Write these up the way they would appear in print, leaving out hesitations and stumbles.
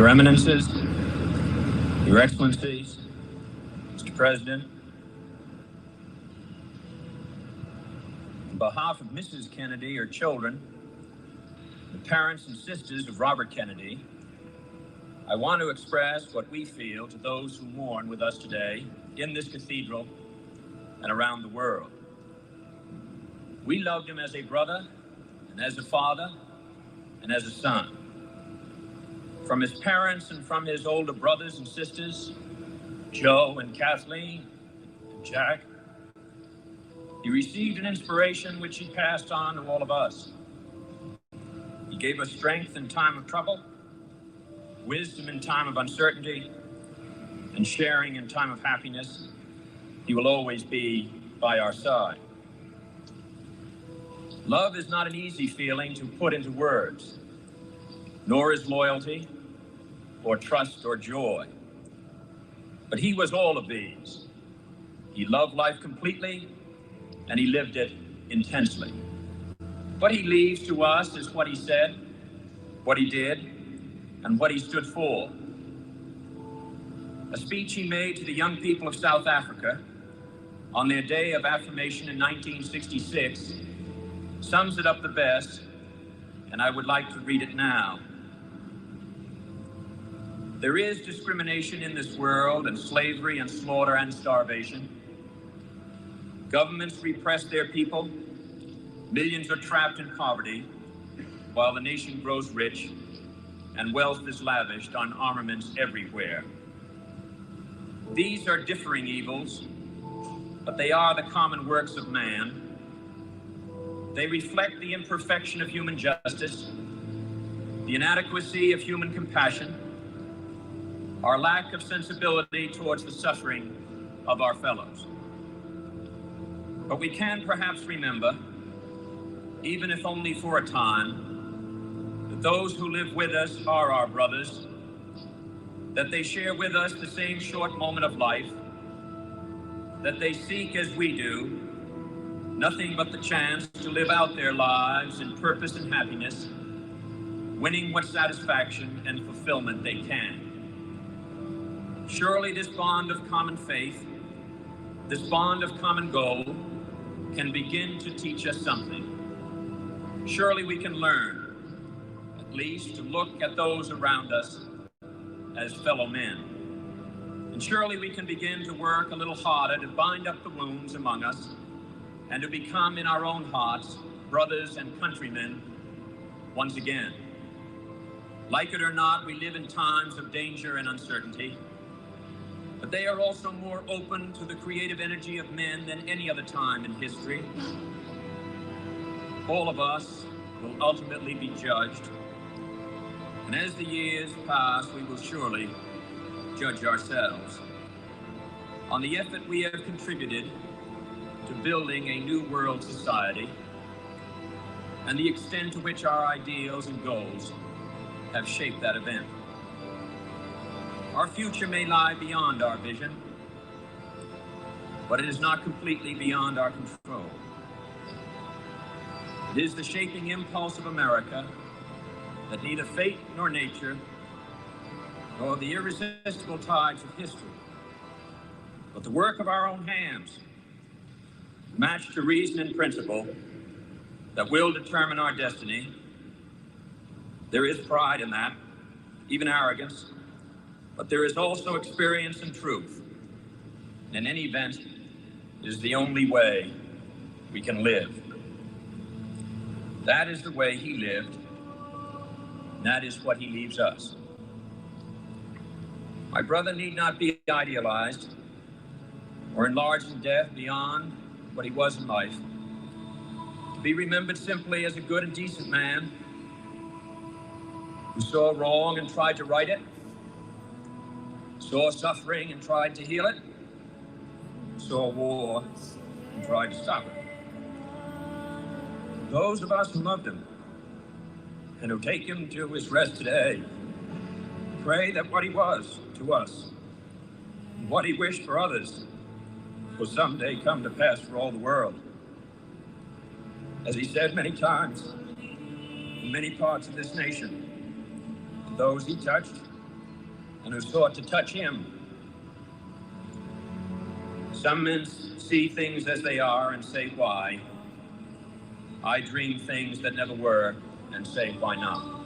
Your Eminences, Your Excellencies, Mr. President, on behalf of Mrs. Kennedy, her children, the parents and sisters of Robert Kennedy, I want to express what we feel to those who mourn with us today in this cathedral and around the world. We loved him as a brother and as a father and as a son. From his parents and from his older brothers and sisters, Joe and Kathleen and Jack, he received an inspiration which he passed on to all of us. He gave us strength in time of trouble, wisdom in time of uncertainty, and sharing in time of happiness. He will always be by our side. Love is not an easy feeling to put into words, nor is loyalty, or trust, or joy. But he was all of these. He loved life completely, and he lived it intensely. What he leaves to us is what he said, what he did, and what he stood for. A speech he made to the young people of South Africa on their day of affirmation in 1966 sums it up the best, and I would like to read it now. There is discrimination in this world, and slavery and slaughter and starvation. Governments repress their people. Millions are trapped in poverty, while the nation grows rich, and wealth is lavished on armaments everywhere. These are differing evils, but they are the common works of man. They reflect the imperfection of human justice, the inadequacy of human compassion, our lack of sensibility towards the suffering of our fellows. But we can perhaps remember, even if only for a time, that those who live with us are our brothers, that they share with us the same short moment of life, that they seek, as we do, nothing but the chance to live out their lives in purpose and happiness, winning what satisfaction and fulfillment they can. Surely this bond of common faith, this bond of common goal, can begin to teach us something. Surely we can learn, at least, to look at those around us as fellow men. And surely we can begin to work a little harder to bind up the wounds among us and to become in our own hearts brothers and countrymen once again. Like it or not, we live in times of danger and uncertainty, but they are also more open to the creative energy of men than any other time in history. All of us will ultimately be judged, and as the years pass, we will surely judge ourselves on the effort we have contributed to building a new world society and the extent to which our ideals and goals have shaped that event. Our future may lie beyond our vision, but it is not completely beyond our control. It is the shaping impulse of America that neither fate nor nature, nor the irresistible tides of history, but the work of our own hands, matched to reason and principle, that will determine our destiny. There is pride in that, even arrogance, but there is also experience and truth. And in any event, it is the only way we can live. That is the way he lived, and that is what he leaves us. My brother need not be idealized or enlarged in death beyond what he was in life, to be remembered simply as a good and decent man who saw wrong and tried to right it, saw suffering and tried to heal it, saw war and tried to stop it. Those of us who loved him and who take him to his rest today pray that what he was to us and what he wished for others will someday come to pass for all the world. As he said many times in many parts of this nation, to those he touched, and who sought to touch him. Some men see things as they are and say, why? I dream things that never were and say, why not?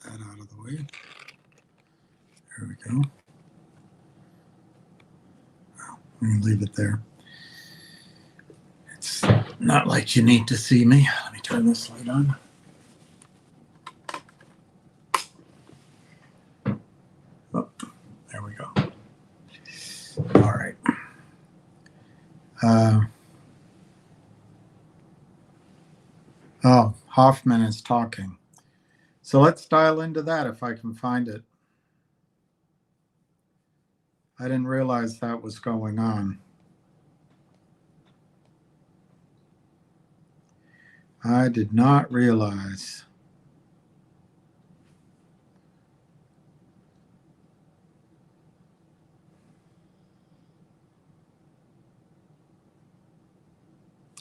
That out of the way. There we go. Well, we can leave it there. It's not like you need to see me. Let me turn this light on. Oh, there we go. All right. Hoffman is talking. So let's dial into that if I can find it. I didn't realize that was going on. I did not realize.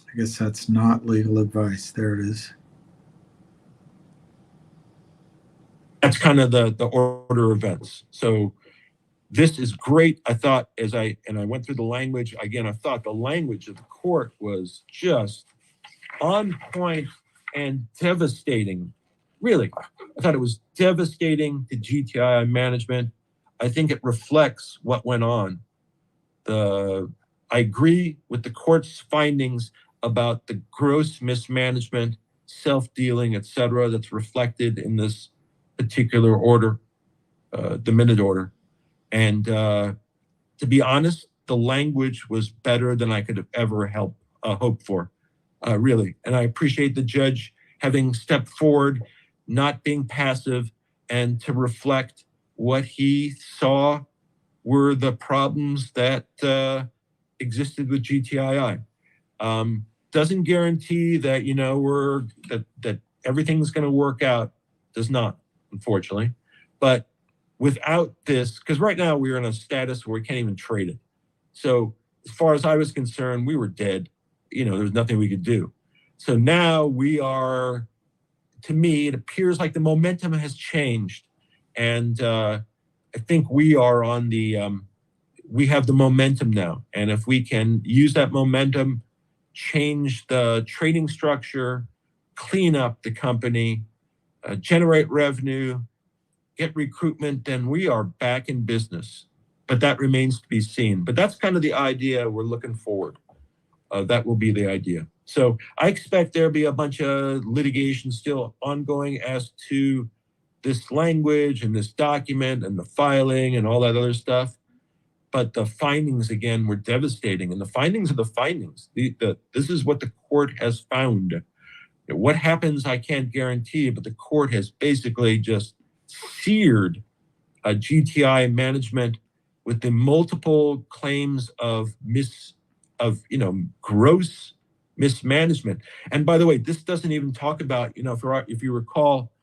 I guess that's not legal advice. There it is. That's kind of the order of events. So this is great. I thought I went through the language again, I thought the language of the court was just on point and devastating. Really, I thought it was devastating to GTI management. I think it reflects what went on. I agree with the court's findings about the gross mismanagement, self-dealing, etc., that's reflected in this particular order, the minute order. And to be honest, the language was better than I could have ever hoped for, really. And I appreciate the judge having stepped forward, not being passive, and to reflect what he saw were the problems that existed with GTII. Doesn't guarantee that, that everything's going to work out. Does not, unfortunately. But without this, because right now we're in a status where we can't even trade it. So as far as I was concerned, we were dead. There was nothing we could do. So now we are, to me, it appears like the momentum has changed. And I think we are on we have the momentum now. And if we can use that momentum, change the trading structure, clean up the company, generate revenue, get recruitment, then we are back in business. But that remains to be seen. But that's kind of the idea we're looking forward. That will be the idea. So I expect there'll be a bunch of litigation still ongoing as to this language and this document and the filing and all that other stuff. But the findings, again, were devastating. And the findings are the findings. This is what the court has found. What happens, I can't guarantee, but the court has basically just seared GTI management with the multiple claims of gross mismanagement. And by the way, this doesn't even talk about, if you recall,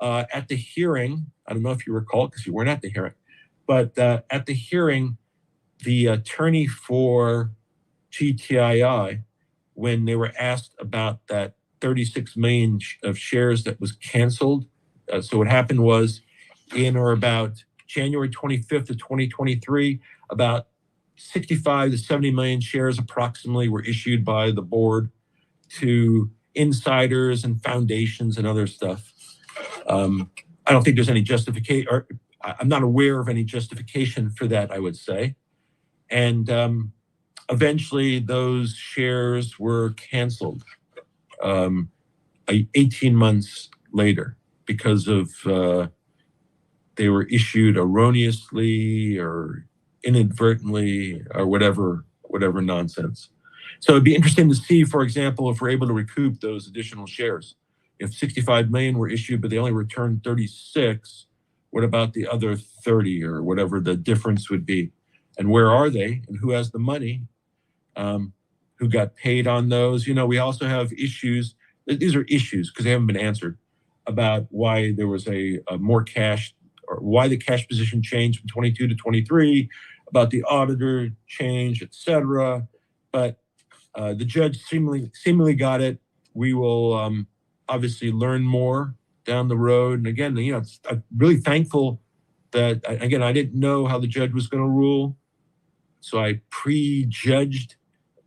at the hearing, I don't know if you recall because you weren't at the hearing, but at the hearing, the attorney for GTII, when they were asked about that 36 million of shares that was canceled. So what happened was in or about January 25th of 2023, about 65 to 70 million shares approximately were issued by the board to insiders and foundations and other stuff. I don't think there's any justification, or I'm not aware of any justification for that, I would say. And eventually those shares were canceled 18 months later because of they were issued erroneously or inadvertently or whatever nonsense. So it'd be interesting to see, for example, if we're able to recoup those additional shares. If 65 million were issued, but they only returned 36, what about the other 30 or whatever the difference would be? And where are they? And who has the money? who got paid on those. We also have issues. These are issues because they haven't been answered about why there was a more cash, or why the cash position changed from 22 to 23, about the auditor change, etc. But the judge seemingly got it. We will obviously learn more down the road. And again, I'm really thankful that, again, I didn't know how the judge was going to rule, so I prejudged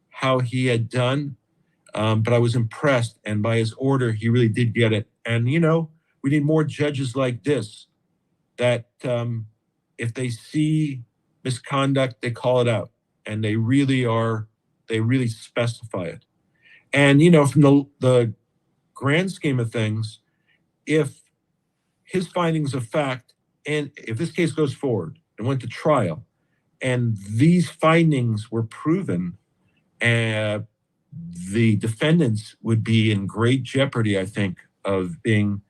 how he had done. But I was impressed, and by his order, he really did get it. And we need more judges like this, that if they see misconduct, they call it out, and they really specify it. And from the grand scheme of things, if his findings of fact, and if this case goes forward and went to trial, and these findings were proven, the defendants would be in great jeopardy, I think, of being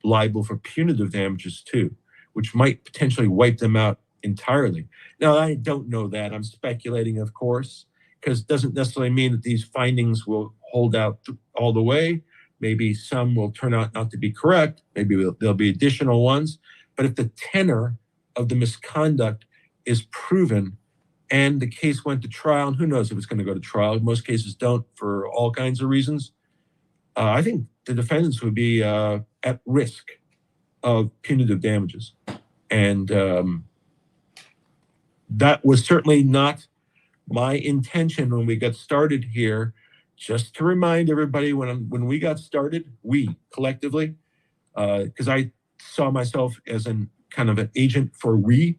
liable for punitive damages too, which might potentially wipe them out entirely. Now, I don't know that. I'm speculating, of course, because it doesn't necessarily mean that these findings will hold out all the way. Maybe some will turn out not to be correct. Maybe there'll be additional ones. But if the tenor of the misconduct is proven and the case went to trial, and who knows if it's going to go to trial, most cases don't for all kinds of reasons, I think the defendants would be at risk of punitive damages. And that was certainly not my intention when we got started here. Just to remind everybody, when we got started, we collectively, because I saw myself as an kind of an agent for we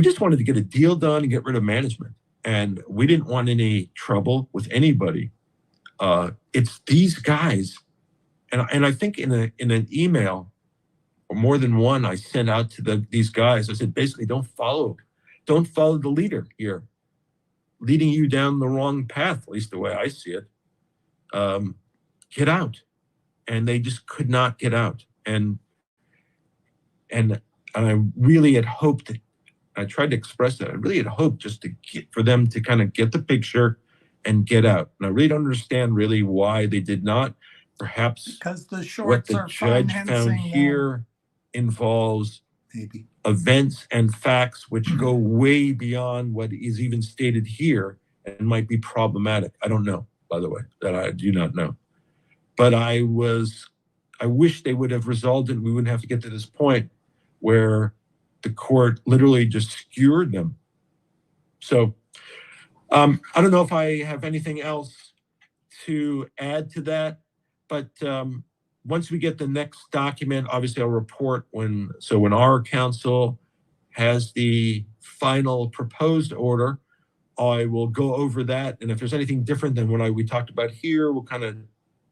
just wanted to get a deal done and get rid of management. And we didn't want any trouble with anybody. It's these guys. And I think in an email, or more than one, I sent out to these guys. I said, basically, don't follow the leader here, leading you down the wrong path, at least the way I see it. Get out. And they just could not get out. And I really had hoped, I tried to express that, I really had hoped just for them to kind of get the picture and get out. And I really don't understand really why they did not. Perhaps because the what shorts the are judge found financing here involves maybe events and facts which go way beyond what is even stated here and might be problematic. I don't know, by the way, that I do not know. But I wish they would have resolved it and we wouldn't have to get to this point where the court literally just skewered them. So I don't know if I have anything else to add to that, but once we get the next document, obviously I'll report when our counsel has the final proposed order, I will go over that. And if there's anything different than what we talked about here, we'll kind of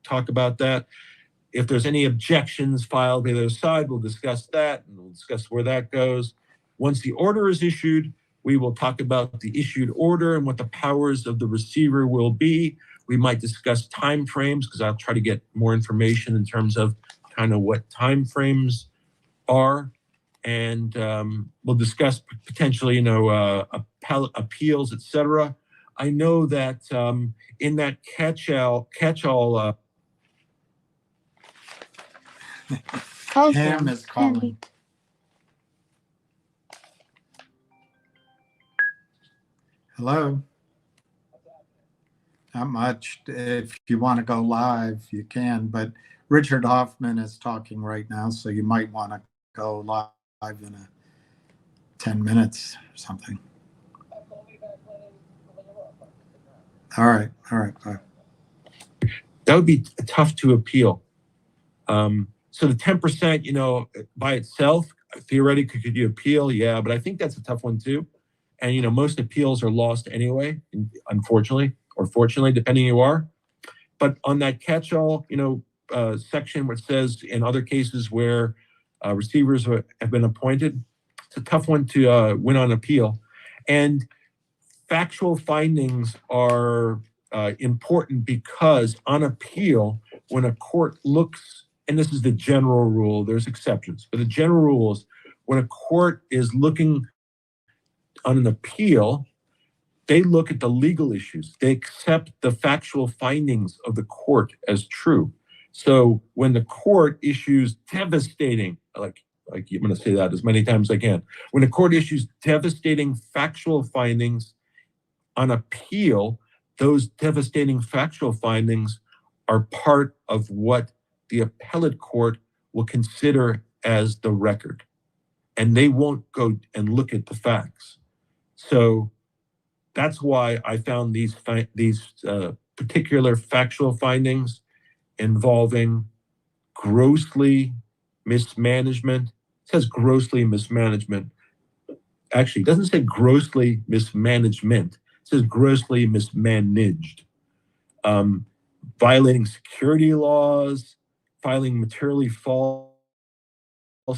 talk about that. If there's any objections filed by the other side, we'll discuss that and we'll discuss where that goes. Once the order is issued, we will talk about the issued order and what the powers of the receiver will be. We might discuss timeframes because I'll try to get more information in terms of kind of what timeframes are. And we'll discuss potentially, appeals, et cetera. I know that in that catch-all Pam is calling. Hello. Not much. If you want to go live, you can, but Richard Hoffman is talking right now, so you might want to go live in 10 minutes or something. All right. Bye. That would be tough to appeal. So the 10%, by itself, theoretically, could you appeal? Yeah, but I think that's a tough one too. And, most appeals are lost anyway, unfortunately, or fortunately, depending who you are. But on that catch-all, section where it says in other cases where receivers have been appointed, it's a tough one to win on appeal. And factual findings are important because on appeal, when a court looks, and this is the general rule, there's exceptions, but the general rule is when a court is looking on an appeal, They look at the legal issues. They accept the factual findings of the court as true. So when the court issues devastating, like I'm going to say that as many times as I can, when the court issues devastating factual findings on appeal, those devastating factual findings are part of what the appellate court will consider as the record. And they won't go and look at the facts. So that's why I found these particular factual findings involving grossly mismanagement. It says grossly mismanagement. Actually, it doesn't say grossly mismanagement. It says grossly mismanaged. Violating security laws, filing materially false,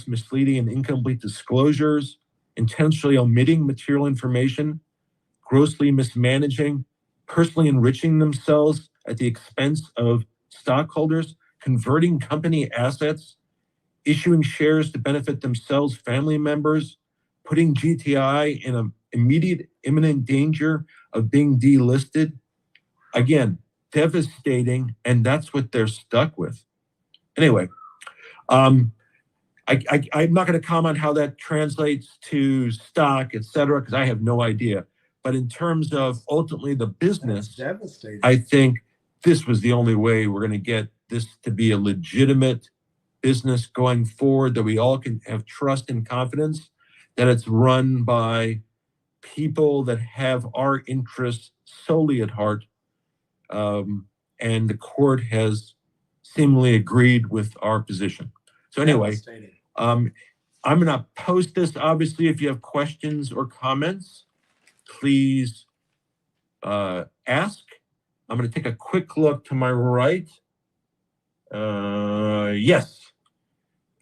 misleading, and incomplete disclosures, intentionally omitting material information, grossly mismanaging, personally enriching themselves at the expense of stockholders, converting company assets, issuing shares to benefit themselves, family members, putting GTI in an immediate, imminent danger of being delisted. Again, devastating, and that's what they're stuck with. Anyway, I'm not going to comment how that translates to stock, et cetera, because I have no idea. But in terms of ultimately the business, I think this was the only way we're going to get this to be a legitimate business going forward, that we all can have trust and confidence that it's run by people that have our interests solely at heart. And the court has seemingly agreed with our position. So anyway, I'm going to post this. Obviously, if you have questions or comments, please ask. I'm going to take a quick look to my right. Yes.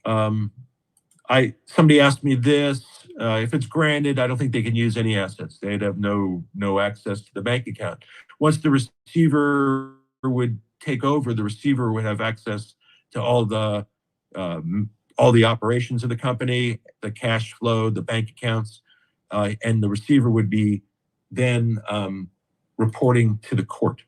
Somebody asked me this. If it's granted, I don't think they can use any assets. They'd have no access to the bank account. Once the receiver would take over, the receiver would have access to all the operations of the company, the cash flow, the bank accounts, and the receiver would be then reporting to the court.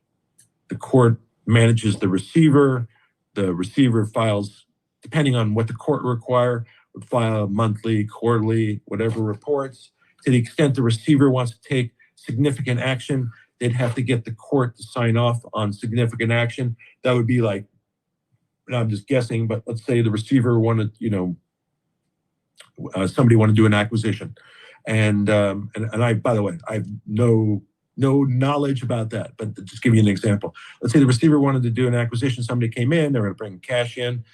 The court manages the receiver. The receiver files, depending on what the court require, would file monthly, quarterly, whatever reports. To the extent the receiver wants to take significant action, they'd have to get the court to sign off on significant action. That would be like, and I'm just guessing, but let's say the receiver wanted, somebody wanted to do an acquisition. And I, by the way, I have no knowledge about that, but just give you an example. Let's say the receiver wanted to do an acquisition. Somebody came in, they were going to bring cash in,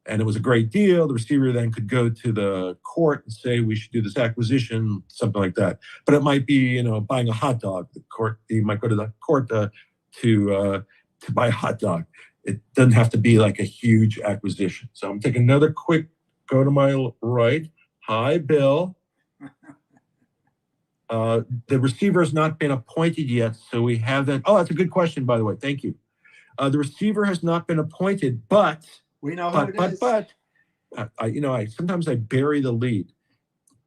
and it was a great deal. The receiver then could go to the court and say, we should do this acquisition, something like that. But it might be, buying a hot dog. He might go to the court to buy a hot dog. It doesn't have to be like a huge acquisition. So I'm taking another quick go to my right. Hi, Bill. The receiver has not been appointed yet, so we have that. Oh, that's a good question, by the way. Thank you. The receiver has not been appointed, but we know who it is. Sometimes I bury the lead.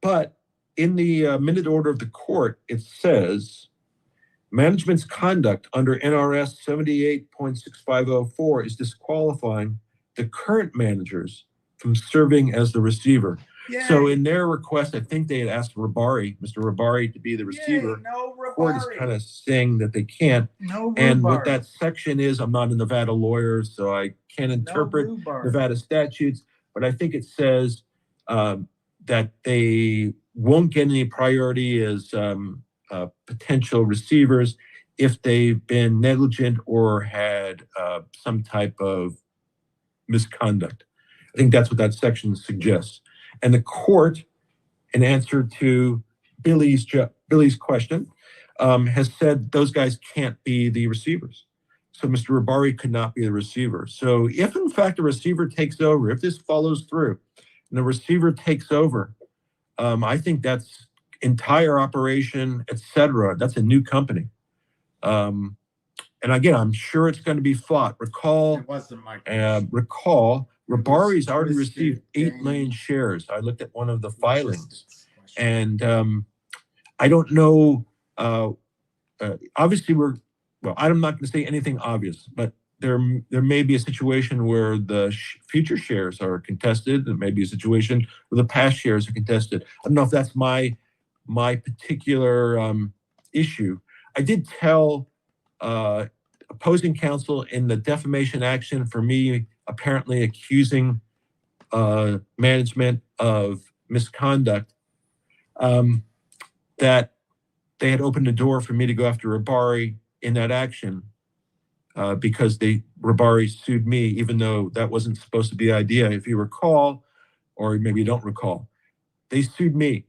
But in the minute order of the court, it says management's conduct under NRS 78.6504 is disqualifying the current managers from serving as the receiver. Yay. So in their request, I think they had asked Mr. Rabari, to be the receiver. Yay, no Rabari. The court is kind of saying that they can't. No and Rabari. What that section is, I'm not a Nevada lawyer, so I can't interpret Nevada statutes, but I think it says that they won't get any priority as potential receivers if they've been negligent or had some type of misconduct. I think that's what that section suggests. And the court, in answer to Billy's question, has said those guys can't be the receivers. So Mr. Rabari could not be the receiver. So if, in fact, a receiver takes over, if this follows through, and the receiver takes over, I think that's entire operation, et cetera. That's a new company. And again, I'm sure it's going to be fought. Recall, Rabari's already received 8 million shares. I looked at one of the filings, and I don't know obviously I'm not going to say anything obvious, but there may be a situation where the future shares are contested. There may be a situation where the past shares are contested. I don't know if that's my particular issue. I did tell opposing counsel in the defamation action for me apparently accusing management of misconduct, that they had opened the door for me to go after Rabari in that action because Rabari sued me, even though that wasn't supposed to be the idea. If you recall, or maybe you don't recall, they sued me.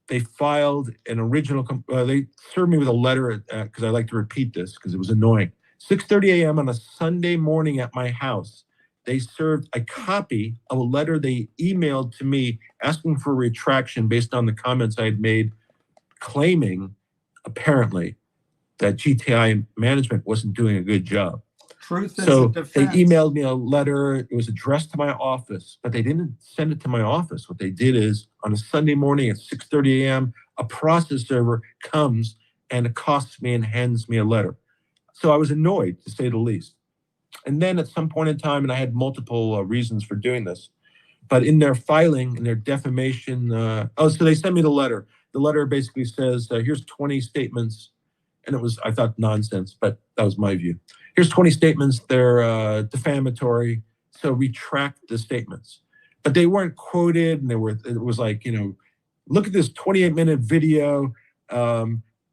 They filed an original, they served me with a letter, because I like to repeat this because it was annoying. 6:30 a.m. on a Sunday morning at my house, they served a copy of a letter they emailed to me asking for a retraction based on the comments I had made, claiming, apparently, that GTI management wasn't doing a good job. Truth is So a defense. they emailed me a letter. It was addressed to my office, but they didn't send it to my office. What they did is on a Sunday morning at 6:30 a.m., a process server comes and accosts me and hands me a letter. So I was annoyed, to say the least. And then at some point in time, and I had multiple reasons for doing this, but in their filing, in their defamation, so they sent me the letter. The letter basically says, here's 20 statements. And it was, I thought, nonsense, but that was my view. Here's 20 statements. They're defamatory, so retract the statements. But they weren't quoted, and it was like, look at this 28-minute video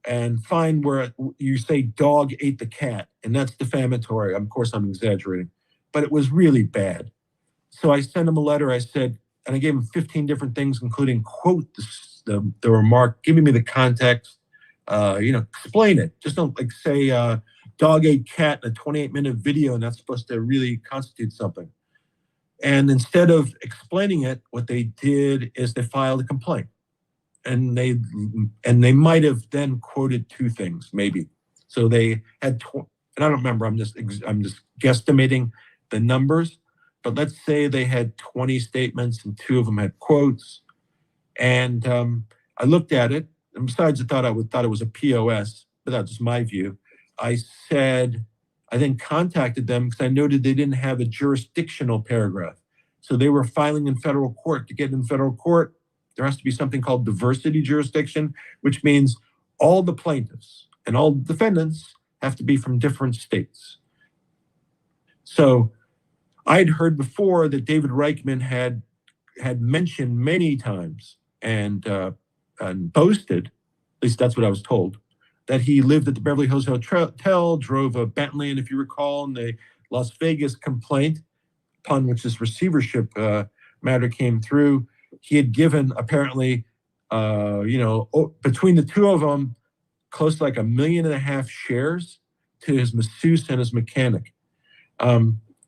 and find where you say dog ate the cat, and that's defamatory. Of course, I'm exaggerating, but it was really bad. So I sent him a letter. I said, and I gave him 15 different things, including quote the remark, giving me the context, explain it. Just don't say dog ate cat in a 28-minute video, and that's supposed to really constitute something. And instead of explaining it, what they did is they filed a complaint. And they might have then quoted two things, maybe. So they had, and I don't remember, I'm just guesstimating the numbers, but let's say they had 20 statements and 2 of them had quotes. And I looked at it, and besides, I thought it was a POS, but that's just my view. I then contacted them because I noted they didn't have a jurisdictional paragraph. So they were filing in federal court. To get in federal court, there has to be something called diversity jurisdiction, which means all the plaintiffs and all the defendants have to be from different states. So I'd heard before that David Reichman had mentioned many times and boasted, at least that's what I was told, that he lived at the Beverly Hills Hotel, drove a Bentley, and if you recall in the Las Vegas complaint, upon which this receivership matter came through, he had given apparently, between the two of them, close to like 1.5 million shares to his masseuse and his mechanic.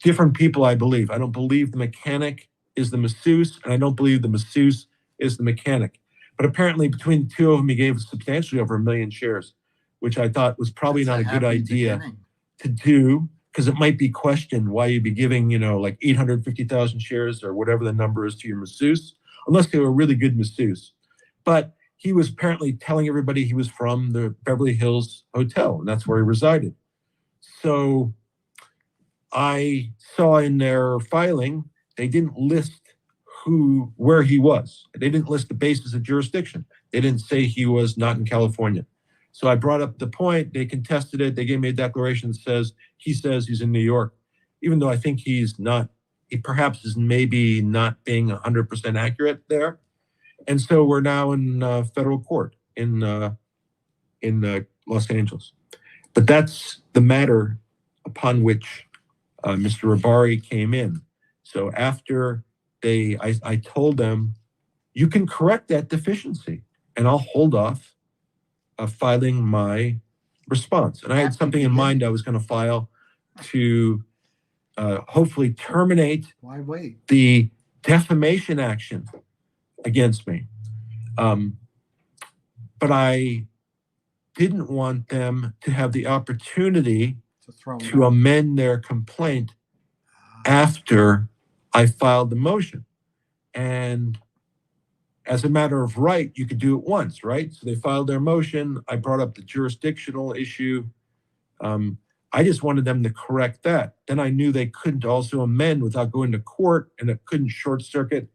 Different people, I believe. I don't believe the mechanic is the masseuse, and I don't believe the masseuse is the mechanic. But apparently between the two of them, he gave substantially over 1 million shares, which I thought was probably not a good idea to do, because it might be questioned why you'd be giving, like 850,000 shares or whatever the number is to your masseuse, unless they were a really good masseuse. But he was apparently telling everybody he was from the Beverly Hills Hotel, and that's where he resided. So I saw in their filing, they didn't list where he was. They didn't list the basis of jurisdiction. They didn't say he was not in California. So I brought up the point, they contested it, they gave me a declaration that says he's in New York, even though I think he's not, he perhaps is maybe not being 100% accurate there. And so we're now in federal court in Los Angeles. But that's the matter upon which Mr. Rabari came in. So after I told them, you can correct that deficiency and I'll hold off filing my response. And I had something in mind I was going to file to hopefully terminate the defamation action against me. But I didn't want them to have the opportunity to amend their complaint after I filed the motion. And as a matter of right, you could do it once, right? So they filed their motion. I brought up the jurisdictional issue. I just wanted them to correct that. Then I knew they couldn't also amend without going to court, and it couldn't short circuit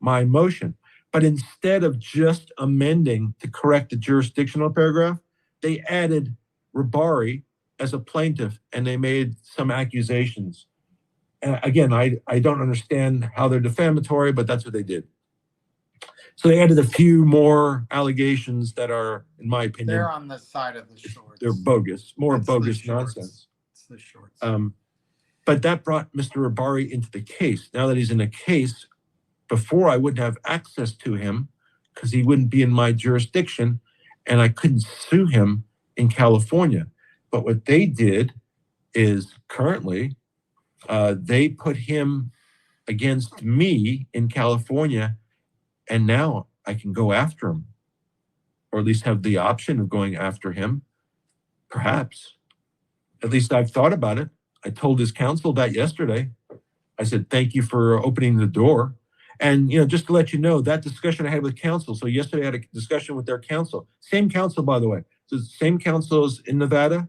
my motion. But instead of just amending to correct the jurisdictional paragraph, they added Ribari as a plaintiff, and they made some accusations. And again, I don't understand how they're defamatory, but that's what they did. So they added a few more allegations that are, in my opinion, They're on the side of the shorts. they're bogus, more It's the bogus shorts. nonsense. It's the shorts. But that brought Mr. Ribari into the case. Now that he's in a case, before I wouldn't have access to him because he wouldn't be in my jurisdiction, and I couldn't sue him in California. But what they did is currently they put him against me in California, and now I can go after him, or at least have the option of going after him, perhaps. At least I've thought about it. I told his counsel that yesterday. I said, thank you for opening the door. And, just to let you know, that discussion I had with counsel. So yesterday I had a discussion with their counsel. Same counsel, by the way. So the same counsel is in Nevada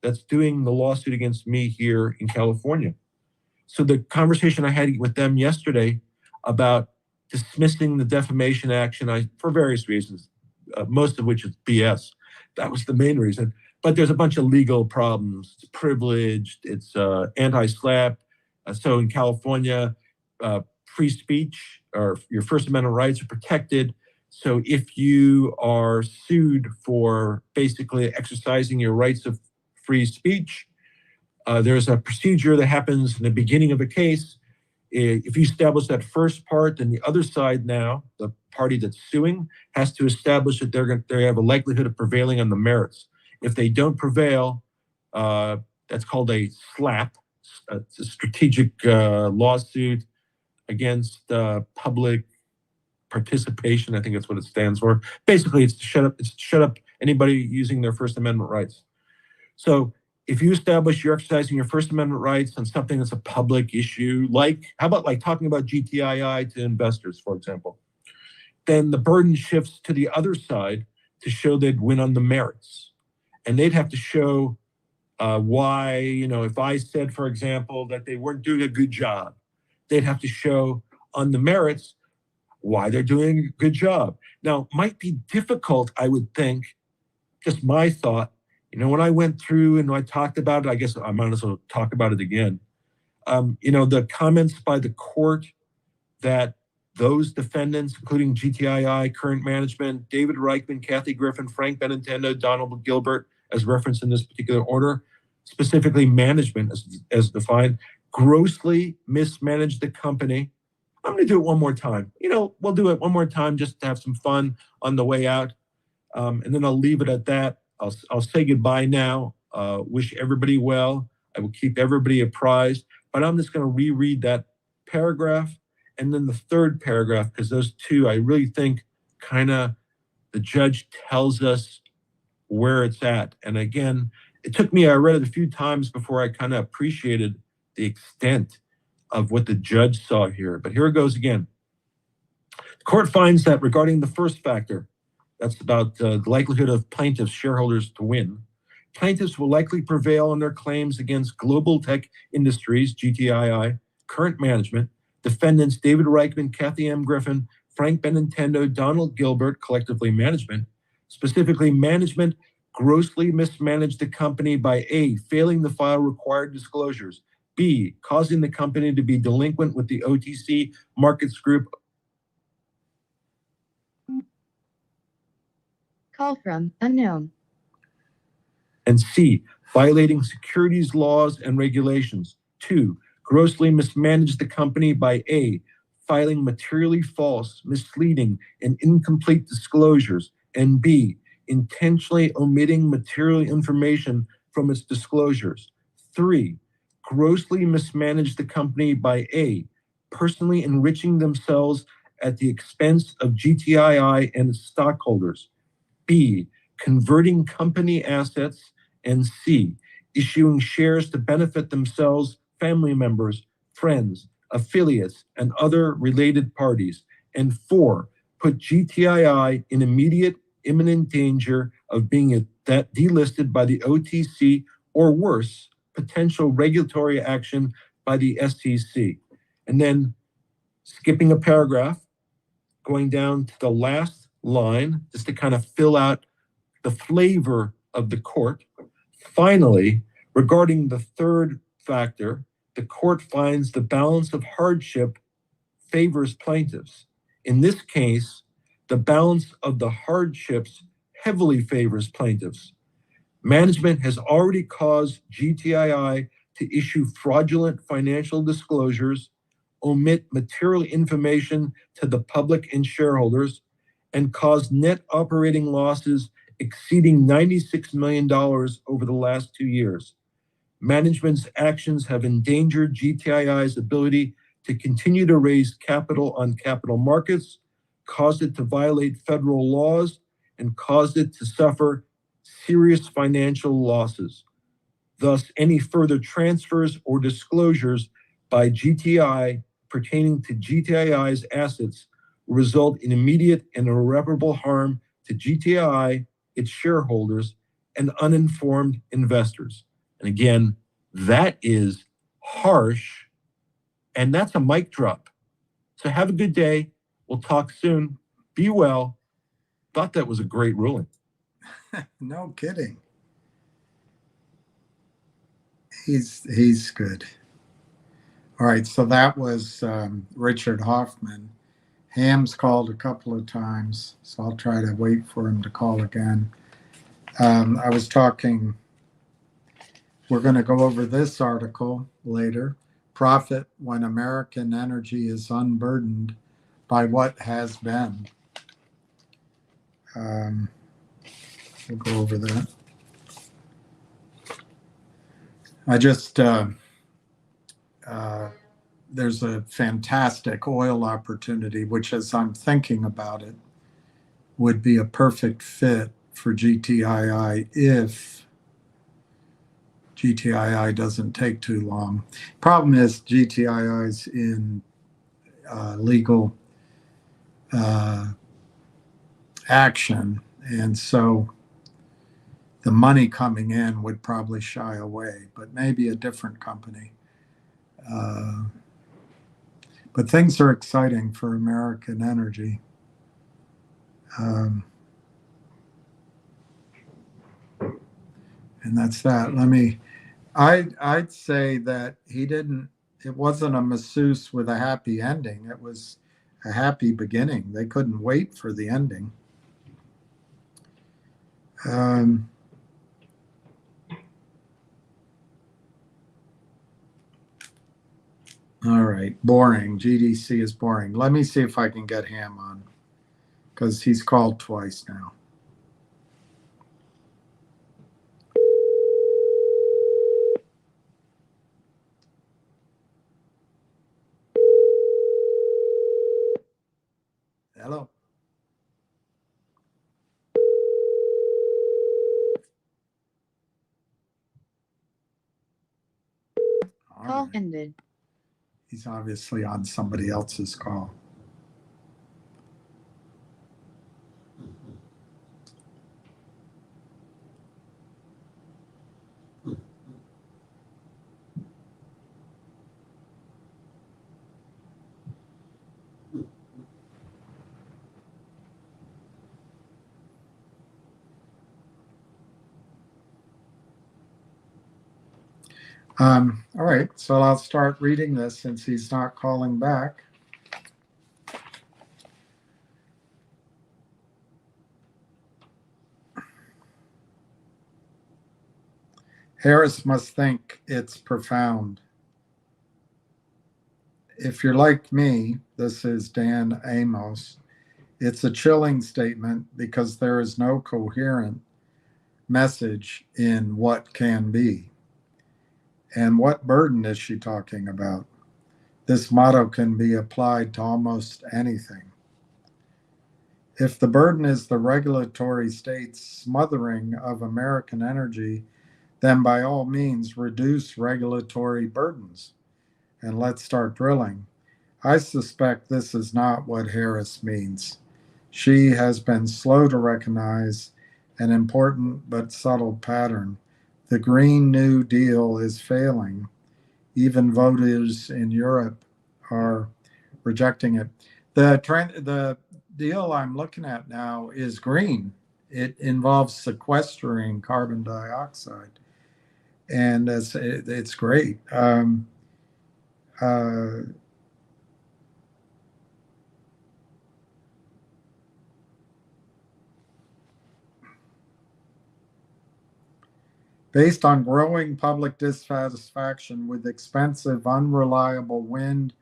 that's doing the lawsuit against me here in California. So the conversation I had with them yesterday about dismissing the defamation action, for various reasons, most of which is BS. That was the main reason. But there's a bunch of legal problems. It's privileged. It's anti-SLAPP. So in California, free speech or your First Amendment rights are protected. So if you are sued for basically exercising your rights of free speech, there's a procedure that happens in the beginning of a case. If you establish that first part, then the other side now, the party that's suing, has to establish that they have a likelihood of prevailing on the merits. If they don't prevail, that's called a SLAPP, a strategic lawsuit against public participation. I think that's what it stands for. Basically, it's to shut up anybody using their First Amendment rights. So if you establish you're exercising your First Amendment rights on something that's a public issue, how about talking about GTI to investors, for example, then the burden shifts to the other side to show they'd win on the merits. And they'd have to show why, if I said, for example, that they weren't doing a good job, they'd have to show on the merits why they're doing a good job. Now, it might be difficult, I would think, just my thought. When I went through and I talked about it, I guess I might as well talk about it again. The comments by the court that those defendants, including GTI, current management, David Reichman, Kathy Griffin, Frank Benintendi, Donald Gilbert, as referenced in this particular order, specifically management as defined, grossly mismanaged the company. I'm going to do it one more time. We'll do it one more time just to have some fun on the way out. And then I'll leave it at that. I'll say goodbye now. Wish everybody well. I will keep everybody apprised. But I'm just going to reread that paragraph and then the third paragraph, because those two, I really think the judge tells us where it's at. And again, it took me, I read it a few times before I kind of appreciated the extent of what the judge saw here. But here it goes again. The court finds that regarding the first factor, that's about the likelihood of plaintiffs' shareholders to win, plaintiffs will likely prevail on their claims against Global Tech Industries, GTI, current management, defendants David Reichman, Kathy M. Griffin, Frank Benintendi, Donald Gilbert, collectively management. Specifically, management grossly mismanaged the company by A, failing to file required disclosures, B, causing the company to be delinquent with the OTC Markets Group. Call from unknown. And C, violating securities laws and regulations. 2, grossly mismanaged the company by A, filing materially false, misleading, and incomplete disclosures, and B, intentionally omitting material information from its disclosures. 3, grossly mismanaged the company by A, personally enriching themselves at the expense of GTI and its stockholders. B, converting company assets, and C, issuing shares to benefit themselves, family members, friends, affiliates, and other related parties. And 4, put GTII in immediate, imminent danger of being delisted by the OTC or worse, potential regulatory action by the SEC. And then skipping a paragraph, going down to the last line, just to kind of fill out the flavor of the court. Finally, regarding the third factor, the court finds the balance of hardship favors plaintiffs. In this case, the balance of the hardships heavily favors plaintiffs. Management has already caused GTII to issue fraudulent financial disclosures, omit material information to the public and shareholders, and cause net operating losses exceeding $96 million over the last 2 years. Management's actions have endangered GTII's ability to continue to raise capital on capital markets, caused it to violate federal laws, and caused it to suffer serious financial losses. Thus, any further transfers or disclosures by GTI pertaining to GTII's assets will result in immediate and irreparable harm to GTI, its shareholders, and uninformed investors. And again, that is harsh, and that's a mic drop. So have a good day. We'll talk soon. Be well. Thought that was a great ruling. No kidding. He's good. All right, so that was Richard Hoffman. Ham's called a couple of times, so I'll try to wait for him to call again. I was talking, we're going to go over this article later. Profit when American energy is unburdened by what has been. We'll go over that. I just, there's a fantastic oil opportunity, which as I'm thinking about it, would be a perfect fit for GTII if GTII doesn't take too long. Problem is GTII's in legal action, and so the money coming in would probably shy away, but maybe a different company. But things are exciting for American energy. And that's that. I'd say that it wasn't a masseuse with a happy ending. It was a happy beginning. They couldn't wait for the ending. All right, boring. GDC is boring. Let me see if I can get Ham on, because he's called twice now. Hello. All Call right. ended. He's obviously on somebody else's call. All right, so I'll start reading this since he's not calling back. Harris must think it's profound. If you're like me, this is Dan Amos, it's a chilling statement because there is no coherent message in what can be. And what burden is she talking about? This motto can be applied to almost anything. If the burden is the regulatory state's smothering of American energy, then by all means reduce regulatory burdens and let's start drilling. I suspect this is not what Harris means. She has been slow to recognize an important but subtle pattern. The Green New Deal is failing. Even voters in Europe are rejecting it. The deal I'm looking at now is green. It involves sequestering carbon dioxide, and it's great. Uh, Based on growing public dissatisfaction with expensive, unreliable wind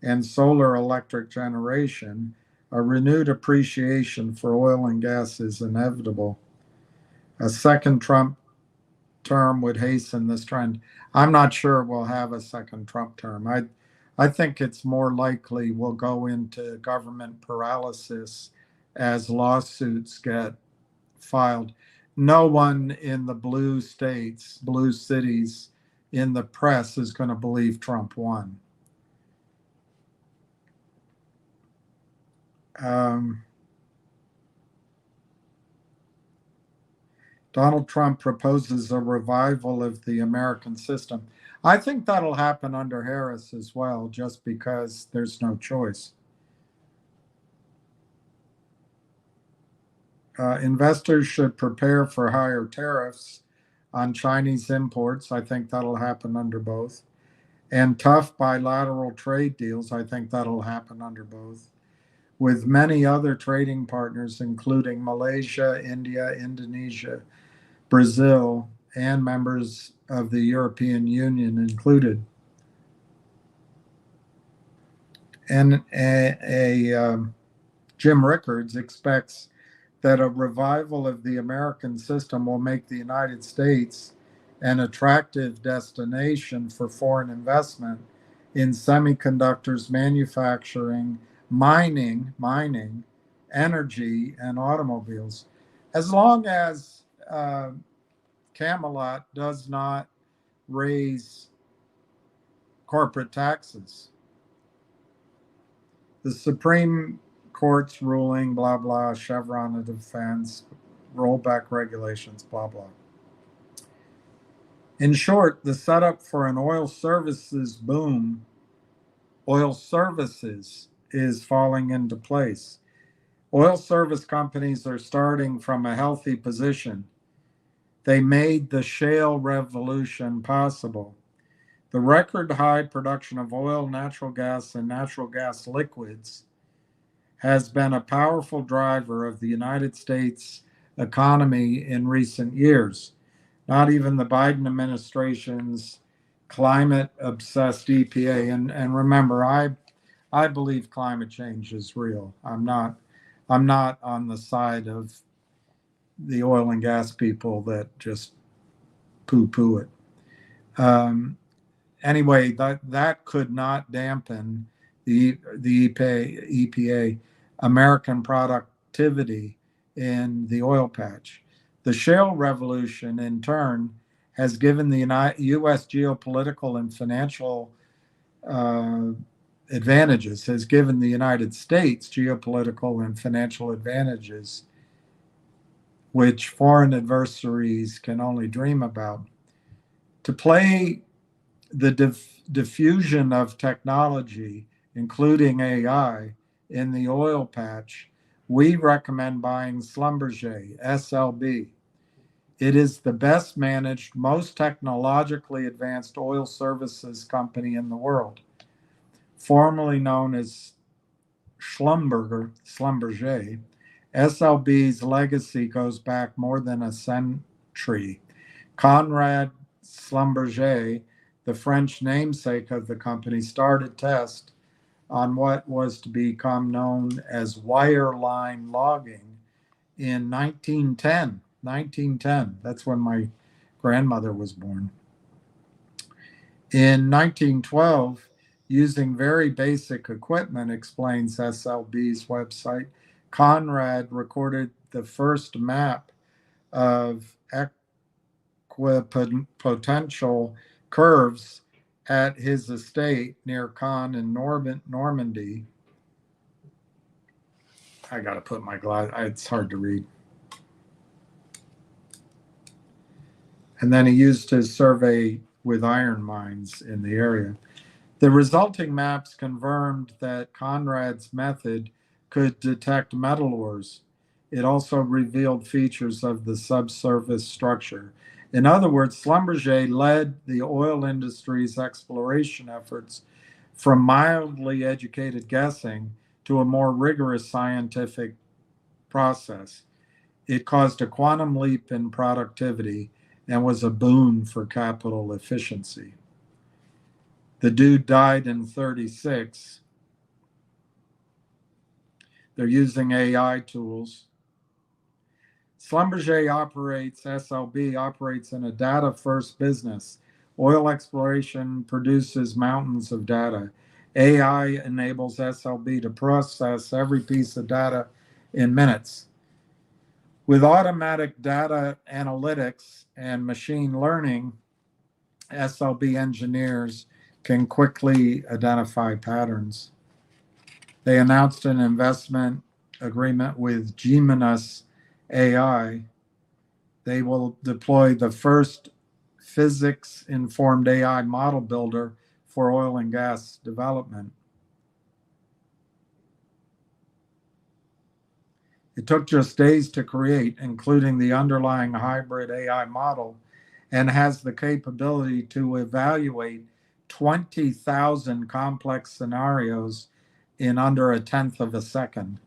and solar electric generation, a renewed appreciation for oil and gas is inevitable. A second Trump term would hasten this trend. I'm not sure we'll have a second Trump term. I think it's more likely we'll go into government paralysis as lawsuits get filed. No one in the blue states, blue cities in the press is going to believe Trump won. Donald Trump proposes a revival of the American system. I think that'll happen under Harris as well, just because there's no choice. Investors should prepare for higher tariffs on Chinese imports. I think that'll happen under both. And tough bilateral trade deals. I think that'll happen under both. With many other trading partners, including Malaysia, India, Indonesia, Brazil, and members of the European Union included. And Jim Rickards expects that a revival of the American system will make the United States an attractive destination for foreign investment in semiconductors, manufacturing, mining, energy, and automobiles. As long as Camelot does not raise corporate taxes. The Supreme Court's ruling, blah, blah, Chevron of defense, rollback regulations, blah, blah. In short, the setup for an oil services boom, oil services, is falling into place. Oil service companies are starting from a healthy position. They made the shale revolution possible. The record high production of oil, natural gas, and natural gas liquids has been a powerful driver of the United States economy in recent years. Not even the Biden administration's climate obsessed EPA. And remember, I believe climate change is real. I'm not on the side of the oil and gas people that just poo-poo it. Anyway, that could not dampen the EPA American productivity in the oil patch. The shale revolution, in turn, has given the U.S. geopolitical and financial advantages, has given the United States geopolitical and financial advantages, which foreign adversaries can only dream about. To play the diffusion of technology, including AI, in the oil patch, we recommend buying Schlumberger, SLB. It is the best managed, most technologically advanced oil services company in the world. Formerly known as Schlumberger, SLB's legacy goes back more than a century. Conrad Schlumberger, the French namesake of the company, started tests on what was to become known as wireline logging in 1910. 1910. That's when my grandmother was born. In 1912, using very basic equipment, explains SLB's website, Conrad recorded the first map of equipotential curves at his estate near Caen in Normandy. I got to put my glass, it's hard to read. And then he used his survey with iron mines in the area. The resulting maps confirmed that Conrad's method could detect metal ores. It also revealed features of the subsurface structure. In other words, Schlumberger led the oil industry's exploration efforts from mildly educated guessing to a more rigorous scientific process. It caused a quantum leap in productivity and was a boon for capital efficiency. The dude died in 36. They're using AI tools. Schlumberger operates, SLB operates in a data first business. Oil exploration produces mountains of data. AI enables SLB to process every piece of data in minutes. With automatic data analytics and machine learning, SLB engineers can quickly identify patterns. They announced an investment agreement with Geminus AI. They will deploy the first physics-informed AI model builder for oil and gas development. It took just days to create, including the underlying hybrid AI model, and has the capability to evaluate 20,000 complex scenarios in under a tenth of a second.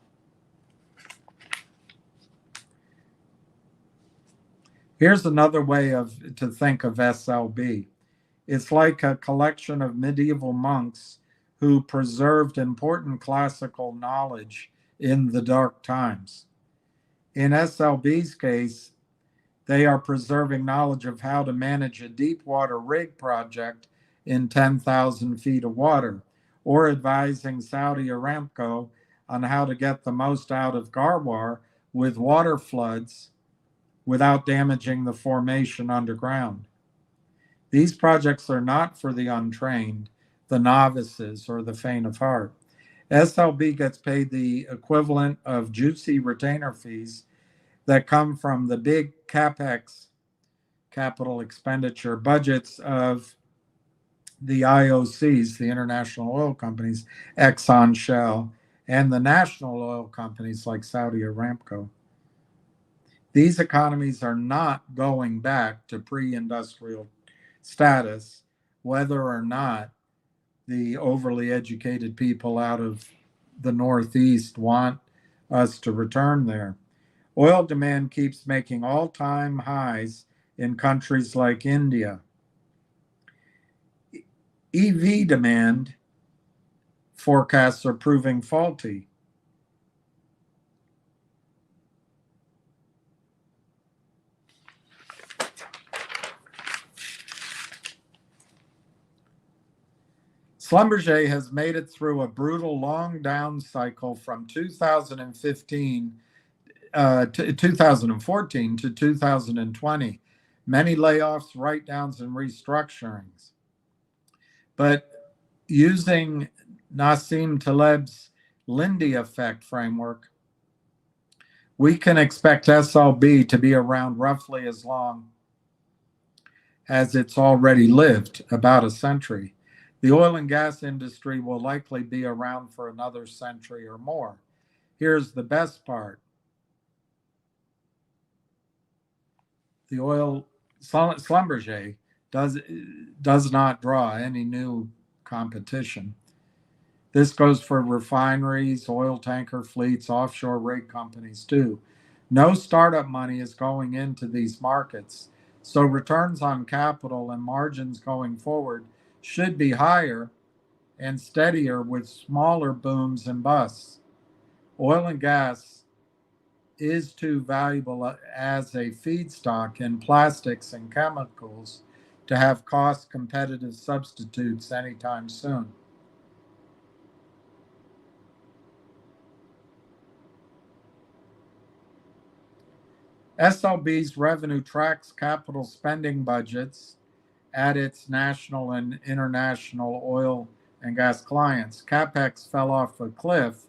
Here's another way to think of SLB. It's like a collection of medieval monks who preserved important classical knowledge in the dark times. In SLB's case, they are preserving knowledge of how to manage a deep water rig project in 10,000 feet of water, or advising Saudi Aramco on how to get the most out of Garwar with water floods without damaging the formation underground. These projects are not for the untrained, the novices, or the faint of heart. SLB gets paid the equivalent of juicy retainer fees that come from the big CapEx, capital expenditure budgets of the IOCs, the international oil companies, Exxon, Shell, and the national oil companies like Saudi Aramco. These economies are not going back to pre-industrial status, whether or not the overly educated people out of the Northeast want us to return there. Oil demand keeps making all-time highs in countries like India. EV demand forecasts are proving faulty. Schlumberger has made it through a brutal long down cycle from 2014 to 2020. Many layoffs, write-downs, and restructurings. But using Nassim Taleb's Lindy effect framework, we can expect SLB to be around roughly as long as it's already lived, about a century. The oil and gas industry will likely be around for another century or more. Here's the best part. The Schlumberger does not draw any new competition. This goes for refineries, oil tanker fleets, offshore rig companies too. No startup money is going into these markets, so returns on capital and margins going forward should be higher and steadier with smaller booms and busts. Oil and gas is too valuable as a feedstock in plastics and chemicals to have cost competitive substitutes anytime soon. SLB's revenue tracks capital spending budgets at its national and international oil and gas clients. CapEx fell off a cliff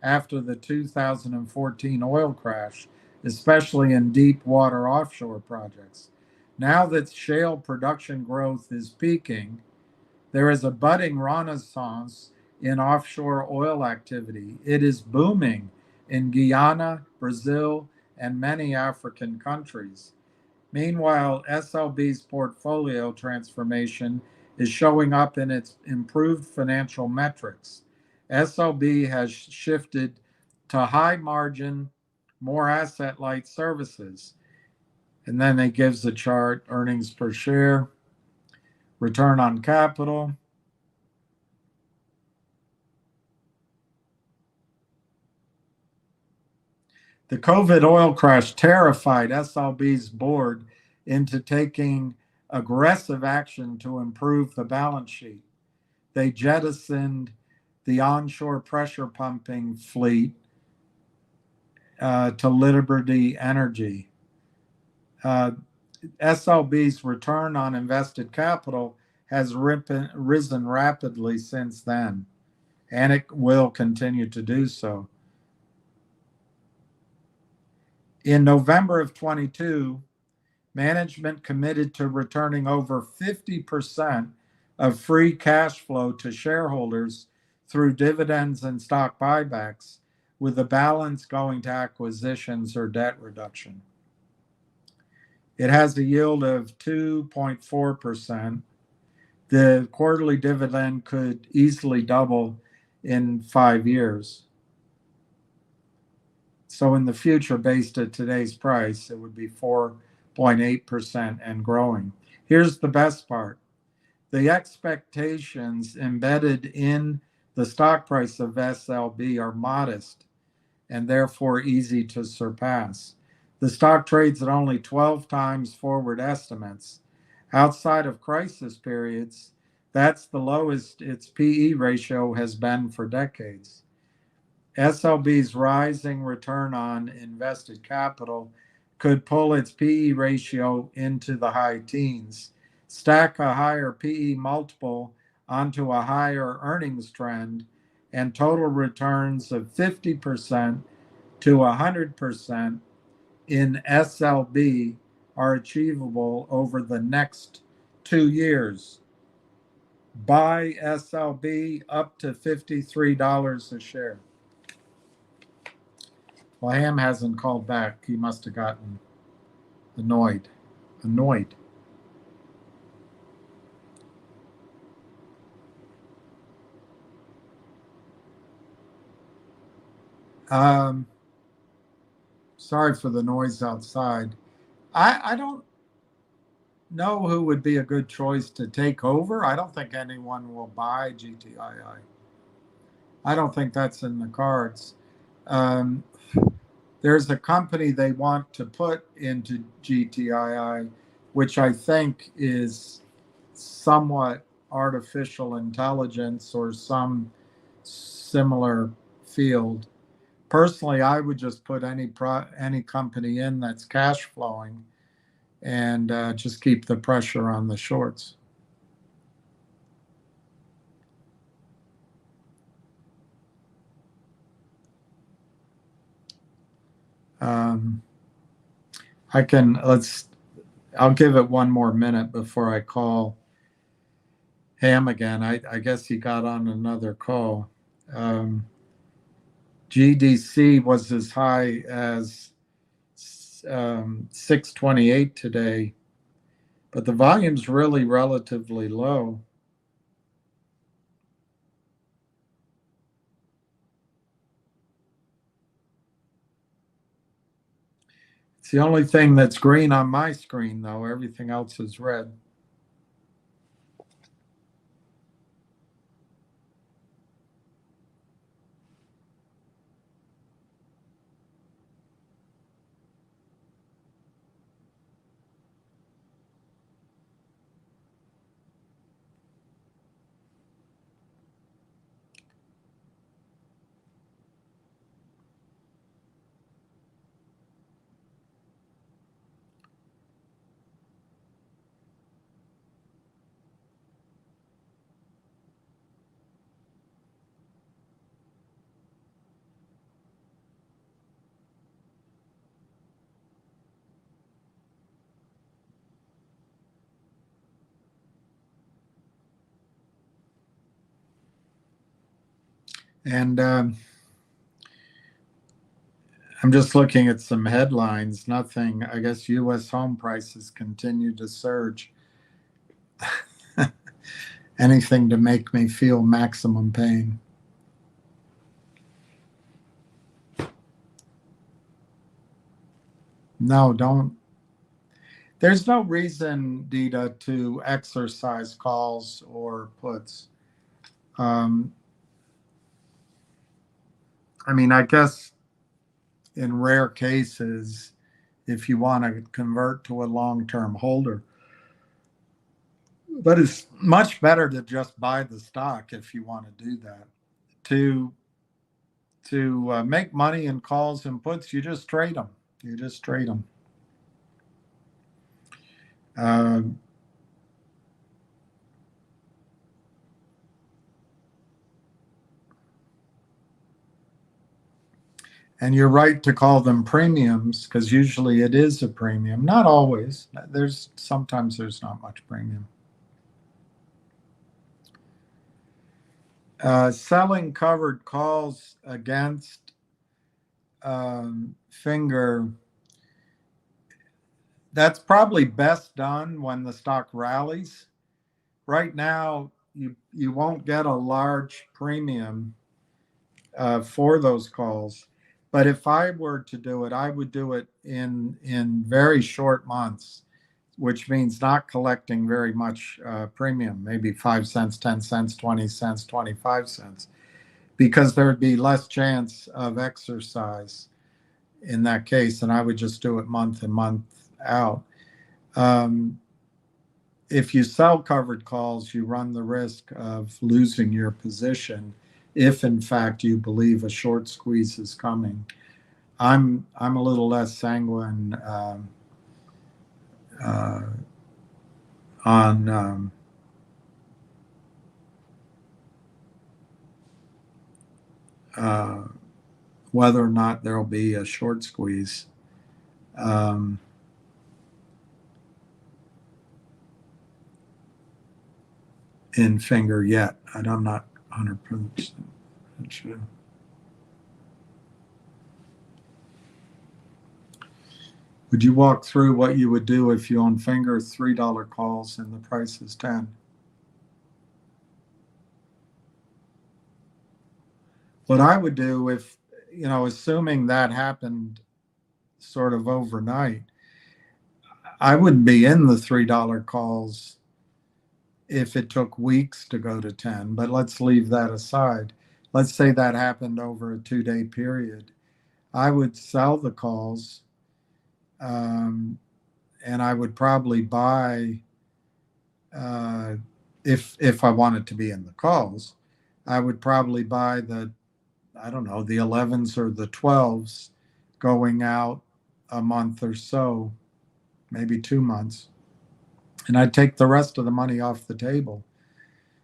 after the 2014 oil crash, especially in deep water offshore projects. Now that shale production growth is peaking, there is a budding renaissance in offshore oil activity. It is booming in Guyana, Brazil, and many African countries. Meanwhile, SLB's portfolio transformation is showing up in its improved financial metrics. SLB has shifted to high margin, more asset light services. And then it gives a chart: earnings per share, return on capital. The COVID oil crash terrified SLB's board into taking aggressive action to improve the balance sheet. They jettisoned the onshore pressure pumping fleet to Liberty Energy. SLB's return on invested capital has risen rapidly since then, and it will continue to do so. In November of 22, management committed to returning over 50% of free cash flow to shareholders through dividends and stock buybacks, with the balance going to acquisitions or debt reduction. It has a yield of 2.4%. The quarterly dividend could easily double in 5 years. So in the future, based at today's price, it would be 4.8% and growing. Here's the best part. The expectations embedded in the stock price of SLB are modest and therefore easy to surpass. The stock trades at only 12 times forward estimates. Outside of crisis periods, that's the lowest its PE ratio has been for decades. SLB's rising return on invested capital could pull its PE ratio into the high teens. Stack a higher PE multiple onto a higher earnings trend, and total returns of 50% to 100% in SLB are achievable over the next 2 years. Buy SLB up to $53 a share. Well, Ham hasn't called back. He must have gotten annoyed. Sorry for the noise outside. I don't know who would be a good choice to take over. I don't think anyone will buy GTII. I don't think that's in the cards. There's a company they want to put into GTII, which I think is somewhat artificial intelligence or some similar field. Personally, I would just put any company in that's cash flowing and just keep the pressure on the shorts. I'll give it one more minute before I call Ham again. I guess he got on another call. GDC was as high as 628 today, but the volume's really relatively low. It's the only thing that's green on my screen, though. Everything else is red. And I'm just looking at some headlines. Nothing, I guess U.S. home prices continue to surge. Anything to make me feel maximum pain. No, don't. There's no reason, Dita, to exercise calls or puts. Um, I mean, I guess in rare cases, if you want to convert to a long-term holder, but it's much better to just buy the stock if you want to do that. To make money in calls and puts, you just trade them. You just trade them. And you're right to call them premiums because usually it is a premium. Not always. Sometimes there's not much premium. Selling covered calls against finger. That's probably best done when the stock rallies. Right now, you won't get a large premium for those calls. But if I were to do it, I would do it in very short months, which means not collecting very much premium, maybe 5 cents, 10 cents, 20 cents, 25 cents, because there'd be less chance of exercise in that case. And I would just do it month and month out. If you sell covered calls, you run the risk of losing your position if in fact you believe a short squeeze is coming. I'm a little less sanguine on whether or not there'll be a short squeeze. In finger yet. I'm not 100% sure. Would you walk through what you would do if you own finger $3 calls and the price is 10? What I would do if, assuming that happened sort of overnight, I wouldn't be in the $3 calls if it took weeks to go to 10, but let's leave that aside. Let's say that happened over a 2-day period. I would sell the calls, and I would probably buy, if I wanted to be in the calls, I would probably buy the 11s or the 12s going out a month or so, maybe 2 months. And I'd take the rest of the money off the table.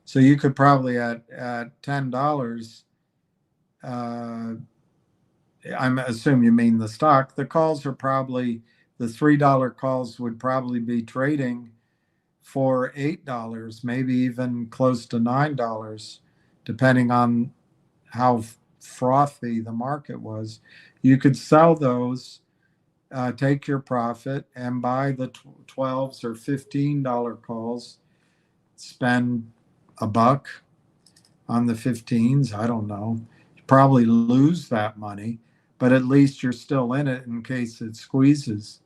So you could probably at $10, I'm assume you mean the stock. The calls are probably, the $3 calls would probably be trading for $8, maybe even close to $9, depending on how frothy the market was. You could sell those, take your profit, and buy the 12s or $15 calls. Spend $1 on the 15s. I don't know. You probably lose that money, but at least you're still in it in case it squeezes.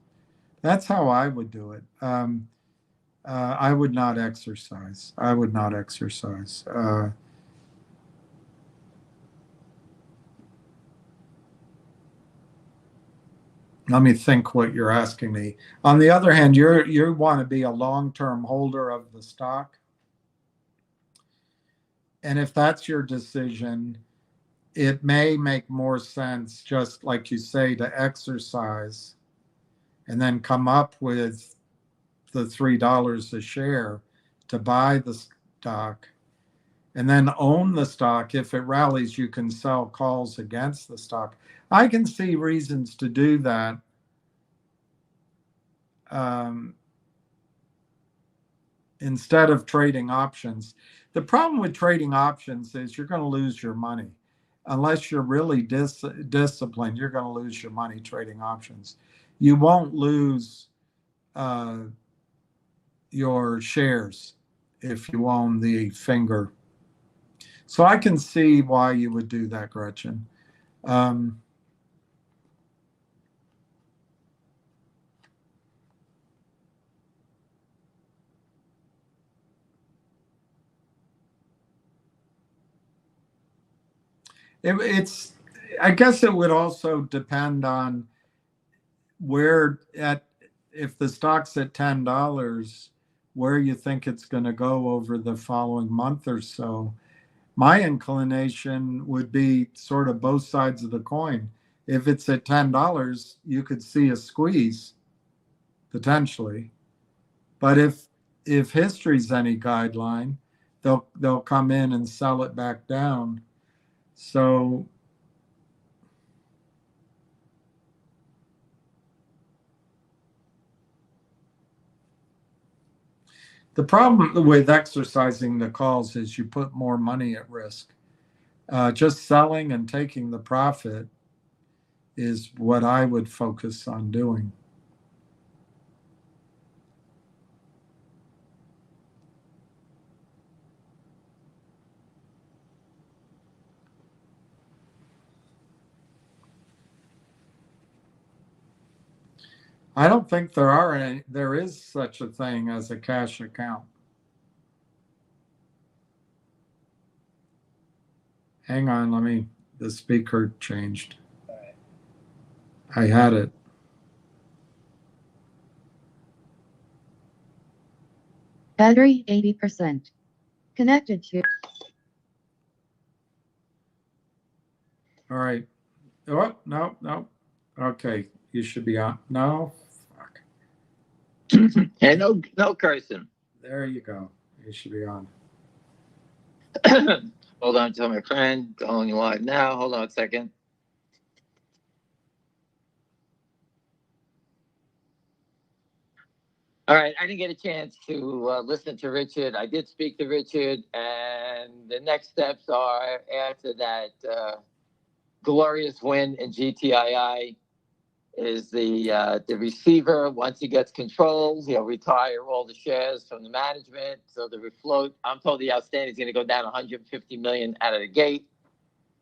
That's how I would do it. I would not exercise. I would not exercise. Let me think what you're asking me. On the other hand, you want to be a long-term holder of the stock. And if that's your decision, it may make more sense, just like you say, to exercise and then come up with the $3 a share to buy the stock and then own the stock. If it rallies, you can sell calls against the stock. I can see reasons to do that. Instead of trading options. The problem with trading options is you're going to lose your money. unless you're really disciplined, you're going to lose your money trading options. You won't lose your shares if you own the finger. So I can see why you would do that, Gretchen. It's, I guess it would also depend on where at, if the stock's at $10, where you think it's going to go over the following month or so. My inclination would be sort of both sides of the coin. If it's at $10, you could see a squeeze potentially. But if history's any guideline, they'll come in and sell it back down. So the problem with exercising the calls is you put more money at risk. Just selling and taking the profit is what I would focus on doing. I don't think there is such a thing as a cash account. Hang on, the speaker changed. I had it. Battery 80%. Connected to. All right. Oh, no. Okay, you should be on. No, fuck. Hey, no cursing. There you go. You should be on. Hold on, tell my friend, going live now. Hold on a second. All right, I didn't get a chance to listen to Richard. I did speak to Richard, and the next steps are after that glorious win in GTI is the receiver. Once he gets control, he'll retire all the shares from the management. So the refloat, I'm told the outstanding is going to go down 150 million out of the gate,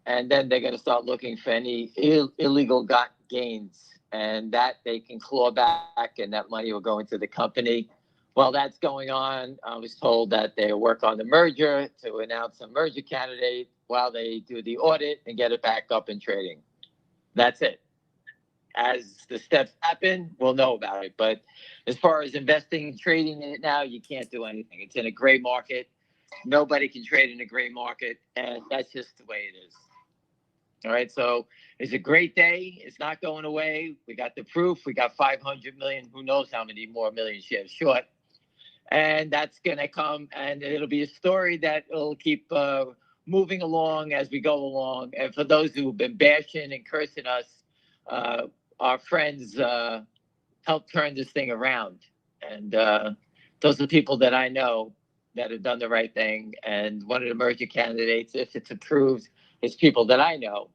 and then they're going to start looking for any illegal gains, and that they can claw back, and that money will go into the company. While that's going on, I was told that they work on the merger to announce a merger candidate while they do the audit and get it back up and trading. That's it. As the steps happen, we'll know about it. But as far as investing and trading in it now, you can't do anything. It's in a gray market. Nobody can trade in a gray market, and that's just the way it is. All right, so it's a great day. It's not going away. We got the proof. We got 500 million. Who knows how many more million shares short. And that's going to come, and it'll be a story that will keep moving along as we go along. And for those who have been bashing and cursing us, our friends helped turn this thing around. And those are the people that I know that have done the right thing. And one of the merger candidates, if it's approved, is people that I know.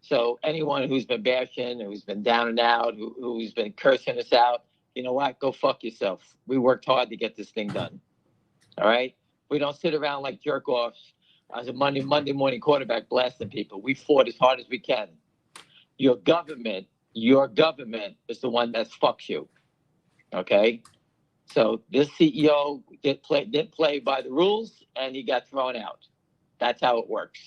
So anyone who's been bashing, who's been down and out, who's been cursing us out, you know what? Go fuck yourself. We worked hard to get this thing done. All right? We don't sit around like jerk-offs as a Monday morning quarterback blasting people. We fought as hard as we can. Your government is the one that fucks you. Okay? So this CEO didn't play by the rules, and he got thrown out. That's how it works.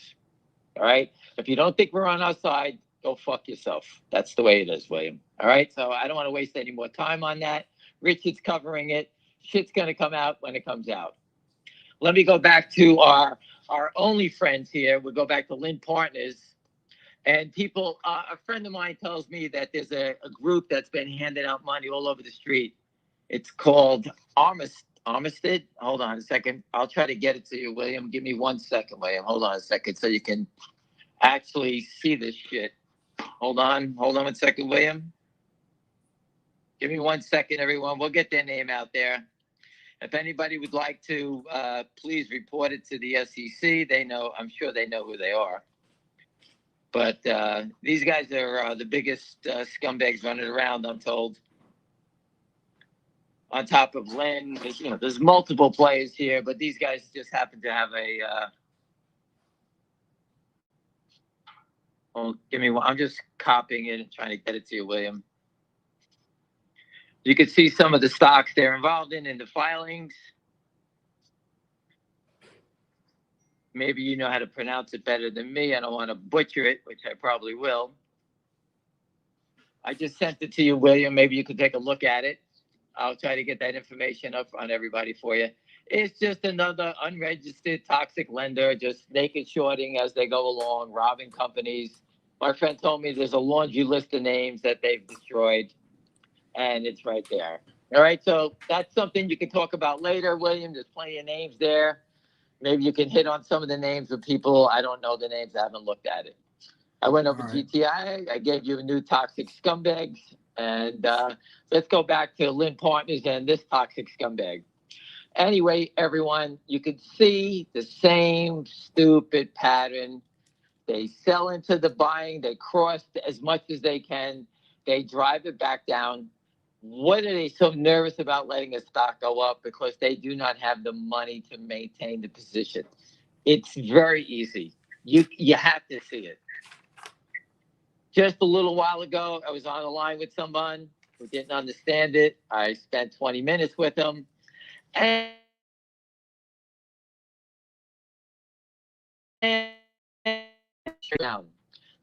All right? If you don't think we're on our side, go fuck yourself. That's the way it is, William. All right? So I don't want to waste any more time on that. Richard's covering it. Shit's going to come out when it comes out. Let me go back to our only friends here. We'll go back to Lynn Partners. And people, a friend of mine tells me that there's a group that's been handing out money all over the street. It's called Armistead. Hold on a second. I'll try to get it to you, William. Give me 1 second, William. Hold on a second so you can actually see this shit. Hold on 1 second, William. Give me 1 second, everyone. We'll get their name out there. If anybody would like to, please report it to the SEC. They know, I'm sure they know who they are. But these guys are the biggest scumbags running around, I'm told. On top of Lynn, there's multiple players here, but these guys just happen to have a. Well, give me one. I'm just copying it and trying to get it to you, William. You can see some of the stocks they're involved in the filings. Maybe you know how to pronounce it better than me. I don't want to butcher it, which I probably will. I just sent it to you, William. Maybe you could take a look at it. I'll try to get that information up on everybody for you. It's just another unregistered toxic lender, just naked shorting as they go along, robbing companies. My friend told me there's a laundry list of names that they've destroyed, and it's right there. All right, so that's something you can talk about later, William. There's plenty of names there. Maybe you can hit on some of the names of people. I don't know the names. I haven't looked at it. I went over GTI. I gave you a new toxic scumbags. And let's go back to Lynn Partners and this toxic scumbag. Anyway, everyone, you could see the same stupid pattern. They sell into the buying. They cross as much as they can. They drive it back down. What are they so nervous about letting a stock go up? Because they do not have the money to maintain the position. It's very easy. You have to see it. Just a little while ago, I was on the line with someone who didn't understand it. I spent 20 minutes with them. And down.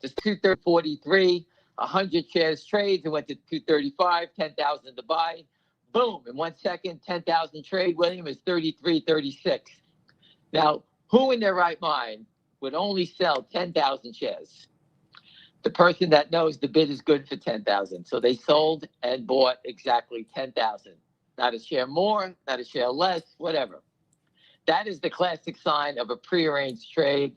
Just 243, 100 shares trades. It went to 235, 10,000 to buy. Boom, in 1 second, 10,000 trade. William is 33.36. Now, who in their right mind would only sell 10,000 shares? The person that knows the bid is good for 10,000. So they sold and bought exactly 10,000. Not a share more, not a share less, whatever. That is the classic sign of a prearranged trade.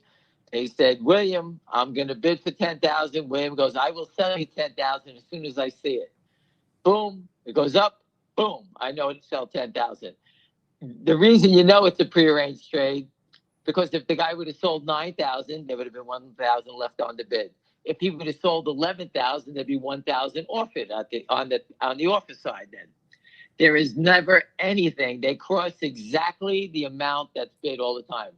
They said, William, I'm going to bid for 10,000. William goes, I will sell you 10,000 as soon as I see it. Boom, it goes up. Boom, I know it'll sell 10,000. The reason you know it's a prearranged trade, because if the guy would have sold 9,000, there would have been 1,000 left on the bid. If he would have sold 11,000, there'd be 1,000 off it on the offer side. Then there is never anything. They cross exactly the amount that's bid all the time.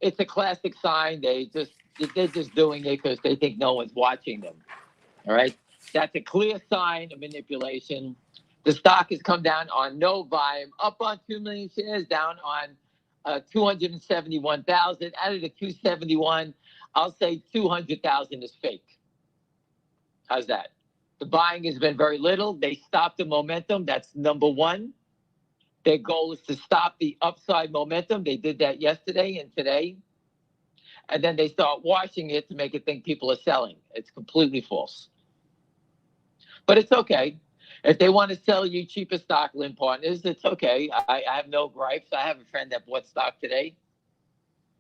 It's a classic sign. They're just doing it because they think no one's watching them. All right, that's a clear sign of manipulation. The stock has come down on no volume, up on 2 million shares, down on 271,000. Out of the 271. I'll say 200,000 is fake. How's that? The buying has been very little. They stopped the momentum. That's number one. Their goal is to stop the upside momentum. They did that yesterday and today. And then they start washing it to make it think people are selling. It's completely false. But it's okay. If they want to sell you cheaper stock, Lynn Partners, it's okay. I have no gripes. I have a friend that bought stock today.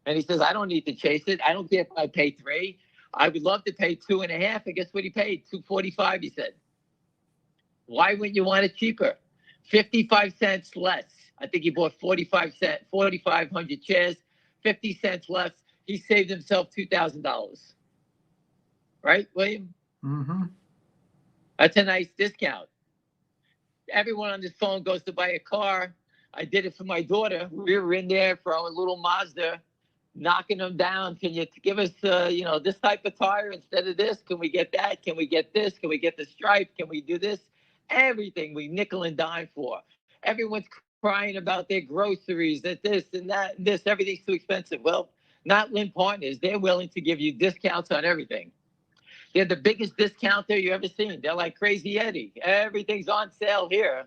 And he says, I don't need to chase it. I don't care if I pay 3. I would love to pay 2.5. And guess what he paid? 245, he said. Why wouldn't you want it cheaper? 55 cents less. I think he bought 4,500 shares, 50 cents less. He saved himself $2,000. Right, William? Mm-hmm. That's a nice discount. Everyone on this phone goes to buy a car. I did it for my daughter. We were in there for our little Mazda, knocking them down. Can you give us, this type of tire instead of this? Can we get that? Can we get this? Can we get the stripe? Can we do this? Everything we nickel and dime for. Everyone's crying about their groceries, that this and that and this. Everything's too expensive. Well, not Lynn Partners. They're willing to give you discounts on everything. They're the biggest discounter you ever seen. They're like Crazy Eddie. Everything's on sale here.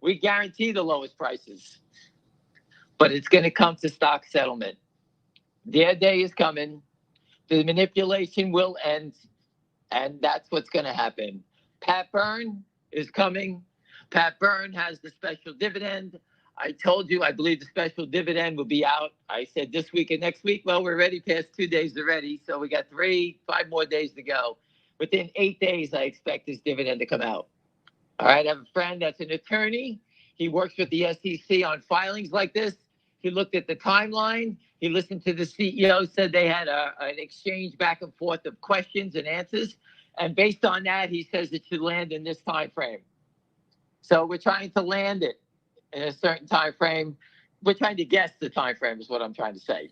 We guarantee the lowest prices. But it's going to come to stock settlement. Their day is coming. The manipulation will end. And that's what's going to happen. Pat Byrne is coming. Pat Byrne has the special dividend. I told you, I believe the special dividend will be out. I said this week and next week. Well, we're already past 2 days already. So we got 5 more days to go. Within 8 days, I expect this dividend to come out. All right. I have a friend that's an attorney. He works with the SEC on filings like this. He looked at the timeline. He listened to the CEO, said they had an exchange back and forth of questions and answers. And based on that, he says it should land in this time frame. So we're trying to land it in a certain time frame. We're trying to guess the time frame is what I'm trying to say.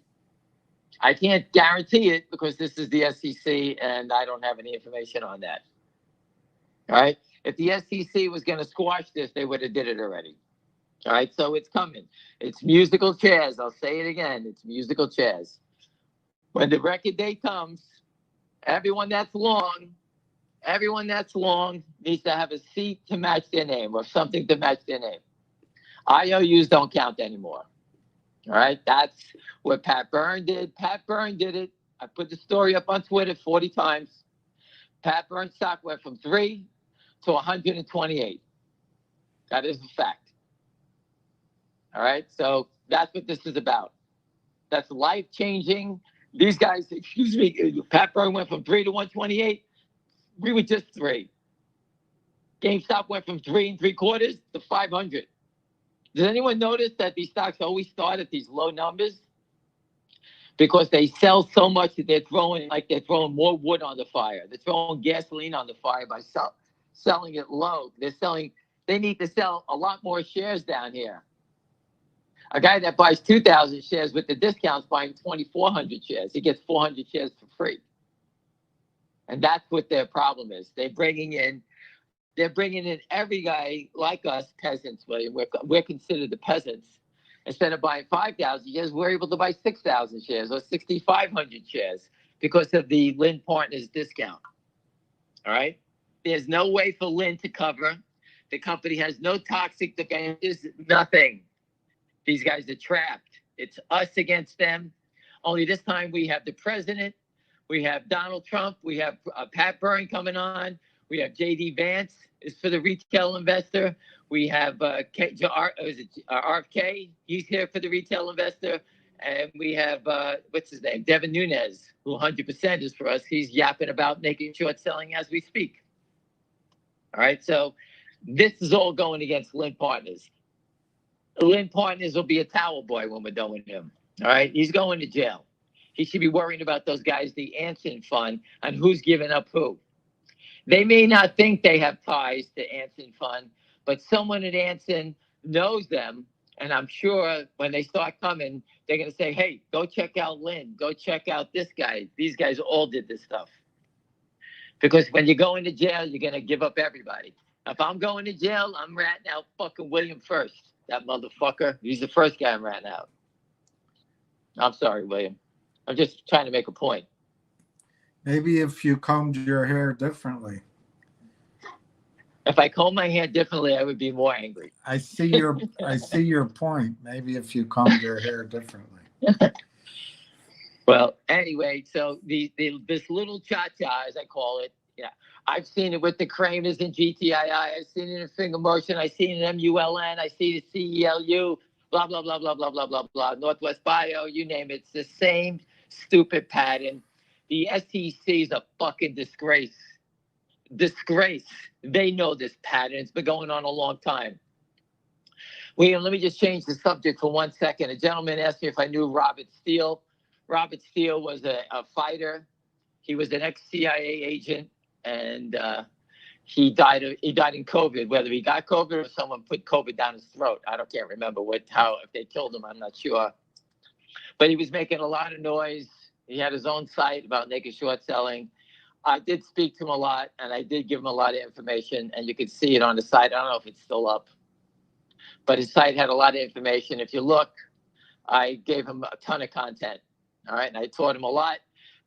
I can't guarantee it because this is the SEC and I don't have any information on that. All right. If the SEC was going to squash this, they would have did it already. All right. So it's coming. It's musical chairs. I'll say it again. It's musical chairs. When the record date comes, everyone that's long needs to have a seat to match their name or something to match their name. IOUs don't count anymore. All right. That's what Pat Byrne did. Pat Byrne did it. I put the story up on Twitter 40 times. Pat Byrne's stock went from 3 to 128. That is a fact. All right. So that's what this is about. That's life changing. These guys, excuse me, Pat Byrne went from 3 to 128. We were just 3. GameStop went from 3 3/4 to 500. Does anyone notice that these stocks always start at these low numbers? Because they sell so much that they're throwing more wood on the fire. They're throwing gasoline on the fire by selling it low. They need to sell a lot more shares down here. A guy that buys 2,000 shares with the discounts buying 2,400 shares. He gets 400 shares for free. And that's what their problem is. They're bringing in every guy like us, peasants, William. We're considered the peasants. Instead of buying 5,000 shares, we're able to buy 6,000 shares or 6,500 shares because of the Lynn Partners discount. All right? There's no way for Lynn to cover. The company has no toxic defenses, nothing. These guys are trapped. It's us against them. Only this time we have the president. We have Donald Trump. We have Pat Byrne coming on. We have J.D. Vance is for the retail investor. We have RFK. He's here for the retail investor. And we have, what's his name? Devin Nunes, who 100% is for us. He's yapping about making short selling as we speak. All right. So this is all going against Lynn Partners. Lynn Partners will be a towel boy when we're done with him. All right. He's going to jail. He should be worrying about those guys, the Anson Fund, and who's giving up who. They may not think they have ties to Anson Fund, but someone at Anson knows them. And I'm sure when they start coming, they're going to say, hey, go check out Lynn. Go check out this guy. These guys all did this stuff. Because when you go into jail, you're going to give up everybody. If I'm going to jail, I'm ratting out fucking William first. That motherfucker. He's the first guy I'm ratting out. I'm sorry, William. I'm just trying to make a point. Maybe if you combed your hair differently. If I comb my hair differently, I would be more angry. I see your point. Maybe if you combed your hair differently. Well, anyway, so this little cha-cha, as I call it, yeah, I've seen it with the Kramers in GTI. I've seen it in Finger Motion. I've seen it in MULN. I see the CELU, blah, blah, blah, blah, blah, blah, blah, blah, Northwest Bio, you name it. It's the same stupid pattern. The SEC is a fucking disgrace. Disgrace. They know this pattern. It's been going on a long time. William, let me just change the subject for 1 second. A gentleman asked me if I knew Robert Steele. Robert Steele was a fighter. He was an ex-CIA agent, and he died in COVID. Whether he got COVID or someone put COVID down his throat, can't remember if they killed him. I'm not sure. But he was making a lot of noise. He had his own site about naked short selling. I did speak to him a lot, and I did give him a lot of information, and you could see it on the site. I don't know if it's still up, but his site had a lot of information. If you look, I gave him a ton of content. All right, and I taught him a lot.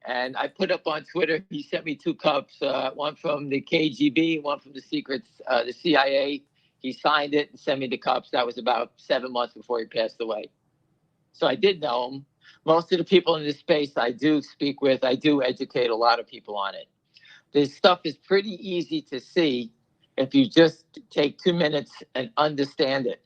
And I put up on Twitter, he sent me 2 cups, one from the KGB, one from the secrets, the CIA. He signed it and sent me the cups. That was about 7 months before he passed away. So I did know him. Most of the people in this space I do speak with, I do educate a lot of people on it. This stuff is pretty easy to see if you just take 2 minutes and understand it.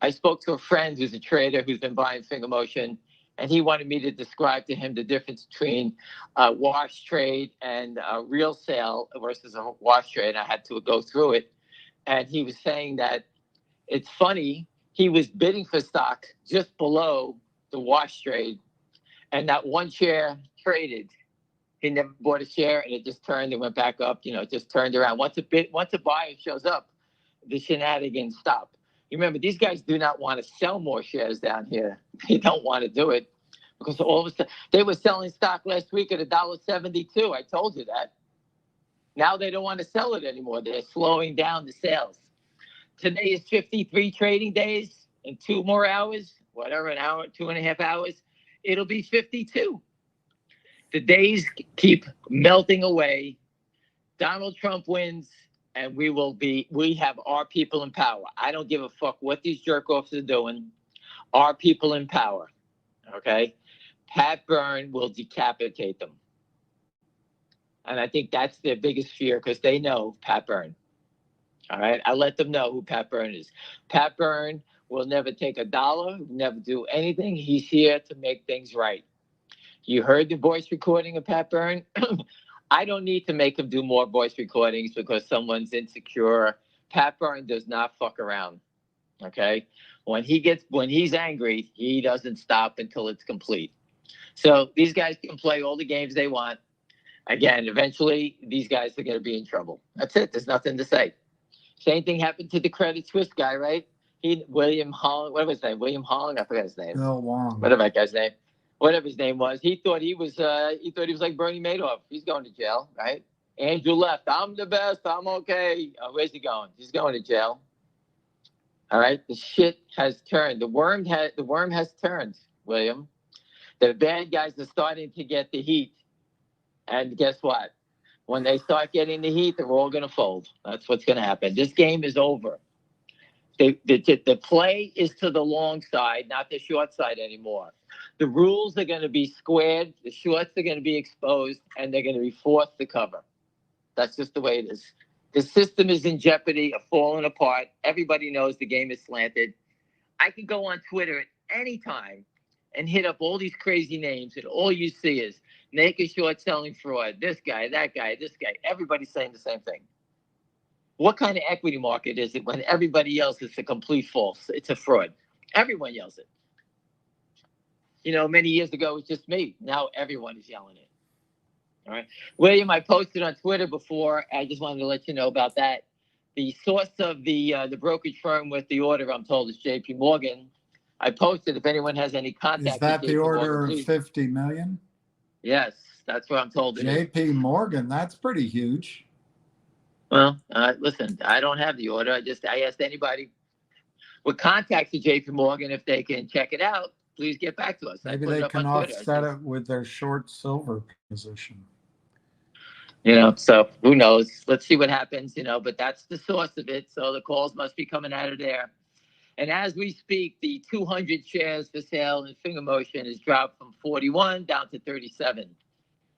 I spoke to a friend who's a trader who's been buying Finger Motion, and he wanted me to describe to him the difference between a wash trade and a real sale versus a wash trade. I had to go through it. And he was saying that it's funny. he was bidding for stock just below the wash trade, and that one share traded. He never bought a share, and it just turned and went back up. It just turned around. Once a buyer shows up, the shenanigans stop. You remember, these guys do not want to sell more shares down here. They don't want to do it because all of a sudden they were selling stock last week at $1.72. I told you that. Now they don't want to sell it anymore. They're slowing down the sales. Today is 53 trading days. In 2 more hours, whatever, an hour, 2.5 hours, it'll be 52. The days keep melting away. Donald Trump wins, and we have our people in power. I don't give a fuck what these jerk-offs are doing. Our people in power, okay? Pat Byrne will decapitate them. And I think that's their biggest fear because they know Pat Byrne. All right? I let them know who Pat Byrne is. Pat Byrne will never take a dollar, never do anything. He's here to make things right. You heard the voice recording of Pat Byrne? I don't need to make him do more voice recordings because someone's insecure. Pat Byrne does not fuck around. Okay? When he's angry, he doesn't stop until it's complete. So these guys can play all the games they want. Again, eventually, these guys are going to be in trouble. That's it. There's nothing to say. Same thing happened to the Credit Suisse guy, right? William Holland, what was his name? William Holland? I forgot his name. Bill Wong. Whatever that guy's name. Whatever his name was. He thought he was like Bernie Madoff. He's going to jail, right? Andrew left. I'm the best. I'm okay. Where's he going? He's going to jail. All right. The shit has turned. The worm has turned, William. The bad guys are starting to get the heat. And guess what? When they start getting the heat, they're all going to fold. That's what's going to happen. This game is over. The play is to the long side, not the short side anymore. The rules are going to be squared. The shorts are going to be exposed, and they're going to be forced to cover. That's just the way it is. The system is in jeopardy of falling apart. Everybody knows the game is slanted. I can go on Twitter at any time and hit up all these crazy names, and all you see is naked short selling fraud, this guy, that guy, this guy. Everybody's saying the same thing. What kind of equity market is it when everybody yells it's a complete false? It's a fraud. Everyone yells it. Many years ago, it was just me. Now everyone is yelling it. All right. William, I posted on Twitter before. I just wanted to let you know about that. The source of the brokerage firm with the order, I'm told, is JP Morgan. I posted if anyone has any contact. Is that with the JP order Morgan, of 50 million? Yes, that's what I'm told. JP Morgan, that's pretty huge. Well, listen, I don't have the order. I asked anybody with contacts to JP Morgan if they can check it out. Please get back to us. Maybe they can offset it with their short silver position. So who knows? Let's see what happens, but that's the source of it. So the calls must be coming out of there. And as we speak, the 200 shares for sale in Finger Motion has dropped from 41 down to 37.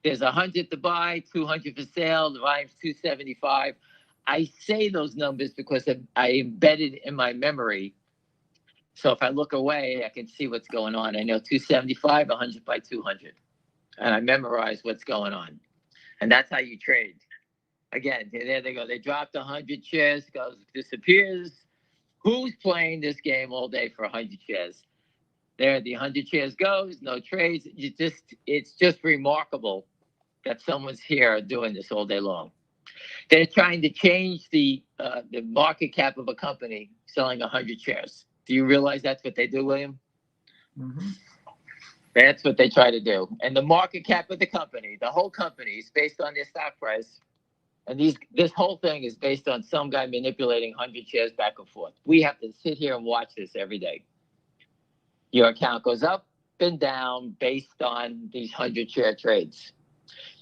There's 100 to buy, 200 for sale. The volume's 275. I say those numbers because I embedded in my memory. So if I look away, I can see what's going on. I know 275, 100 by 200. And I memorize what's going on. And that's how you trade. Again, there they go. They dropped 100 shares, disappears. Who's playing this game all day for 100 shares? There, the 100 shares goes, no trades. It's just remarkable that someone's here doing this all day long. They're trying to change the market cap of a company selling 100 shares. Do you realize that's what they do, William? Mm-hmm. That's what they try to do. And the market cap of the company, the whole company, is based on their stock price. And this whole thing is based on some guy manipulating 100 shares back and forth. We have to sit here and watch this every day. Your account goes up and down based on these 100 share trades.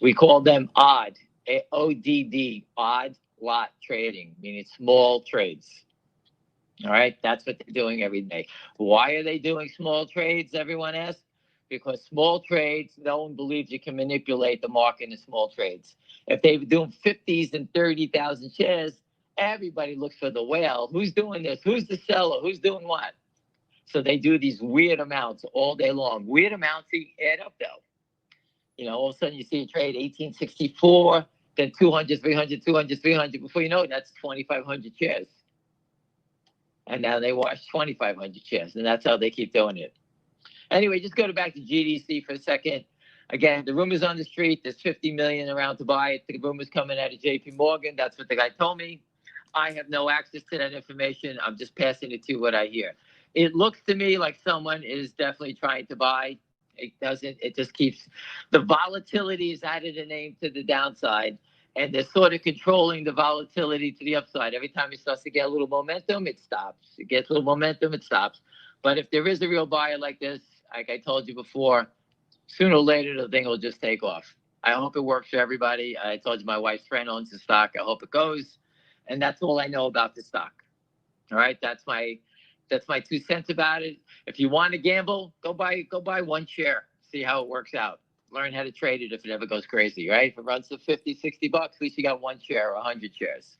We call them odd, ODD, odd lot trading, meaning small trades. All right, that's what they're doing every day. Why are they doing small trades, everyone asks? Because small trades, no one believes you can manipulate the market in small trades. If they're doing 50s and 30,000 shares, everybody looks for the whale. Who's doing this? Who's the seller? Who's doing what? So they do these weird amounts all day long. Weird amounts add up, though. All of a sudden you see a trade 1864, then 200, 300, 200, 300. Before you know it, that's 2,500 shares. And now they wash 2,500 shares, and that's how they keep doing it. Anyway, just go back to GDC for a second. Again, the rumors on the street, there's 50 million around to buy it. The rumors coming out of JP Morgan. That's what the guy told me. I have no access to that information. I'm just passing it to what I hear. It looks to me like someone is definitely trying to buy. It just keeps, the volatility is added a name to the downside, and they're sort of controlling the volatility to the upside. Every time it starts to get a little momentum, it stops. It gets a little momentum, it stops. But if there is a real buyer like this, like I told you before, sooner or later, the thing will just take off. I hope it works for everybody. I told you my wife's friend owns the stock. I hope it goes. And that's all I know about the stock. All right. That's my 2 cents about it. If you want to gamble, go buy one share. See how it works out. Learn how to trade it if it ever goes crazy, right? If it runs to 50, 60 bucks, at least you got one share or 100 shares.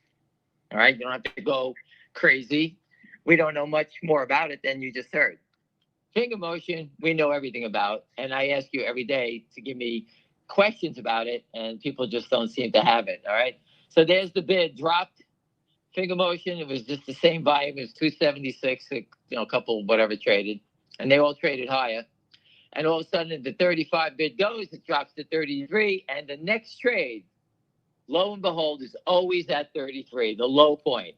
All right. You don't have to go crazy. We don't know much more about it than you just heard. Finger motion, we know everything about. And I ask you every day to give me questions about it, and people just don't seem to have it. All right. So there's the bid dropped. Finger motion, it was just the same volume. It was 276, a couple whatever traded, and they all traded higher. And all of a sudden, the 35 bid goes, it drops to 33, and the next trade, lo and behold, is always at 33, the low point.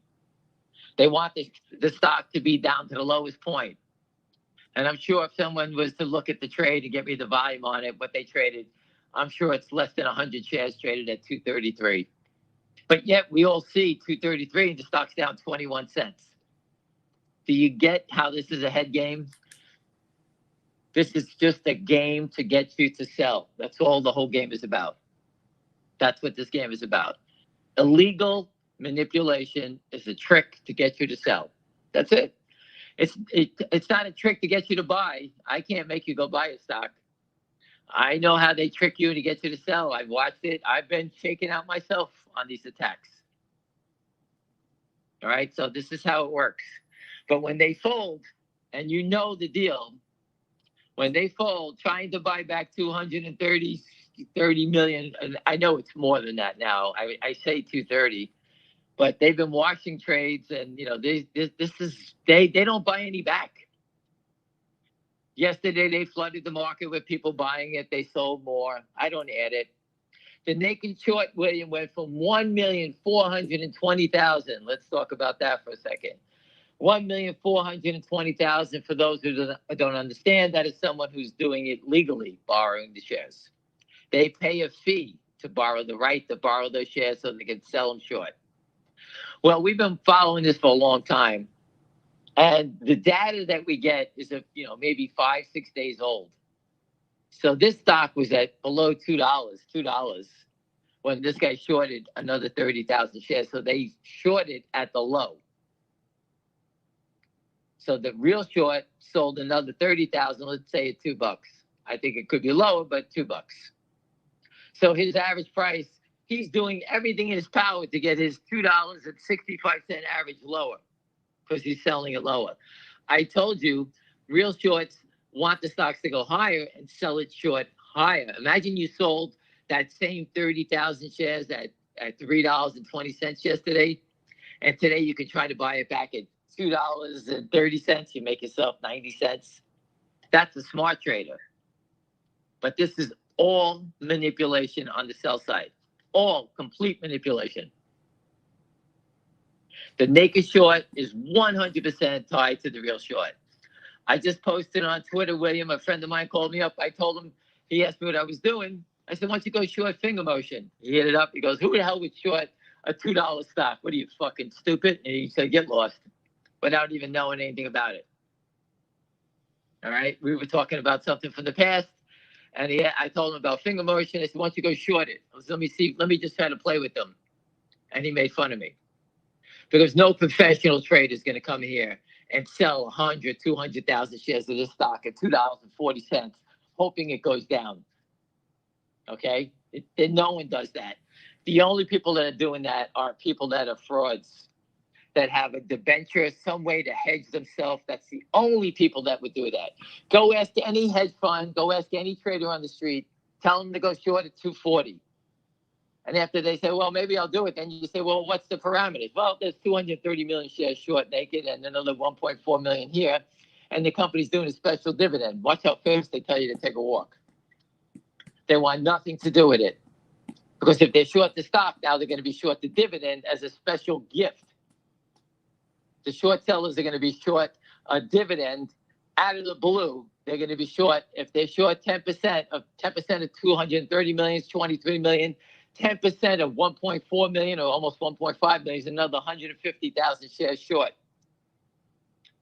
They want the stock to be down to the lowest point. And I'm sure if someone was to look at the trade and get me the volume on it, what they traded, I'm sure it's less than 100 shares traded at 233. But yet we all see 233 and the stock's down 21 cents. Do you get how this is a head game? This is just a game to get you to sell. That's all the whole game is about. That's what this game is about. Illegal manipulation is a trick to get you to sell. That's it. It's not a trick to get you to buy. I can't make you go buy a stock. I know how they trick you to get you to sell. I've watched it. I've been shaken out myself on these attacks. All right, so this is how it works. But when they fold, and you know the deal, when they fold, trying to buy back 230 million, and I know it's more than that now. I say 230, but they've been washing trades, and they don't buy any back. Yesterday, they flooded the market with people buying it. They sold more. I don't add it. The naked short, William, went from 1,420,000. Let's talk about that for a second. 1,420,000. For those who don't understand, that is someone who's doing it legally, borrowing the shares. They pay a fee to borrow the right to borrow those shares so they can sell them short. Well, we've been following this for a long time. And the data that we get is maybe 5-6 days old. So this stock was at below $2 when this guy shorted another 30,000 shares. So they shorted at the low. So the real short sold another 30,000, let's say at $2. I think it could be lower, but $2. So his average price, he's doing everything in his power to get his $2.65 average lower, because he's selling it lower. I told you, real shorts want the stocks to go higher and sell it short higher. Imagine you sold that same 30,000 shares at $3.20 yesterday, and today you can try to buy it back at $2.30. You make yourself 90 cents. That's a smart trader. But this is all manipulation on the sell side. All complete manipulation. The naked short is 100% tied to the real short. I just posted on Twitter, William, a friend of mine called me up. I told him, he asked me what I was doing. I said, why don't you go short finger motion? He hit it up. He goes, who the hell would short a $2 stock? What are you, fucking stupid? And he said, get lost, without even knowing anything about it. All right. We were talking about something from the past. And I told him about finger motion. I said, why don't you go short it? I said, let me just try to play with them. And he made fun of me. Because no professional trader is going to come here and sell 100, 200,000 shares of this stock at $2.40, hoping it goes down. Okay? No one does that. The only people that are doing that are people that are frauds, that have a debenture, some way to hedge themselves. That's the only people that would do that. Go ask any hedge fund, go ask any trader on the street, tell them to go short at 240. And after they say, well, maybe I'll do it, then you say, well, what's the parameters? Well, there's 230 million shares short naked and another 1.4 million here. And the company's doing a special dividend. Watch how fast they tell you to take a walk. They want nothing to do with it. Because if they're short the stock, now they're going to be short the dividend as a special gift. The short sellers are going to be short a dividend out of the blue. They're going to be short. If they're short 10% of 230 million is 23 million. 10% of 1.4 million or almost 1.5 million is another 150,000 shares short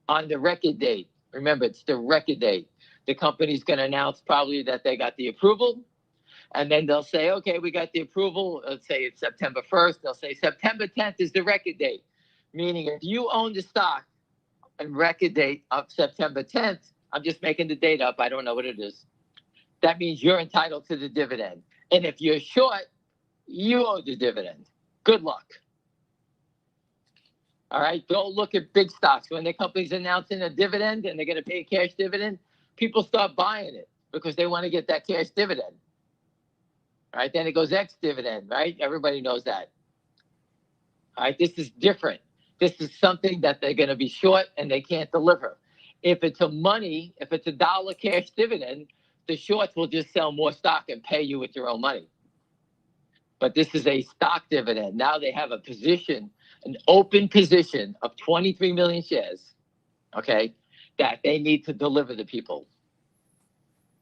on the record date. Remember, it's the record date. The company's going to announce probably that they got the approval, and then they'll say, okay, we got the approval. Let's say it's September 1st. They'll say September 10th is the record date, meaning if you own the stock and record date of September 10th, I'm just making the date up. I don't know what it is. That means you're entitled to the dividend. And if you're short, you owe the dividend. Good luck. All right. Don't look at big stocks. When the company's announcing a dividend and they're going to pay a cash dividend, people start buying it because they want to get that cash dividend. All right. Then it goes ex-dividend, right? Everybody knows that. All right. This is different. This is something that they're going to be short and they can't deliver. If it's a dollar cash dividend, the shorts will just sell more stock and pay you with your own money. But this is a stock dividend. Now they have a position, an open position of 23 million shares, okay, that they need to deliver to people.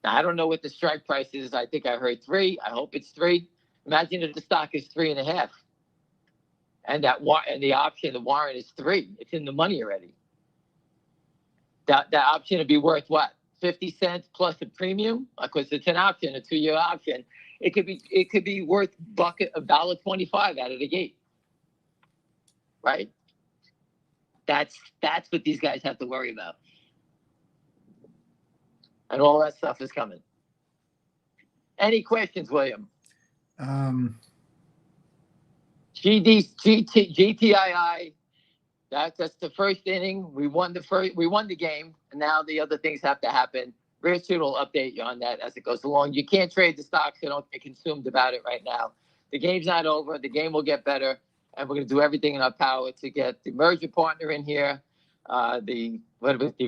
Now, I don't know what the strike price is. I think I heard 3. I hope it's 3. Imagine if the stock is 3.5. And the option, the warrant is 3. It's in the money already. That option would be worth what? 50 cents plus a premium? Because it's an option, a 2-year option. It could be worth $1.25 out of the gate. Right? That's what these guys have to worry about. And all that stuff is coming. Any questions, William? GTII, that's the first inning. We won the game, and now the other things have to happen. Richard will update you on that as it goes along. You can't trade the stocks, so don't get consumed about it right now. The game's not over. The game will get better, and we're going to do everything in our power to get the merger partner in here. The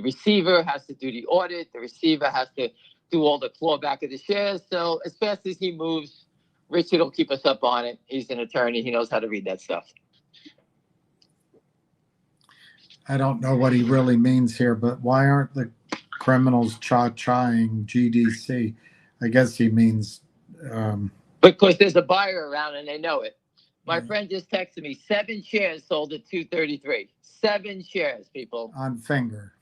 receiver has to do the audit. The receiver has to do all the clawback of the shares. So as fast as he moves, Richard will keep us up on it. He's an attorney. He knows how to read that stuff. I don't know what he really means here, but why aren't the criminals cha-chaing GDC? I guess he means... because there's a buyer around and they know it. My friend just texted me, 7 shares sold at 233. 7 shares, people. On finger.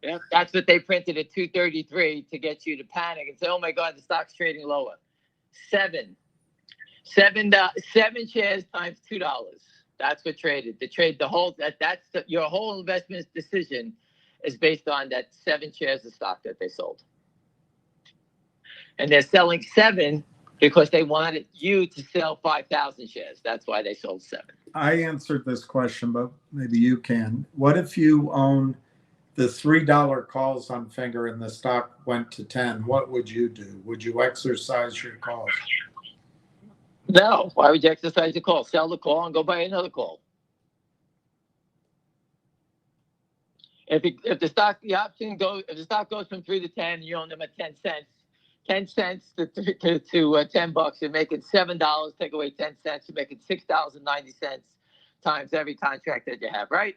Yeah, that's what they printed at 233 to get you to panic and say, oh my God, the stock's trading lower. 7 shares times $2. That's what traded. Your whole investment decision is based on that 7 shares of stock that they sold. And they're selling 7 because they wanted you to sell 5,000 shares. That's why they sold 7. I answered this question, but maybe you can. What if you own the $3 calls on finger and the stock went to 10? What would you do? Would you exercise your calls? No. Why would you exercise your call? Sell the call and go buy another call. If the stock goes from 3 to 10, you own them at 10 cents. 10 cents to $10, you're making $7. Take away 10 cents, you're making $6.90 times every contract that you have, right?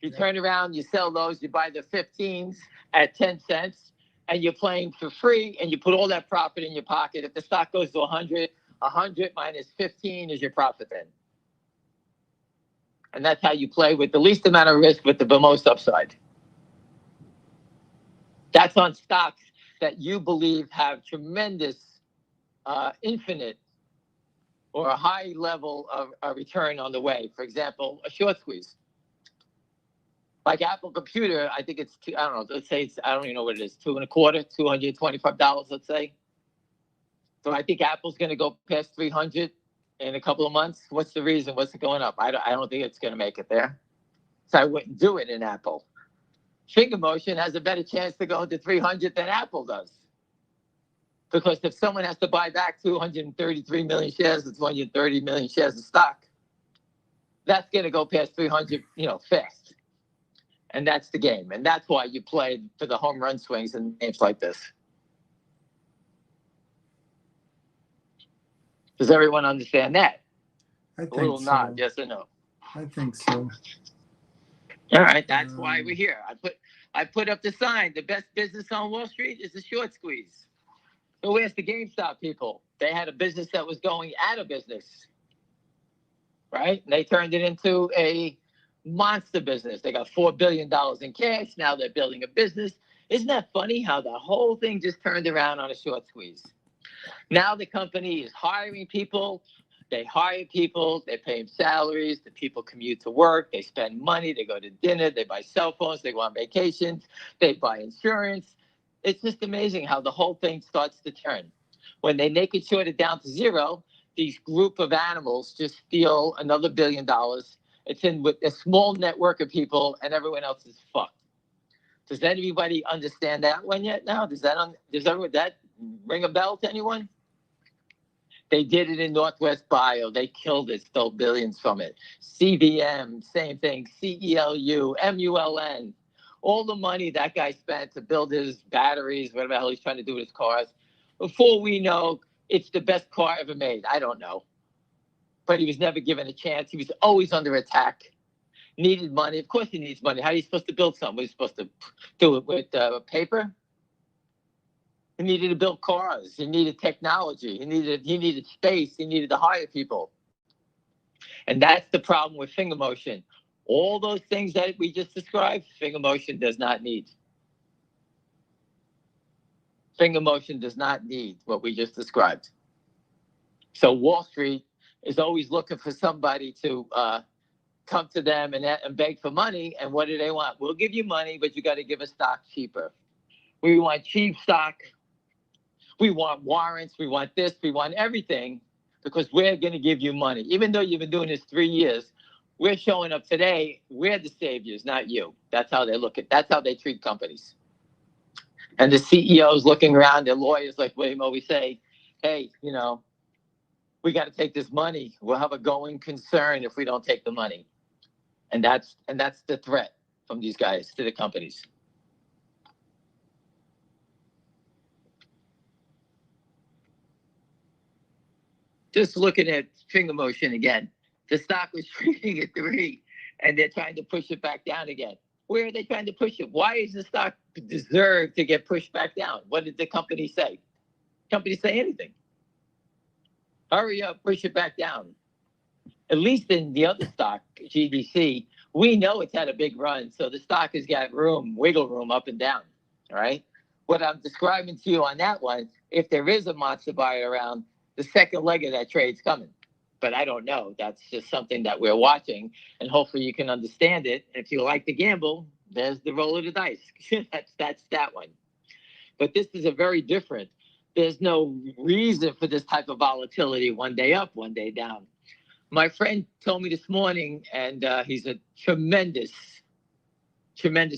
You turn around, you sell those, you buy the 15s at 10 cents, and you're playing for free, and you put all that profit in your pocket. If the stock goes to 100 minus 15 is your profit then. And that's how you play with the least amount of risk with the most upside. That's on stocks that you believe have tremendous, infinite, or a high level of return on the way. For example, a short squeeze. Like Apple Computer, I think it's, I don't know, let's say I don't even know what it is, $2.25, $225, let's say. So I think Apple's going to go past 300 in a couple of months. What's the reason? What's it going up? I don't think it's going to make it there. So I wouldn't do it in Apple. Finger motion has a better chance to go into 300 than Apple does. Because if someone has to buy back 233 million shares of 230 million shares of stock, that's going to go past 300, fast. And that's the game. And that's why you play for the home run swings in games like this. Does everyone understand that? I A think little so. nod, yes or no? I think so. All right, that's why we're here. I put up the sign. The best business on Wall Street is the short squeeze. So where's the GameStop people? They had a business that was going out of business, right? And they turned it into a monster business. They got $4 billion in cash. Now they're building a business. Isn't that funny how the whole thing just turned around on a short squeeze? Now the company is hiring people. They hire people. They pay them salaries. The people commute to work. They spend money. They go to dinner. They buy cell phones. They go on vacations. They buy insurance. It's just amazing how the whole thing starts to turn. When they naked short it down to zero, these group of animals just steal another $1 billion. It's in with a small network of people, and everyone else is fucked. Does anybody understand that one yet now? Does that ring a bell to anyone? They did it in Northwest Bio. They killed it, stole billions from it. CVM, same thing. CELU, MULN. All the money that guy spent to build his batteries, whatever the hell he's trying to do with his cars. Before we know, it's the best car ever made. I don't know. But he was never given a chance. He was always under attack. Needed money. Of course he needs money. How are you supposed to build something? Was he supposed to do it with paper? He needed to build cars. He needed technology. He needed space. He needed to hire people. And that's the problem with finger motion. All those things that we just described, finger motion does not need. Finger motion does not need what we just described. So Wall Street is always looking for somebody to come to them and beg for money. And what do they want? We'll give you money, but you got to give us stock cheaper. We want cheap stock. We want warrants. We want this. We want everything because we're going to give you money. Even though you've been doing this 3 years, we're showing up today. We're the saviors, not you. That's how they look at. That's how they treat companies. And the CEOs looking around, their lawyers, like William always say, hey, we got to take this money. We'll have a going concern if we don't take the money. And that's the threat from these guys to the companies. Just looking at finger motion again, the stock was trading at 3, and they're trying to push it back down again. Where are they trying to push it? Why does the stock deserve to get pushed back down? What did the company say? Company say anything? Hurry up, push it back down. At least in the other stock, GDC, we know it's had a big run, so the stock has got wiggle room up and down, all right? What I'm describing to you on that one, if there is a monster buyer around, the second leg of that trade's coming. But I don't know. That's just something that we're watching, and hopefully you can understand it. And if you like to gamble, there's the roll of the dice. that's that one. But this is a very different. There's no reason for this type of volatility, one day up, one day down. My friend told me this morning, and he's a tremendous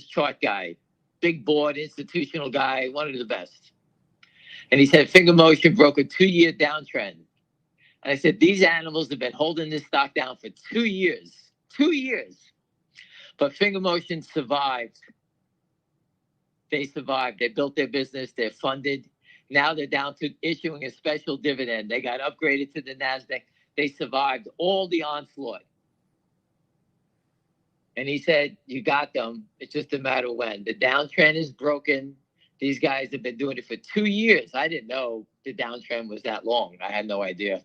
chart guy, big board, institutional guy, one of the best. And he said finger motion broke a 2-year downtrend. And I said, these animals have been holding this stock down for 2 years. 2 years. But finger motion survived. They survived. They built their business. They're funded. Now they're down to issuing a special dividend. They got upgraded to the NASDAQ. They survived all the onslaught. And he said, you got them. It's just a matter of when. The downtrend is broken. These guys have been doing it for 2 years. I didn't know the downtrend was that long. I had no idea.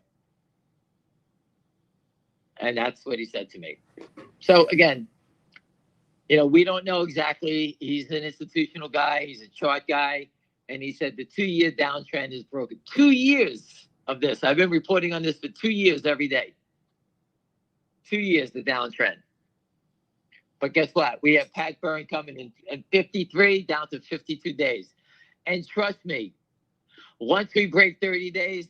And that's what he said to me. So again, we don't know exactly. He's an institutional guy. He's a chart guy. And he said the 2-year downtrend is broken. 2 years of this. I've been reporting on this for 2 years every day. 2 years, the downtrend. But guess what? We have Pat Byrne coming in 53 down to 52 days. And trust me, once we break 30 days,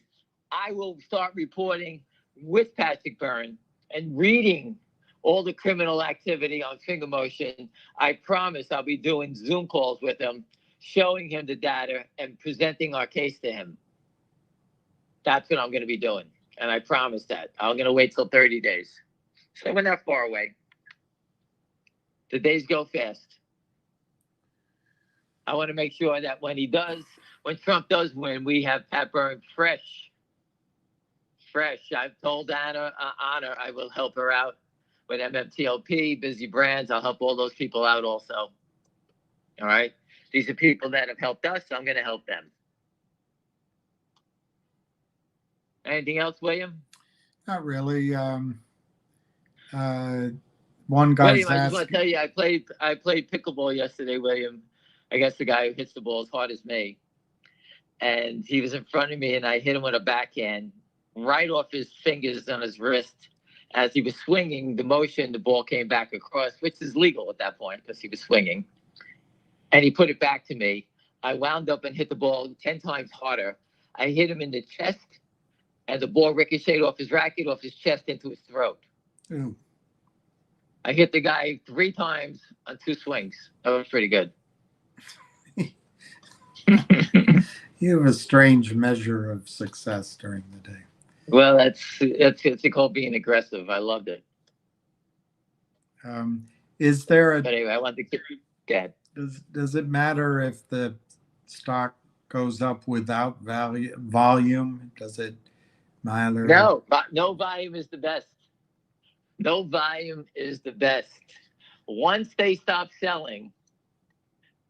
I will start reporting with Patrick Byrne and reading all the criminal activity on finger motion. I promise I'll be doing Zoom calls with him, showing him the data and presenting our case to him. That's what I'm going to be doing. And I promise that. I'm going to wait till 30 days. So we're not far away. The days go fast. I want to make sure that when Trump does win, we have Pat Byrne fresh. I've told Honor I will help her out with MMTLP, Busy Brands. I'll help all those people out also. All right. These are people that have helped us. So I'm going to help them. Anything else, William? Not really. One guy's William, I just want asking. to tell you, I played pickleball yesterday, William. I guess the guy who hits the ball as hard as me. And he was in front of me, and I hit him with a backhand right off his fingers on his wrist. As he was swinging, the ball came back across, which is legal at that point because he was swinging. And he put it back to me. I wound up and hit the ball 10 times harder. I hit him in the chest, and the ball ricocheted off his racket, off his chest into his throat. Ooh. I hit the guy 3 times on 2 swings. That was pretty good. You have a strange measure of success during the day. Well, it's called being aggressive. I loved it. Is there But anyway, I want to get ahead. Does it matter if the stock goes up without volume? Does it matter? No volume is the best. No volume is the best. Once they stop selling,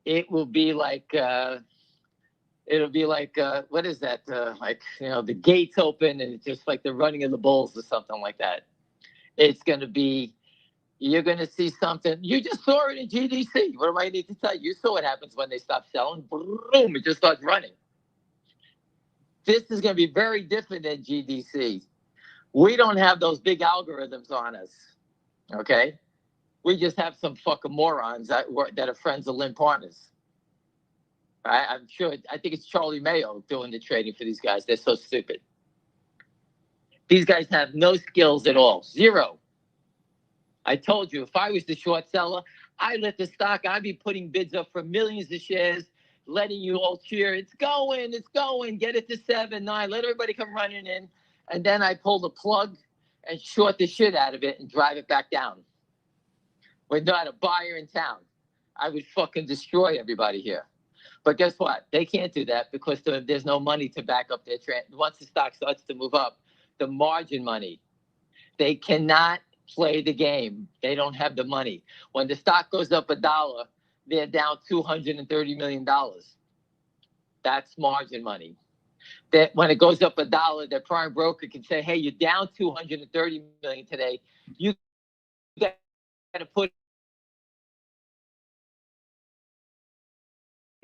it will be like what is that? The gates open and it's just like the running of the bulls or something like that. It's going to be, you're going to see something. You just saw it in GDC. What do I need to tell you? You saw what happens when they stop selling. Boom, it just starts running. This is going to be very different than GDC. We don't have those big algorithms on us, okay? We just have some fucking morons that are friends of Lynn Partners. I think it's Charlie Mayo doing the trading for these guys. They're so stupid. These guys have no skills at all. Zero. I told you, if I was the short seller, I'd let the stock, I'd be putting bids up for millions of shares, letting you all cheer. It's going, get it to 7, 9, let everybody come running in. And then I pull the plug and short the shit out of it and drive it back down. We're not a buyer in town. I would fucking destroy everybody here. But guess what? They can't do that because there's no money to back up their trend. Once the stock starts to move up, the margin money, they cannot play the game. They don't have the money. When the stock goes up $1, they're down $230 million. That's margin money. That when it goes up $1, their prime broker can say, "Hey, you're down $230 million today. You got to put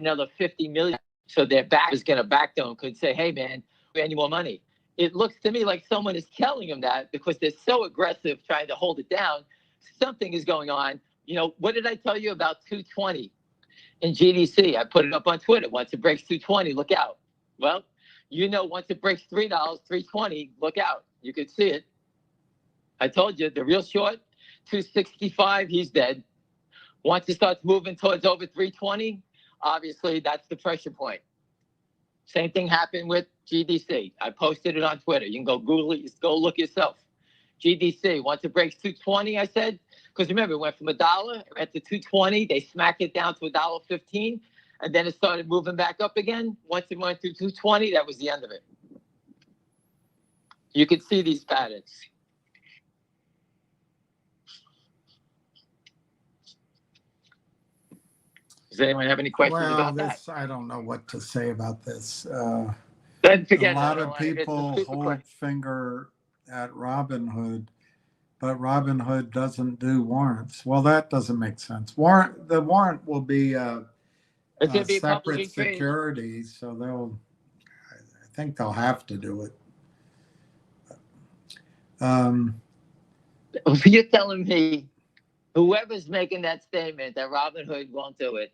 another $50 million." So their back is going to back them. Could say, "Hey, man, we any more money?" It looks to me like someone is telling them that because they're so aggressive trying to hold it down. Something is going on. What did I tell you about 220 in GDC? I put it up on Twitter. Once it breaks 220, look out. Well, once it breaks $3, 320, look out. You could see it. I told you, the real short, 265, he's dead. Once it starts moving towards over 320, obviously that's the pressure point. Same thing happened with GDC. I posted it on Twitter. You can go Google it, go look yourself. GDC, once it breaks 220, I said, because remember, it went from $1 to 220. They smacked it down to $1.15. And then it started moving back up again. Once it went through 220, that was the end of it. You could see these patterns. Does anyone have any questions about that? I don't know what to say about this. Then forget a lot it. of people hold finger at Robinhood, but Robinhood doesn't do warrants. Well, that doesn't make sense. The warrant will be it's going to be separate security, so I think they'll have to do it. You're telling me whoever's making that statement that Robinhood won't do it,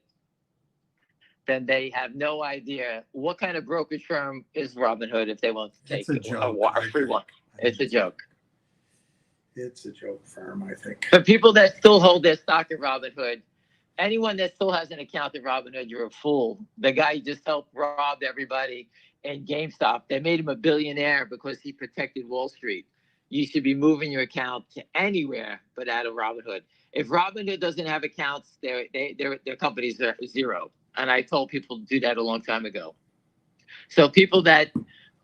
then they have no idea what kind of brokerage firm is Robinhood if they won't take a joke. a free one. It's a joke. It's a joke firm, I think. But people that still hold their stock at Robinhood, anyone that still has an account at Robinhood, you're a fool. The guy just helped rob everybody and GameStop. They made him a billionaire because he protected Wall Street. You should be moving your account to anywhere but out of Robinhood. If Robinhood doesn't have accounts, their companies are zero. And I told people to do that a long time ago. So people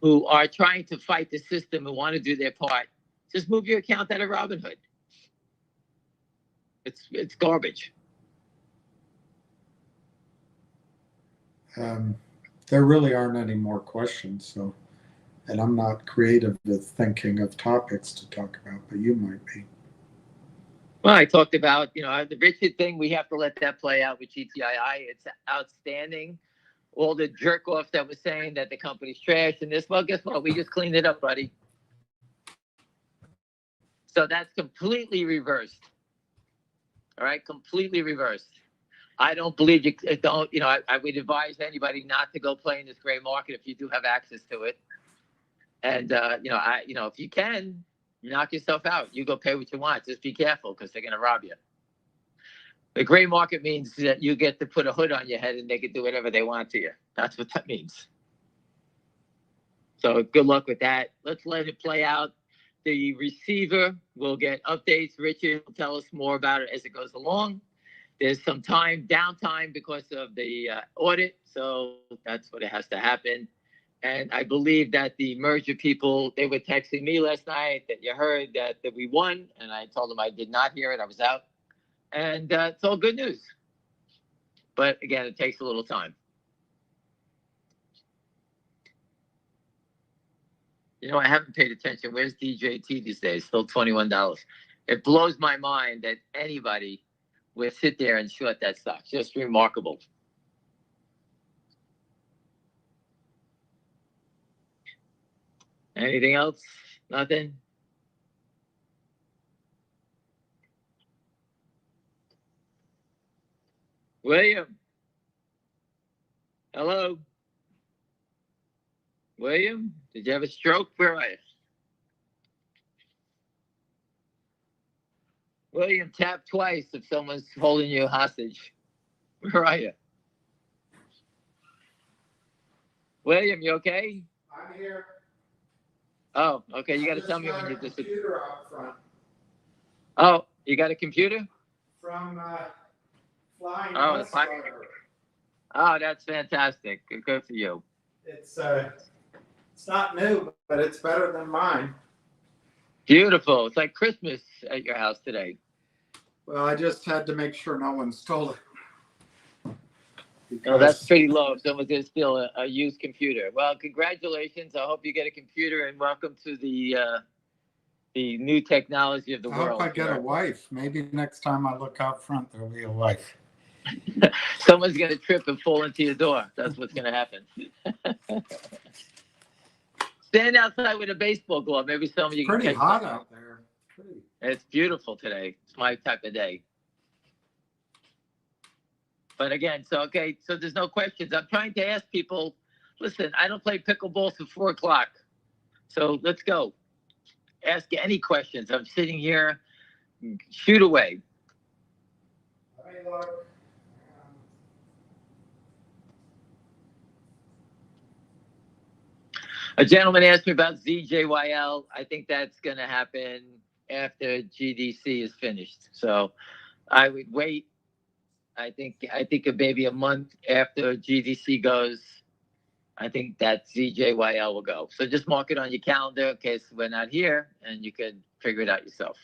who are trying to fight the system and want to do their part, just move your account out of Robinhood. It's garbage. There really aren't any more questions, so, and I'm not creative with thinking of topics to talk about, but you might be. Well, I talked about, the Richard thing. We have to let that play out with GTI. It's outstanding. All the jerk offs that was saying that the company's trash and this. Well, guess what? We just cleaned it up, buddy. So that's completely reversed. All right, completely reversed. I don't believe you don't. I would advise anybody not to go play in this gray market if you do have access to it. And if you can, knock yourself out. You go pay what you want. Just be careful because they're going to rob you. The gray market means that you get to put a hood on your head and they can do whatever they want to you. That's what that means. So good luck with that. Let's let it play out. The receiver will get updates. Richard will tell us more about it as it goes along. There's some downtime because of the audit. So that's what it has to happen. And I believe that the merger people, they were texting me last night that you heard that we won. And I told them I did not hear it. I was out. And it's all good news. But again, it takes a little time. I haven't paid attention. Where's DJT these days? Still $21. It blows my mind that anybody would sit there and short that stock. Just remarkable. Anything else? Nothing? William? Hello? William? Did you have a stroke? Where are you? William, tap twice if someone's holding you hostage. Where are you? William, you okay? I'm here. Oh, okay. You got to tell me when you disappear. Computer out front Oh, you got a computer? from Flying Oh, Bus it's fine. Driver. Oh, that's fantastic. Good for you. It's not new, but it's better than mine. Beautiful. It's like Christmas at your house today. Well, I just had to make sure no one stole it. Oh, that's pretty low if someone's going to steal a used computer. Well, congratulations. I hope you get a computer and welcome to the new technology of the I world. hope I get a wife. Maybe next time I look out front, there'll be a wife. Someone's going to trip and fall into your door. That's what's going to happen. Stand outside with a baseball glove. Maybe some of you can Pretty catch hot something. out there. It's beautiful today. It's my type of day. But again, so there's no questions. I'm trying to ask people, listen, I don't play pickleball till 4 o'clock. So let's go. Ask any questions. I'm sitting here. Shoot away. A gentleman asked me about ZJYL. I think that's going to happen after GDC is finished. So I would wait. I think maybe a month after GDC goes, I think that ZJYL will go. So just mark it on your calendar in case we're not here, and you could figure it out yourself.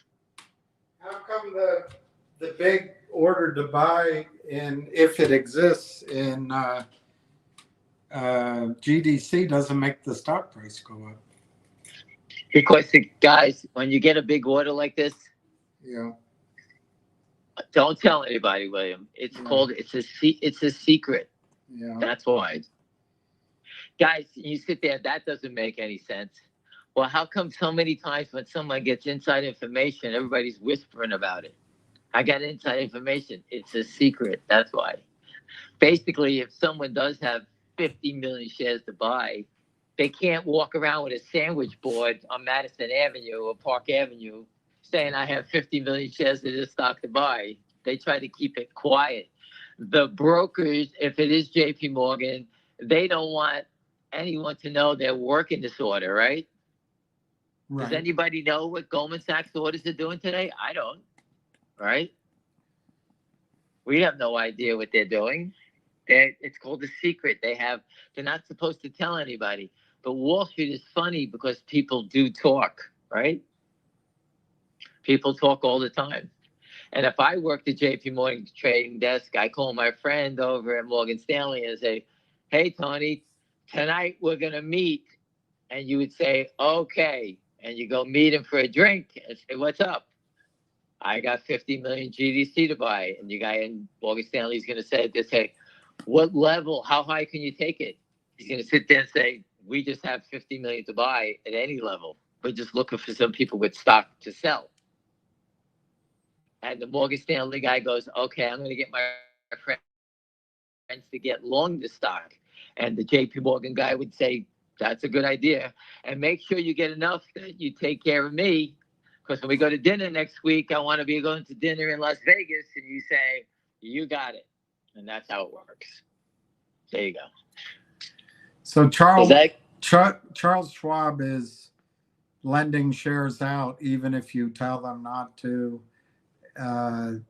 How come the big order to buy if it exists in GDC doesn't make the stock price go up? Because guys, when you get a big order like this, Yeah. Don't tell anybody, William. It's a secret. Yeah. That's why. Guys, you sit there, that doesn't make any sense. Well, how come so many times when someone gets inside information, everybody's whispering about it? I got inside information. It's a secret. That's why. Basically, if someone does have 50 million shares to buy, they can't walk around with a sandwich board on Madison Avenue or Park Avenue saying I have 50 million shares of this stock to buy. They try to keep it quiet. The brokers, if it is JP Morgan, they don't want anyone to know their working disorder, right? Does Right. anybody know what Goldman Sachs orders are doing today? I don't, right? We have no idea what they're doing. It's called a secret. They're not supposed to tell anybody. But Wall Street is funny because people do talk, right? People talk all the time. And if I worked at JP Morgan trading desk, I call my friend over at Morgan Stanley and say, hey, Tony, tonight we're going to meet. And you would say, okay. And you go meet him for a drink and say, what's up? I got 50 million GDC to buy. And you guy in Morgan Stanley is going to say, what level, how high can you take it? He's going to sit there and say, we just have 50 million to buy at any level. We're just looking for some people with stock to sell. And the Morgan Stanley guy goes, okay, I'm going to get my friends to get long the stock. And the JP Morgan guy would say, that's a good idea. And make sure you get enough that you take care of me. Because when we go to dinner next week, I want to be going to dinner in Las Vegas. And you say, you got it. And that's how it works. There you go. So Charles Schwab is lending shares out even if you tell them not to. And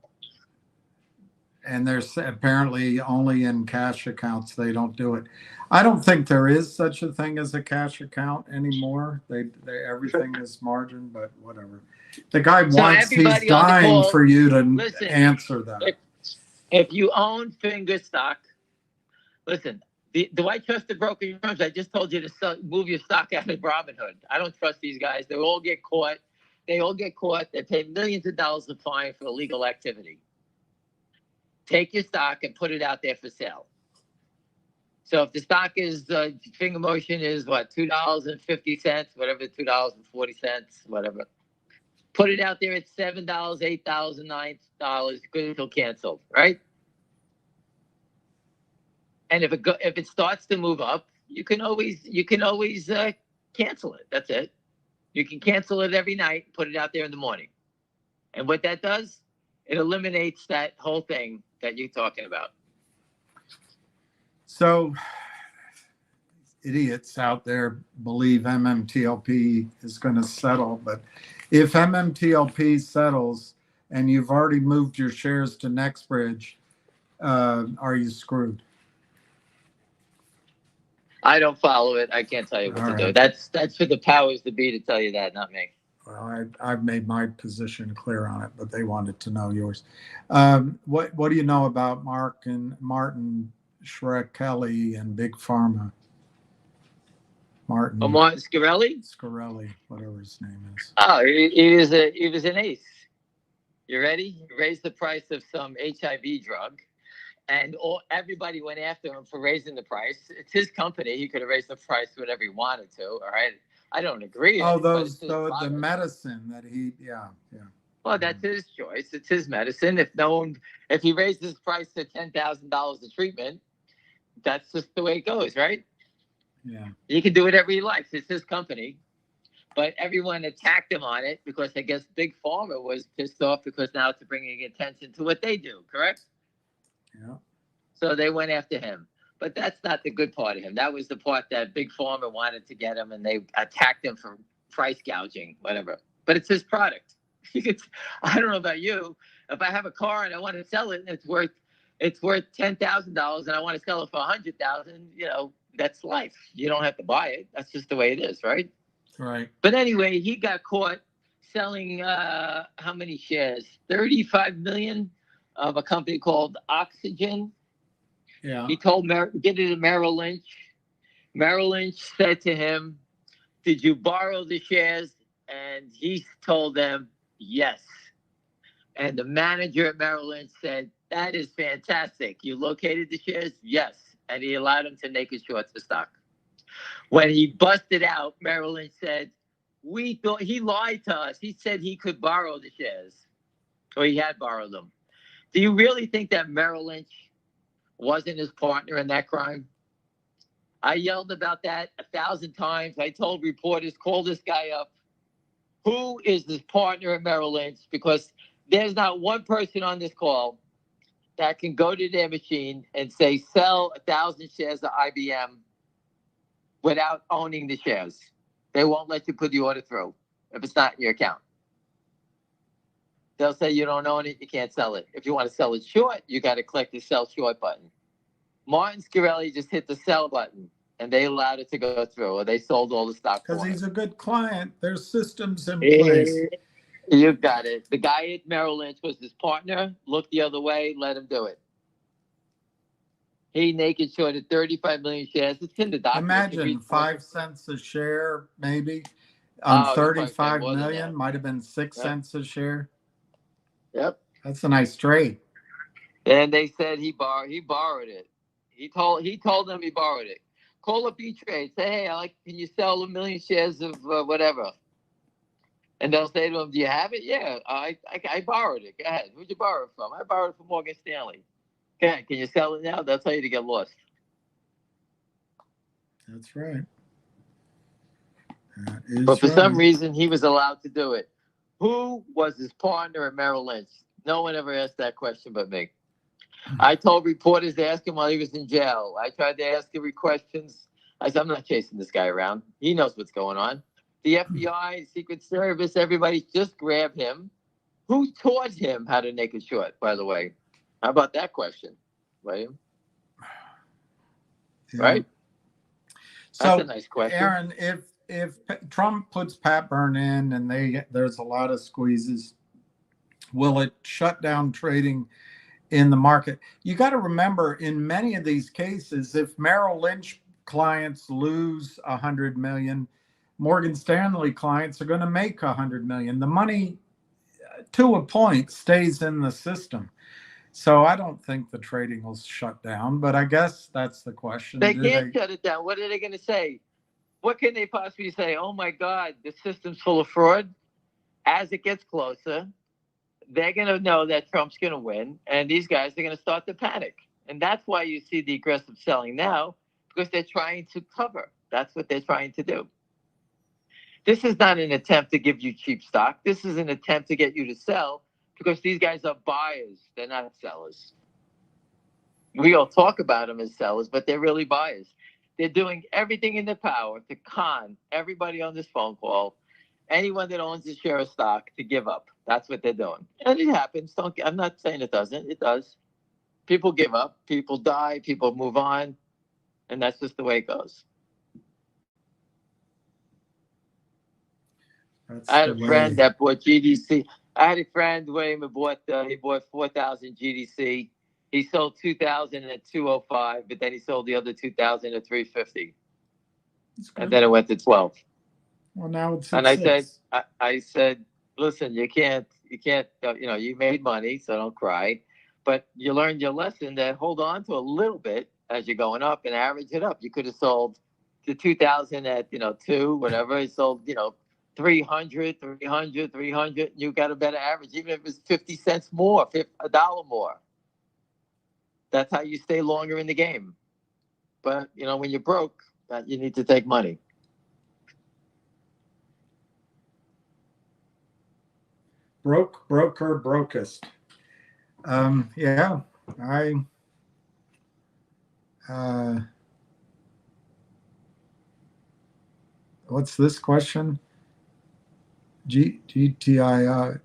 there's apparently only in cash accounts they don't do it. I don't think there is such a thing as a cash account anymore. They everything is margin, but whatever. The guy wants, he's dying for you to answer that. If you own finger stock, listen, do I trust the brokerage firms? I just told you to move your stock out of Robinhood. I don't trust these guys. They all get caught. They pay millions of dollars in fine for illegal activity. Take your stock and put it out there for sale. So if the stock is, finger motion is what, $2.50, whatever, $2.40, whatever. Put it out there at $7, $8, $9, good until canceled, right? And if it starts to move up, you can always cancel it. That's it. You can cancel it every night, put it out there in the morning. And what that does, it eliminates that whole thing that you're talking about. So idiots out there believe MMTLP is going to settle, but if MMTLP settles and you've already moved your shares to NextBridge, are you screwed? I don't follow it. I can't tell you what to do. That's for the powers to be to tell you that, not me. Well, I've made my position clear on it, but they wanted to know yours. What do you know about Martin Shkreli and Big Pharma? Martin Shkreli, whatever his name is. Oh, he was an ace. You ready? He raised the price of some HIV drug, and everybody went after him for raising the price. It's his company. He could have raised the price whatever he wanted to. All right. I don't agree. Oh, the medicine that yeah. Well, that's his choice. It's his medicine. If he raised his price to $10,000 a treatment, that's just the way it goes, right? Yeah. He can do whatever he likes. It's his company. But everyone attacked him on it because I guess Big Pharma was pissed off because now it's bringing attention to what they do, correct? Yeah. So they went after him. But that's not the good part of him. That was the part that Big Pharma wanted to get him, and they attacked him for price gouging, whatever. But it's his product. I don't know about you. If I have a car and I want to sell it, and it's worth $10,000, and I want to sell it for $100,000, that's life. You don't have to buy it. That's just the way it is, right? Right. But anyway, he got caught selling how many shares? 35 million of a company called Oxygen. Yeah. He told get it to Merrill Lynch. Merrill Lynch said to him, did you borrow the shares? And he told them, yes. And the manager at Merrill Lynch said, that is fantastic. You located the shares? Yes. And he allowed him to naked short the stock. When he busted out, Merrill Lynch said, we thought he lied to us. He said he could borrow the shares, or he had borrowed them. Do you really think that Merrill Lynch wasn't his partner in that crime? I yelled about that 1,000 times. I told reporters, call this guy up. Who is his partner at Merrill Lynch? Because there's not one person on this call that can go to their machine and say, sell 1,000 shares of IBM without owning the shares. They won't let you put the order through if it's not in your account. They'll say you don't own it, you can't sell it. If you want to sell it short, you got to click the sell short button. Martin Scarelli just hit the sell button, and they allowed it to go through, or they sold all the stock Because for he's him. a good client. There's systems in place. You got it. The guy at Merrill Lynch was his partner. Looked the other way, let him do it. He naked shorted 35 million shares. It's in the document. Imagine 5 cents a share, maybe on Oh, 35 more than million. that. Might have been 6 Yep. cents a share. Yep. That's a nice trade. And they said he borrowed it. He told them he borrowed it. Call up E-Trade. Say, hey, can you sell 1 million shares of whatever? And they'll say to him, do you have it? Yeah, I borrowed it. Go ahead. Who'd you borrow it from? I borrowed it from Morgan Stanley. Go ahead. Can you sell it now? They'll tell you to get lost. That's right. But for some reason, he was allowed to do it. Who was his partner at Merrill Lynch? No one ever asked that question but me. I told reporters to ask him while he was in jail. I tried to ask him questions. I said, I'm not chasing this guy around. He knows what's going on. The FBI, Secret Service, everybody just grabbed him. Who taught him how to naked short, by the way? How about that question, William? Yeah. Right? So, that's a nice question. Aaron, if Trump puts Pat Byrne in and there's a lot of squeezes, will it shut down trading in the market? You got to remember, in many of these cases, if Merrill Lynch clients lose 100 million, Morgan Stanley clients are going to make 100 million. The money, to a point, stays in the system. So I don't think the trading will shut down, but I guess that's the question. They can't shut it down. What are they going to say? What can they possibly say? Oh my God, the system's full of fraud. As it gets closer, they're going to know that Trump's going to win, and these guys are going to start to panic. And that's why you see the aggressive selling now, because they're trying to cover. That's what they're trying to do. This is not an attempt to give you cheap stock. This is an attempt to get you to sell, because these guys are buyers. They're not sellers. We all talk about them as sellers, but they're really buyers. They're doing everything in their power to con everybody on this phone call, anyone that owns a share of stock, to give up. That's what they're doing. And it happens. I'm not saying it doesn't. It does. People give up. People die. People move on. And that's just the way it goes. I had a friend that bought GDC. I had a friend, William, who bought 4,000 GDC. He sold 2,000 at 205, but then he sold the other 2,000 at 350. And then it went to 12. Well, now it's and I said, listen, you can't, you made money, so don't cry. But you learned your lesson that hold on to a little bit as you're going up and average it up. You could have sold the 2,000 at, 2, whatever. He sold, 300, you got a better average, even if it was 50 cents more, $1 more. That's how you stay longer in the game. But, when you're broke, you need to take money. Broker, brokest. Yeah, what's this question? GTI.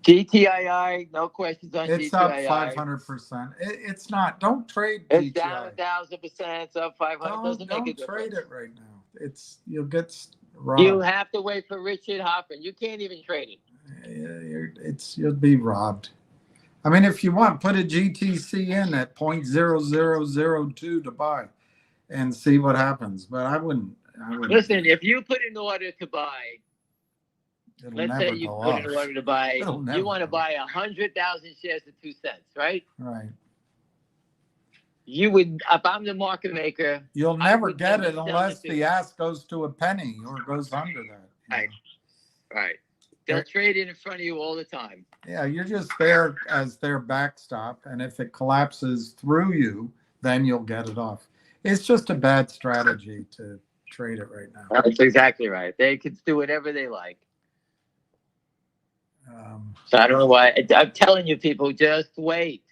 GTI, no questions on GTI. It's up 500%. It's not. Don't trade it's GTI. Down 1,000%. It's up 500. Doesn't make a difference. Don't trade it right now. You'll get robbed. You have to wait for Richard Hoffman. You can't even trade it. You'll be robbed. I mean, if you want, put a GTC in at 0.0002 to buy, and see what happens. But I wouldn't. Listen, if you put an order to buy, let's say you put an order to buy, you want to buy 100,000 shares at 2 cents, right? Right. You would, if I'm the market maker, you'll never get it unless the ask goes to a penny or goes under that. Right. They'll trade it in front of you all the time. Yeah, you're just there as their backstop, and if it collapses through you, then you'll get it off. It's just a bad strategy to trade it right now. That's exactly right. They can do whatever they like. So I don't know why. I'm telling you, people, just wait.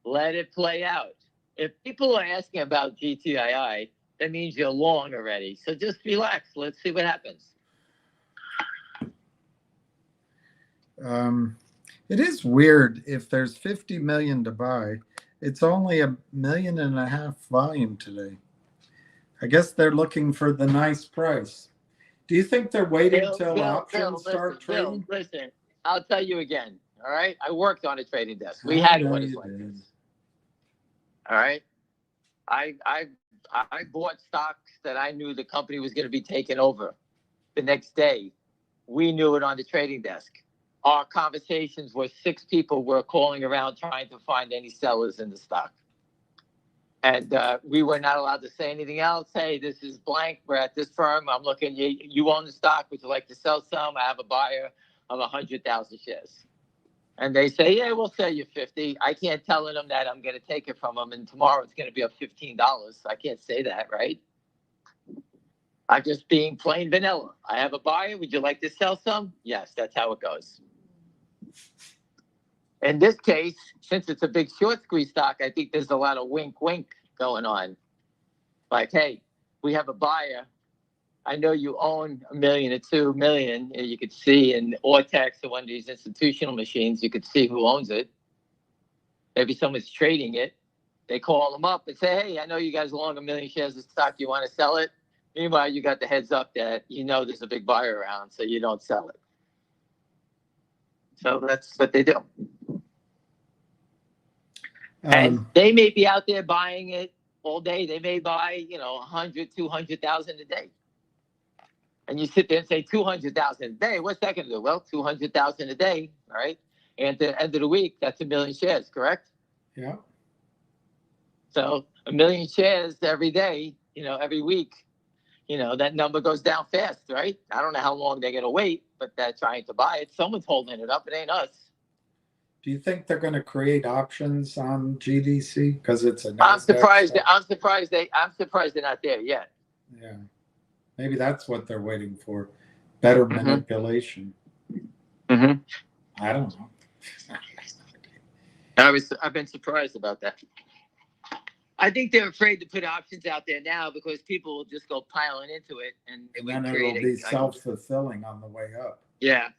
Let it play out. If people are asking about GTII, that means you're long already. So just relax. Let's see what happens. It is weird. If there's 50 million to buy, it's only 1.5 million volume today. I guess they're looking for the nice price. Do you think they're waiting till options start trading? Listen, I'll tell you again. All right. I worked on a trading desk. We had one like this. All right. I bought stocks that I knew the company was going to be taken over the next day. We knew it on the trading desk. Our conversations were 6 people were calling around trying to find any sellers in the stock. And we were not allowed to say anything else. Hey, this is blank. We're at this firm. I'm looking. You own the stock. Would you like to sell some? I have a buyer of 100,000 shares. And they say, yeah, we'll sell you 50. I can't tell them that I'm going to take it from them, and tomorrow it's going to be up $15. I can't say that, right? I'm just being plain vanilla. I have a buyer. Would you like to sell some? Yes, that's how it goes. In this case, since it's a big short squeeze stock, I think there's a lot of wink going on. Like, hey, we have a buyer. I know you own 1 million or 2 million. You could see in Ortex or one of these institutional machines, you could see who owns it. Maybe someone's trading it. They call them up and say, hey, I know you guys long 1 million shares of stock. You want to sell it? Meanwhile, you got the heads up that you know there's a big buyer around, so you don't sell it. So that's what they do. And they may be out there buying it all day. They may buy, 100, 200,000 a day. And you sit there and say 200,000 a day. What's that going to do? Well, 200,000 a day, all right? And at the end of the week, that's 1 million shares, correct? Yeah. So 1 million shares every day, every week, that number goes down fast, right? I don't know how long they're going to wait, but they're trying to buy it. Someone's holding it up. It ain't us. Do you think they're going to create options on GDC because it's a? I'm surprised they're not there yet. Yeah, maybe that's what they're waiting for. Better manipulation. Mm-hmm. I don't know. I've been surprised about that. I think they're afraid to put options out there now because people will just go piling into it, and then it'll be self-fulfilling on the way up. Yeah.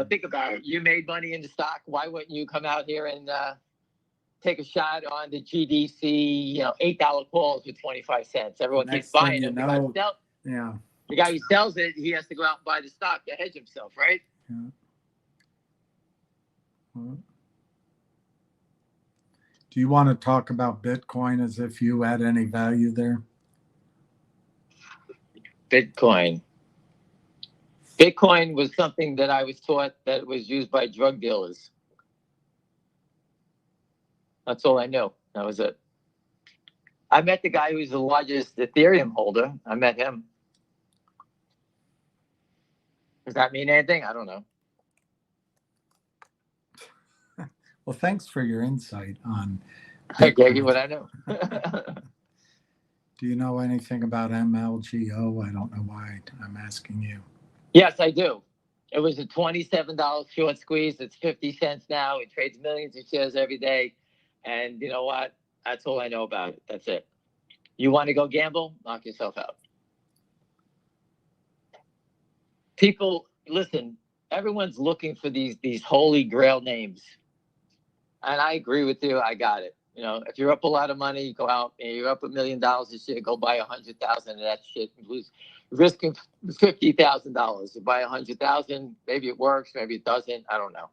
Think about it. You made money in the stock. Why wouldn't you come out here and take a shot on the GDC? $8 calls with 25 cents. Everyone keeps buying them. Yeah. The guy who sells it, he has to go out and buy the stock to hedge himself, right? Yeah. Well, do you want to talk about Bitcoin as if you had any value there? Bitcoin was something that I was taught that was used by drug dealers. That's all I know. That was it. I met the guy who's the largest Ethereum holder. I met him. Does that mean anything? I don't know. Well, thanks for your insight on Bitcoin. I gave you what I know. Do you know anything about MLGO? I don't know why I'm asking you. Yes, I do. It was a $27 short squeeze. It's 50 cents now. It trades millions of shares every day. And you know what? That's all I know about it. That's it. You want to go gamble? Knock yourself out. People, listen, everyone's looking for these holy grail names. And I agree with you. I got it. If you're up a lot of money, you go out and you're up $1 million a share, go buy 100,000 of that shit and lose, risking $50,000. You buy 100,000, maybe it works, maybe it doesn't. I don't know.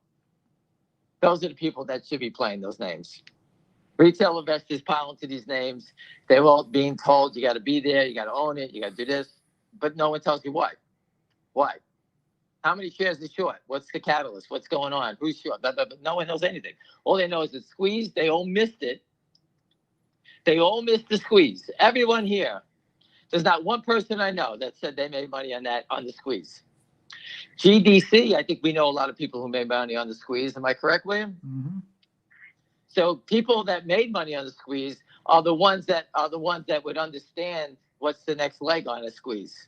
Those are the people that should be playing those names. Retail investors pile into these names. They're all being told you got to be there, you got to own it, you got to do this, but no one tells you why. Why? How many shares is short? What's the catalyst? What's going on? Who's short? No one knows anything. All they know is it's squeezed. They all missed it. They all missed the squeeze. Everyone here. There's not one person I know that said they made money on the squeeze. GDC, I think we know a lot of people who made money on the squeeze. Am I correct, William? Mm-hmm. So people that made money on the squeeze are the ones that would understand what's the next leg on a squeeze.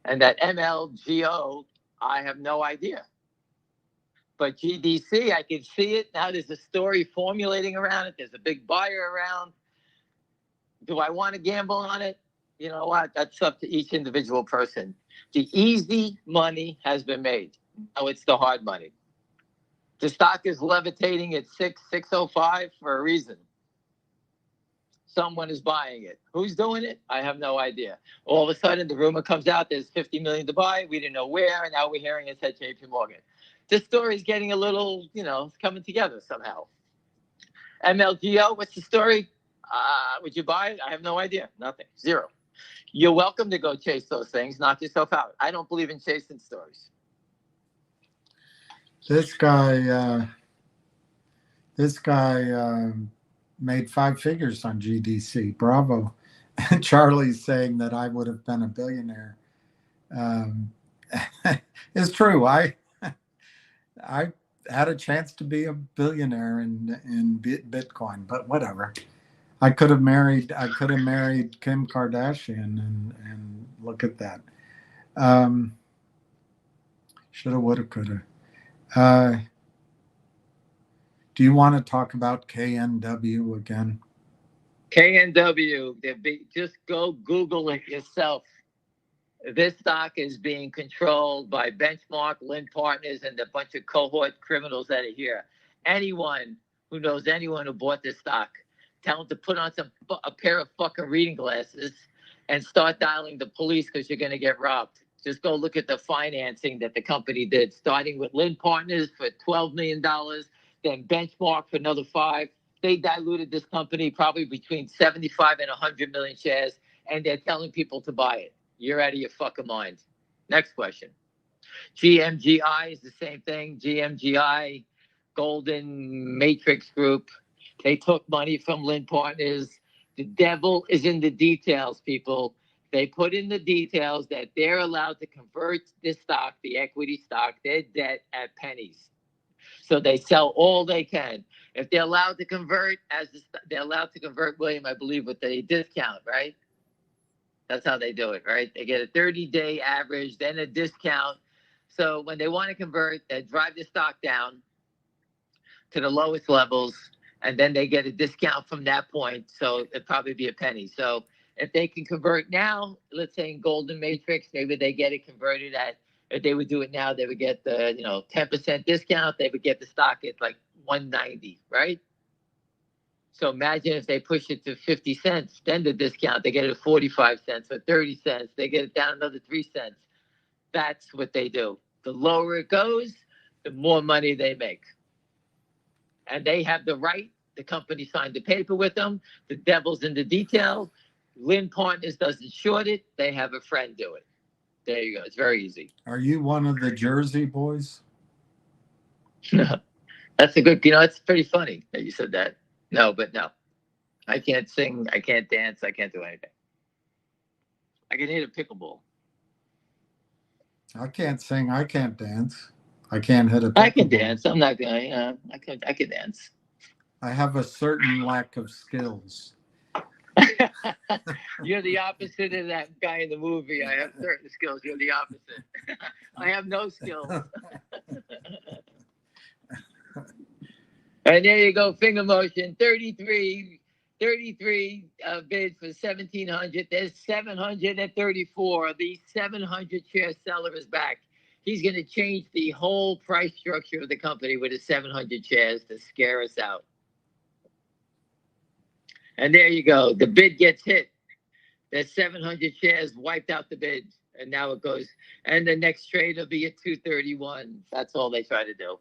And that MLGO, I have no idea. But GDC, I can see it. Now there's a story formulating around it. There's a big buyer around. Do I want to gamble on it? You know what? That's up to each individual person. The easy money has been made. Now it's the hard money. The stock is levitating at 605 for a reason. Someone is buying it. Who's doing it? I have no idea. All of a sudden, the rumor comes out there's 50 million to buy. We didn't know where, and now we're hearing it's at JP Morgan. This story is getting a little, it's coming together somehow. MLGO, what's the story? Would you buy it? I have no idea. Nothing. Zero. You're welcome to go chase those things. Knock yourself out. I don't believe in chasing stories. This guy made 5 figures on GDC. Bravo. Charlie's saying that I would have been a billionaire. It's true. I had a chance to be a billionaire in Bitcoin, but whatever. I could have married Kim Kardashian and look at that. Shoulda, woulda, coulda. Do you want to talk about KNW again? KNW, just go Google it yourself. This stock is being controlled by Benchmark, Lynn Partners, and a bunch of cohort criminals that are here. Anyone who knows anyone who bought this stock, tell them to put on a pair of fucking reading glasses and start dialing the police because you're going to get robbed. Just go look at the financing that the company did, starting with Lynn Partners for $12 million, then Benchmark for another $5 million. They diluted this company probably between 75 and 100 million shares, and they're telling people to buy it. You're out of your fucking mind. Next question. GMGI is the same thing. GMGI, Golden Matrix Group. They took money from Lynn Partners. The devil is in the details, people. They put in the details that they're allowed to convert this stock, the equity stock, their debt at pennies. So they sell all they can. If they're allowed to convert, they're allowed to convert, William, I believe, with a discount, right? That's how they do it, right? They get a 30-day average, then a discount. So when they want to convert, they drive the stock down to the lowest levels, and then they get a discount from that point. So it'd probably be a penny. So if they can convert now, let's say in Golden Matrix, maybe they get it converted at, if they would do it now, they would get the 10% discount. They would get the stock at like 190, right? So imagine if they push it to 50 cents, then the discount, they get it at 45 cents or 30 cents. They get it down another 3 cents. That's what they do. The lower it goes, the more money they make. And they have the right. The company signed the paper with them. The devil's in the detail. Lynn Partners doesn't short it. They have a friend do it. There you go. It's very easy. Are you one of the Jersey boys? That's a good, it's pretty funny that you said that. No. I can't sing. I can't dance. I can't do anything. I can hit a pickleball. I can't sing. I can't dance. I can't hit a pickleball. I can dance. I'm not going to, I can dance. I have a certain lack of skills. You're the opposite of that guy in the movie. I have certain skills. You're the opposite. I have no skills. And there you go, finger motion. 33 bids for 1,700. There's 734. The 700 share seller is back. He's going to change the whole price structure of the company with his 700 shares to scare us out. And there you go. The bid gets hit. There's 700 shares wiped out the bid. And now it goes. And the next trade will be at 231. That's all they try to do.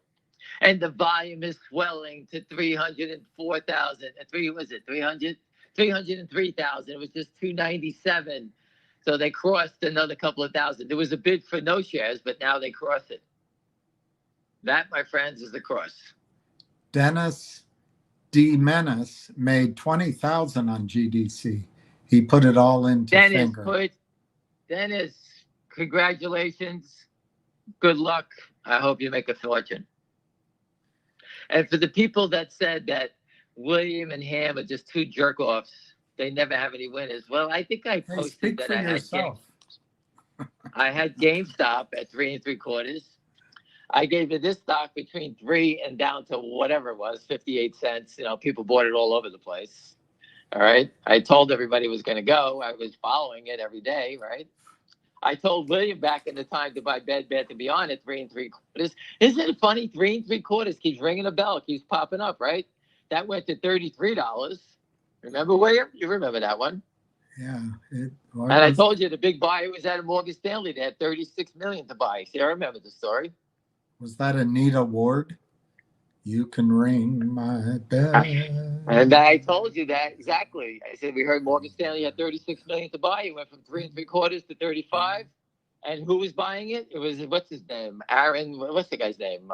And the volume is swelling to 304,000. 303,000. It was just 297. So they crossed another couple of thousand. There was a bid for no shares, but now they cross it. That, my friends, is the cross. Dennis D. Menace made 20,000 on GDC. He put it all into finger. Dennis, congratulations. Good luck. I hope you make a fortune. And for the people that said that William and Ham are just two jerk-offs, they never have any winners. Well, I think I posted that I had GameStop at 3 3/4. I gave you this stock between 3 and down to whatever it was, 58 cents. You know, people bought it all over the place. All right. I told everybody it was going to go. I was following it every day. Right. I told William back in the time to buy Bed Bath & Beyond at 3 3/4. Isn't it funny? 3 3/4 keeps ringing a bell, keeps popping up, right? That went to $33. Remember, William? You remember that one? Yeah. And I told you the big buyer was out of Morgan Stanley. They had $36 million to buy. See, I remember the story. Was that Anita Ward? You can ring my bell. And I told you that exactly. I said we heard Morgan Stanley had $36 million to buy. It went from 3 3/4 to 35. And who was buying it? It was, what's his name? Aaron. What's the guy's name?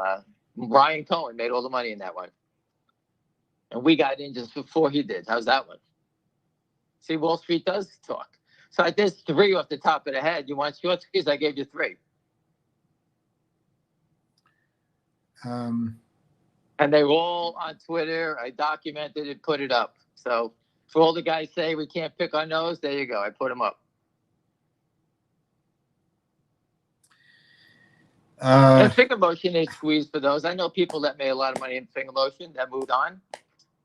Brian Cohen made all the money in that one. And we got in just before he did. How's that one? See, Wall Street does talk. So I did 3 off the top of the head. You want short squeeze? I gave you 3. And they were all on Twitter. I documented it, put it up. So for all the guys say we can't pick our nose, there you go. I put them up. And finger motion is squeezed for those. I know people that made a lot of money in finger motion that moved on.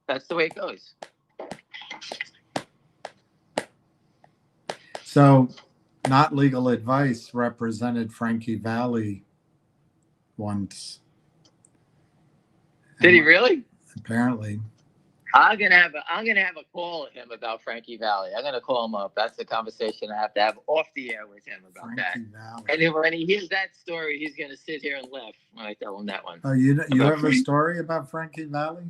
That's the way it goes. So, Not Legal Advice represented Frankie Valli once. Did he really? Apparently. I'm gonna have a call with him about Frankie Valli. I'm gonna call him up. That's the conversation I have to have off the air with him about Frankie that. Valli. And then when he hears that story, he's gonna sit here and laugh when I tell him that one. Oh, you have a story about Frankie Valli?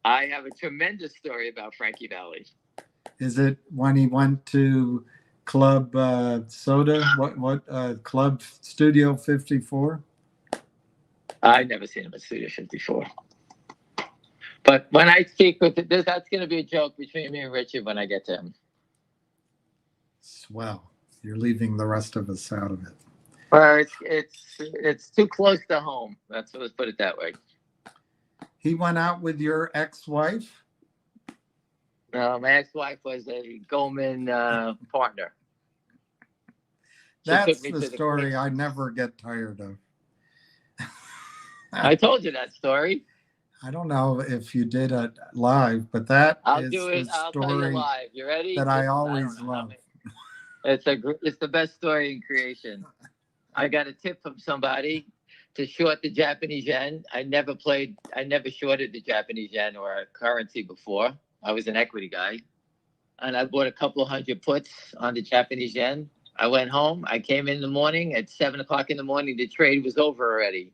I have a tremendous story about Frankie Valli. Is it when he went to Club Soda? What Club Studio 54? I've never seen him at Studio 54. But when I speak with it, that's going to be a joke between me and Richard when I get to him. Swell. You're leaving the rest of us out of it. Well, it's too close to home. Let's put it that way. He went out with your ex-wife? No, my ex-wife was a Goldman partner. That's the story I never get tired of. I told you that story. I don't know if you did it live, but that I'll is do it. the I'll tell you story live. You ready? that I always love. It's the best story in creation. I got a tip from somebody to short the Japanese yen. I never shorted the Japanese yen or a currency before. I was an equity guy. And I bought a couple of hundred puts on the Japanese yen. I went home. I came in the morning at 7 o'clock in the morning. The trade was over already.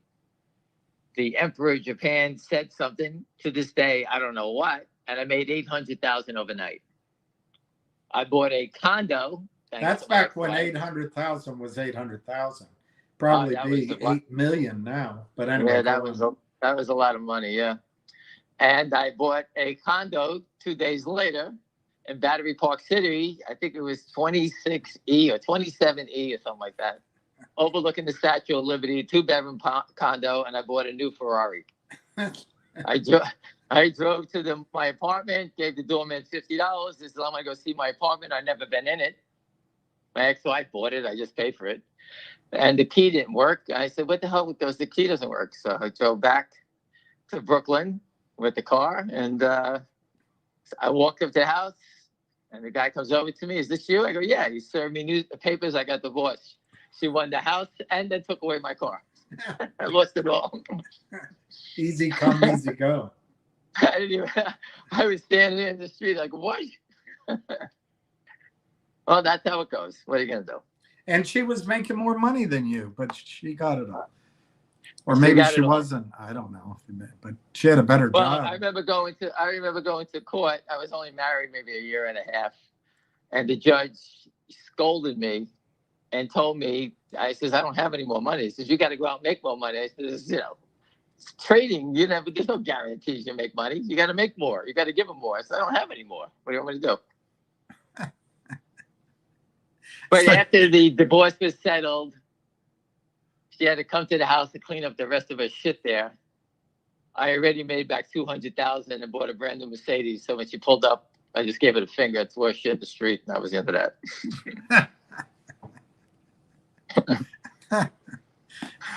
The Emperor of Japan said something to this day, I don't know what, and I made $800,000 overnight. I bought a condo. That's back when 800,000 was 800,000. Probably be 8 million now. But anyway, yeah, that was a lot of money, yeah. And I bought a condo 2 days later in Battery Park City. I think it was 26E or 27E or something like that. Overlooking the Statue of Liberty, 2-bedroom condo, and I bought a new Ferrari. I drove to my apartment, gave the doorman $50. This is I'm gonna go see my apartment. I've never been in it. My ex-wife bought it. I just paid for it, and the key didn't work. I said, "What the hell with those? The key doesn't work." So I drove back to Brooklyn with the car, and I walked up to the house, and the guy comes over to me. "Is this you?" I go, "Yeah." He served me papers. I got divorced. She won the house and then took away my car. I lost it all. Easy come, easy go. I was standing in the street like, what? Well, that's how it goes. What are you going to do? And she was making more money than you, but she got it all. Or maybe she wasn't. I don't know. But she had a better job. I remember going to court. I was only married maybe a year and a half. And the judge scolded me and told me, I says, I don't have any more money. He says, you got to go out and make more money. I says, it's trading. There's no guarantees you make money. You got to make more. You got to give them more. I said, I don't have any more. What do you want me to do? But after the divorce was settled, she had to come to the house to clean up the rest of her shit there. I already made back $200,000 and bought a brand new Mercedes. So when she pulled up, I just gave it a finger. It's worth shit in the street. And that was the end of that.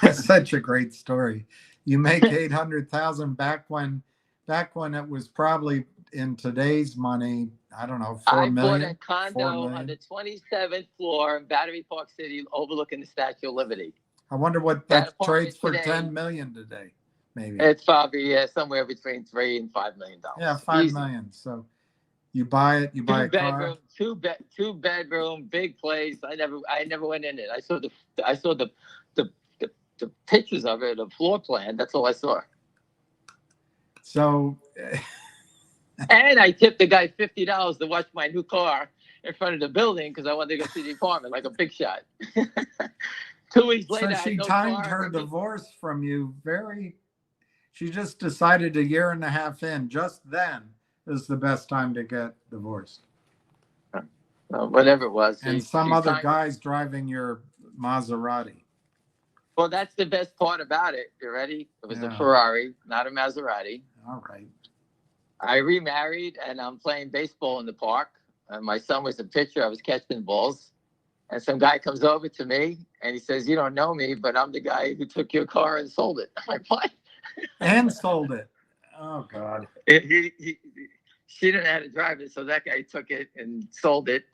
That's such a great story. You make 800,000 back when it was probably in today's money, I don't know, 4 I bought million, a condo on the 27th floor in Battery Park City, overlooking the Statue of Liberty. I wonder what That that apartment trades for today, 10 million today, maybe. It's probably somewhere between $3 and $5 million. Yeah, 5 Easy. million. So you buy it, you buy a car. Two bedroom, big place. I never went in it. I saw the pictures of it, the floor plan. That's all I saw. So And I tipped the guy $50 to watch my new car in front of the building because I wanted to go see the apartment like a big shot. 2 weeks later, so I she had no timed car. her divorce from you she just decided a year and a half in, just then is the best time to get divorced. Whatever it was. And some other guy's driving your Maserati. Well, that's the best part about it. You ready? It was a Yeah. Ferrari, not a Maserati. All right. I remarried, and I'm playing baseball in the park. And my son was a pitcher. I was catching balls. And some guy comes over to me, and he says, "You don't know me, but I'm the guy who took your car and sold it." I'm like, "What?" And sold it. Oh, God. She didn't know how to drive it, so that guy took it and sold it.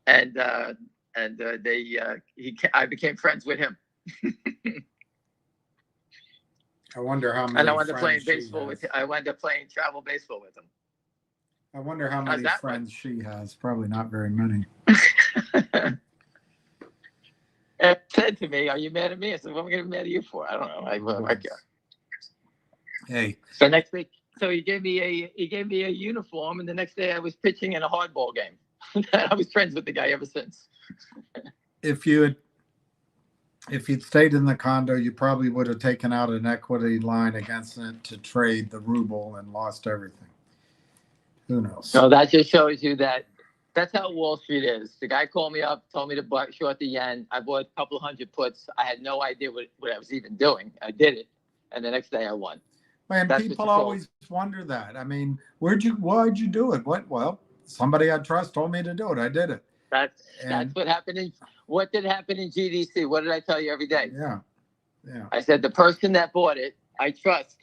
And I became friends with him. I wonder how many And I wound up playing friends baseball with him. I wound up playing travel baseball with him. I wonder how How's many that friends she has. Probably not very many. And said to me, "Are you mad at me?" I said, "What am I going to be mad at you for? I don't know. I care." Hey, So next week, so he gave me a uniform, and the next day I was pitching in a hardball game. I was friends with the guy ever since. if you'd stayed in the condo, you probably would have taken out an equity line against it to trade the ruble and lost everything. Who knows? So that just shows you that's how Wall Street is. The guy called me up, told me to buy short the yen. I bought a couple of hundred puts. I had no idea what I was even doing. I did it, and the next day I won. Man, people always wonder that. I mean, why'd you do it? Well, somebody I trust told me to do it. I did it. That's what happened what did happen in GDC? What did I tell you every day? Yeah. I said the person that bought it, I trust,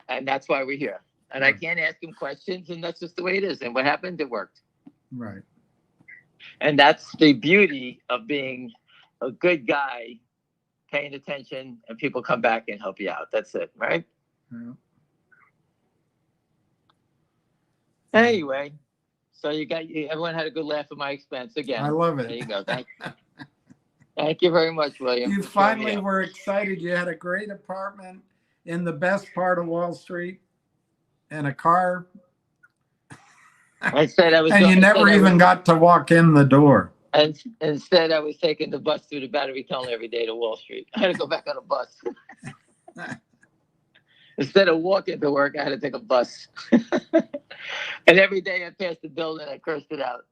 and that's why we're here. And I can't ask him questions, and that's just the way it is. And what happened? It worked. Right. And that's the beauty of being a good guy, paying attention, and people come back and help you out. That's it, right? Yeah. Anyway, so everyone had a good laugh at my expense again. I love it. There you go. Thank you very much, William. You finally were excited. You had a great apartment in the best part of Wall Street and a car. I said I was. And you never even got to walk in the door. And instead, I was taking the bus through the Battery Tunnel every day to Wall Street. I had to go back on a bus. Instead of walking to work, I had to take a bus. And every day I passed the building, I cursed it out.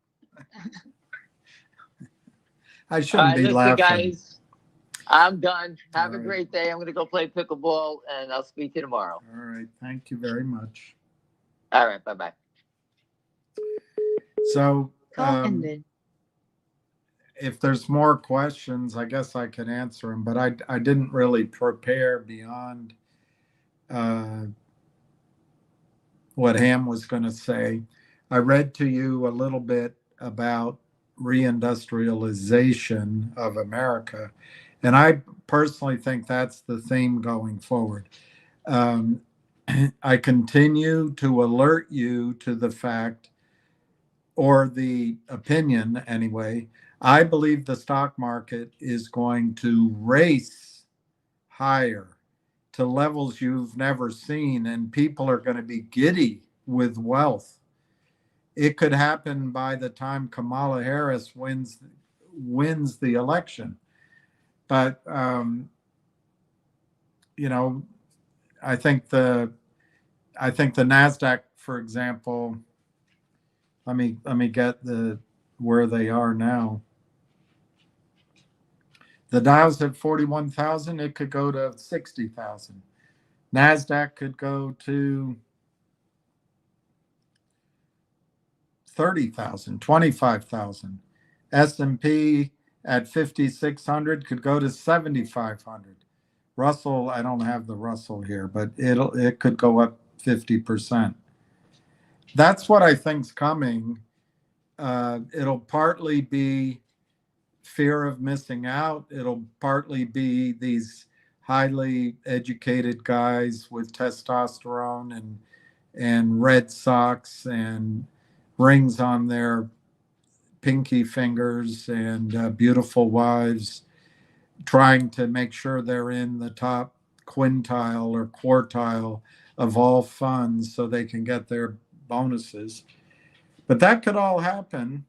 I shouldn't be laughing. Guys, I'm done. Have a right. great day. I'm going to go play pickleball, and I'll speak to you tomorrow. All right. Thank you very much. All right. Bye-bye. So Call ended. if there's more questions, I guess I could answer them, but I didn't really prepare beyond what Ham was going to say. I read to you a little bit about reindustrialization of America, and I personally think that's the theme going forward. I continue to alert you to the fact, or the opinion anyway, I believe the stock market is going to race higher to levels you've never seen, and people are going to be giddy with wealth. It could happen by the time Kamala Harris wins the election. But I think the NASDAQ, for example, let me get where they are now. The Dow's at 41,000. It could go to 60,000. NASDAQ could go to 30,000, 25,000. S&P at 5,600 could go to 7,500. Russell, I don't have the Russell here, but it could go up 50%. That's what I think's coming. It'll partly be fear of missing out. It'll partly be these highly educated guys with testosterone and red socks and rings on their pinky fingers and beautiful wives trying to make sure they're in the top quintile or quartile of all funds so they can get their bonuses. But that could all happen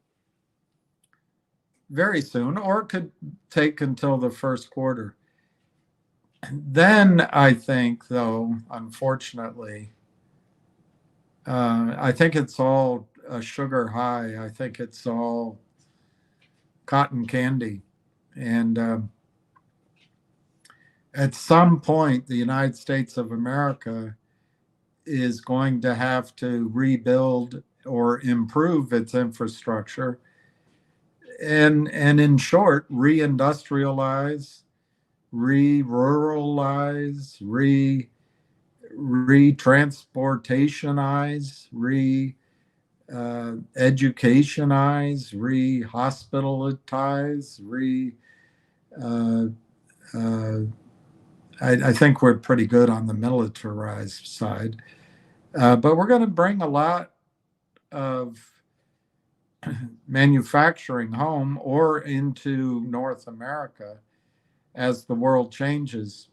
very soon, or it could take until the first quarter. Then I think, though, unfortunately, I think it's all a sugar high. I think it's all cotton candy. And at some point, the United States of America is going to have to rebuild or improve its infrastructure and in short, reindustrialize, re-ruralize, re-transportationize, educationize, re-hospitalize, I think we're pretty good on the militarized side. But we're going to bring a lot of manufacturing home or into North America as the world changes.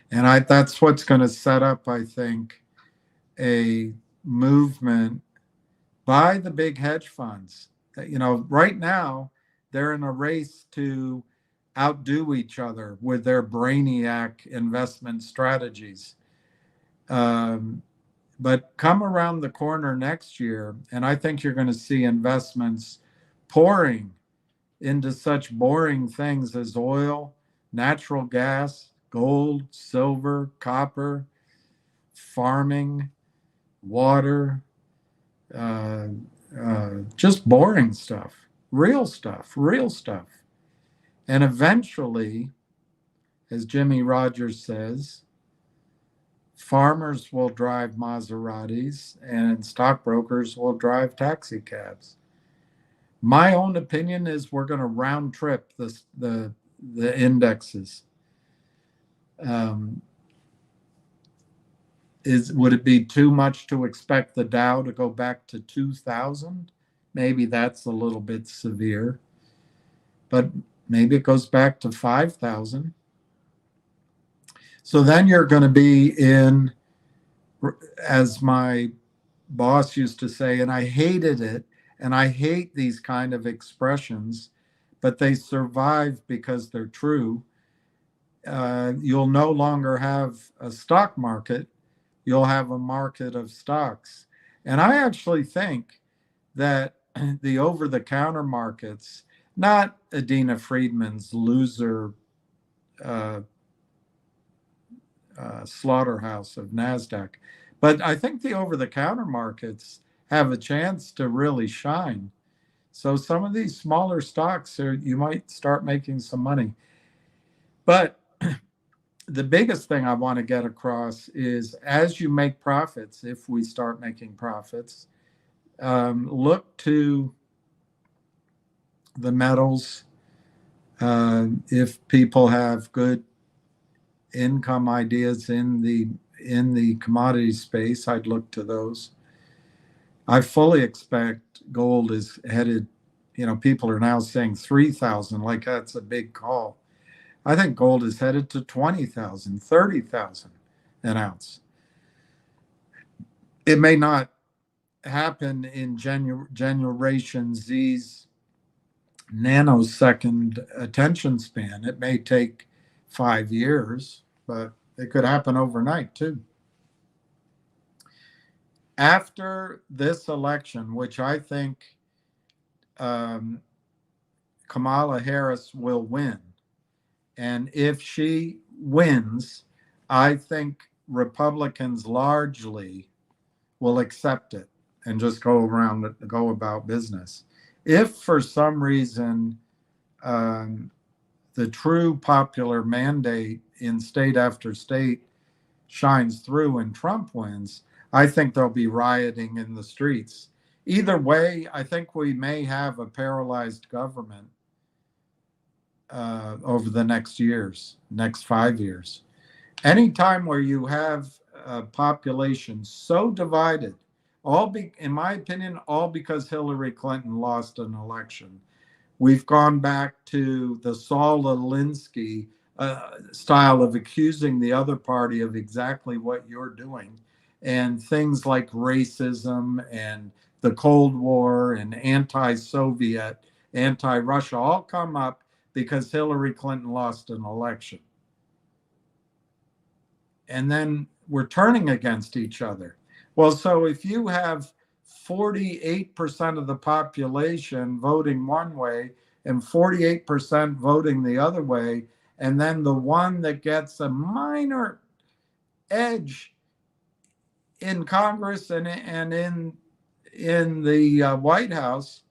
And that's what's going to set up, I think, a movement by the big hedge funds. You know, right now, they're in a race to outdo each other with their brainiac investment strategies. But come around the corner next year, and I think you're going to see investments pouring into such boring things as oil, natural gas, gold, silver, copper, farming, water, just boring stuff, real stuff. And eventually, as Jimmy Rogers says, farmers will drive Maseratis and stockbrokers will drive taxi cabs. My own opinion is we're going to round trip the indexes. Would it be too much to expect the Dow to go back to 2000? Maybe that's a little bit severe, but maybe it goes back to 5,000. So then you're going to be in, as my boss used to say, and I hated it, and I hate these kind of expressions, but they survive because they're true. You'll no longer have a stock market, you'll have a market of stocks. And I actually think that the over-the-counter markets, not Adina Friedman's loser slaughterhouse of NASDAQ, but I think the over-the-counter markets have a chance to really shine. So some of these smaller stocks, you might start making some money. But the biggest thing I want to get across is as you make profits, if we start making profits, look to the metals. If people have good income ideas in the commodity space, I'd look to those. I fully expect gold is headed, people are now saying 3,000, like that's a big call. I think gold is headed to 20,000, 30,000 an ounce. It may not happen in Generation Z's nanosecond attention span. It may take 5 years, but it could happen overnight too. After this election, which I think Kamala Harris will win, and if she wins, I think Republicans largely will accept it and just go about business. If for some reason the true popular mandate in state after state shines through and Trump wins, I think there'll be rioting in the streets. Either way, I think we may have a paralyzed government over the next 5 years. Anytime where you have a population so divided, in my opinion, all because Hillary Clinton lost an election. We've gone back to the Saul Alinsky style of accusing the other party of exactly what you're doing. And things like racism and the Cold War and anti-Soviet, anti-Russia all come up because Hillary Clinton lost an election. And then we're turning against each other. Well, so if you have 48% of the population voting one way and 48% voting the other way, and then the one that gets a minor edge in Congress and in the White House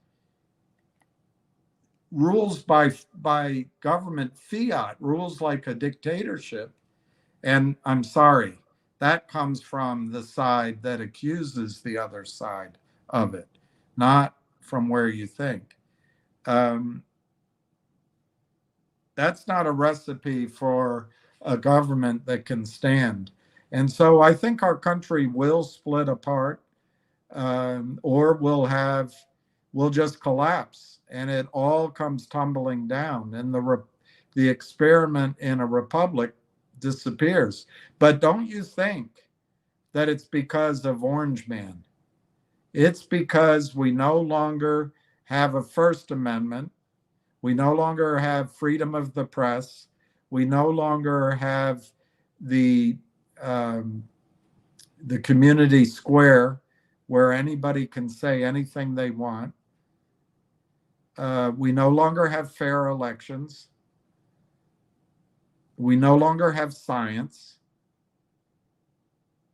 rules by government fiat, rules like a dictatorship. And I'm sorry, that comes from the side that accuses the other side of it, not from where you think. That's not a recipe for a government that can stand. And so I think our country will split apart, or we'll just collapse, and it all comes tumbling down, and the experiment in a republic disappears. But don't you think that it's because of Orange Man? It's because we no longer have a First Amendment. We no longer have freedom of the press. We no longer have the community square where anybody can say anything they want. We no longer have fair elections. We no longer have science.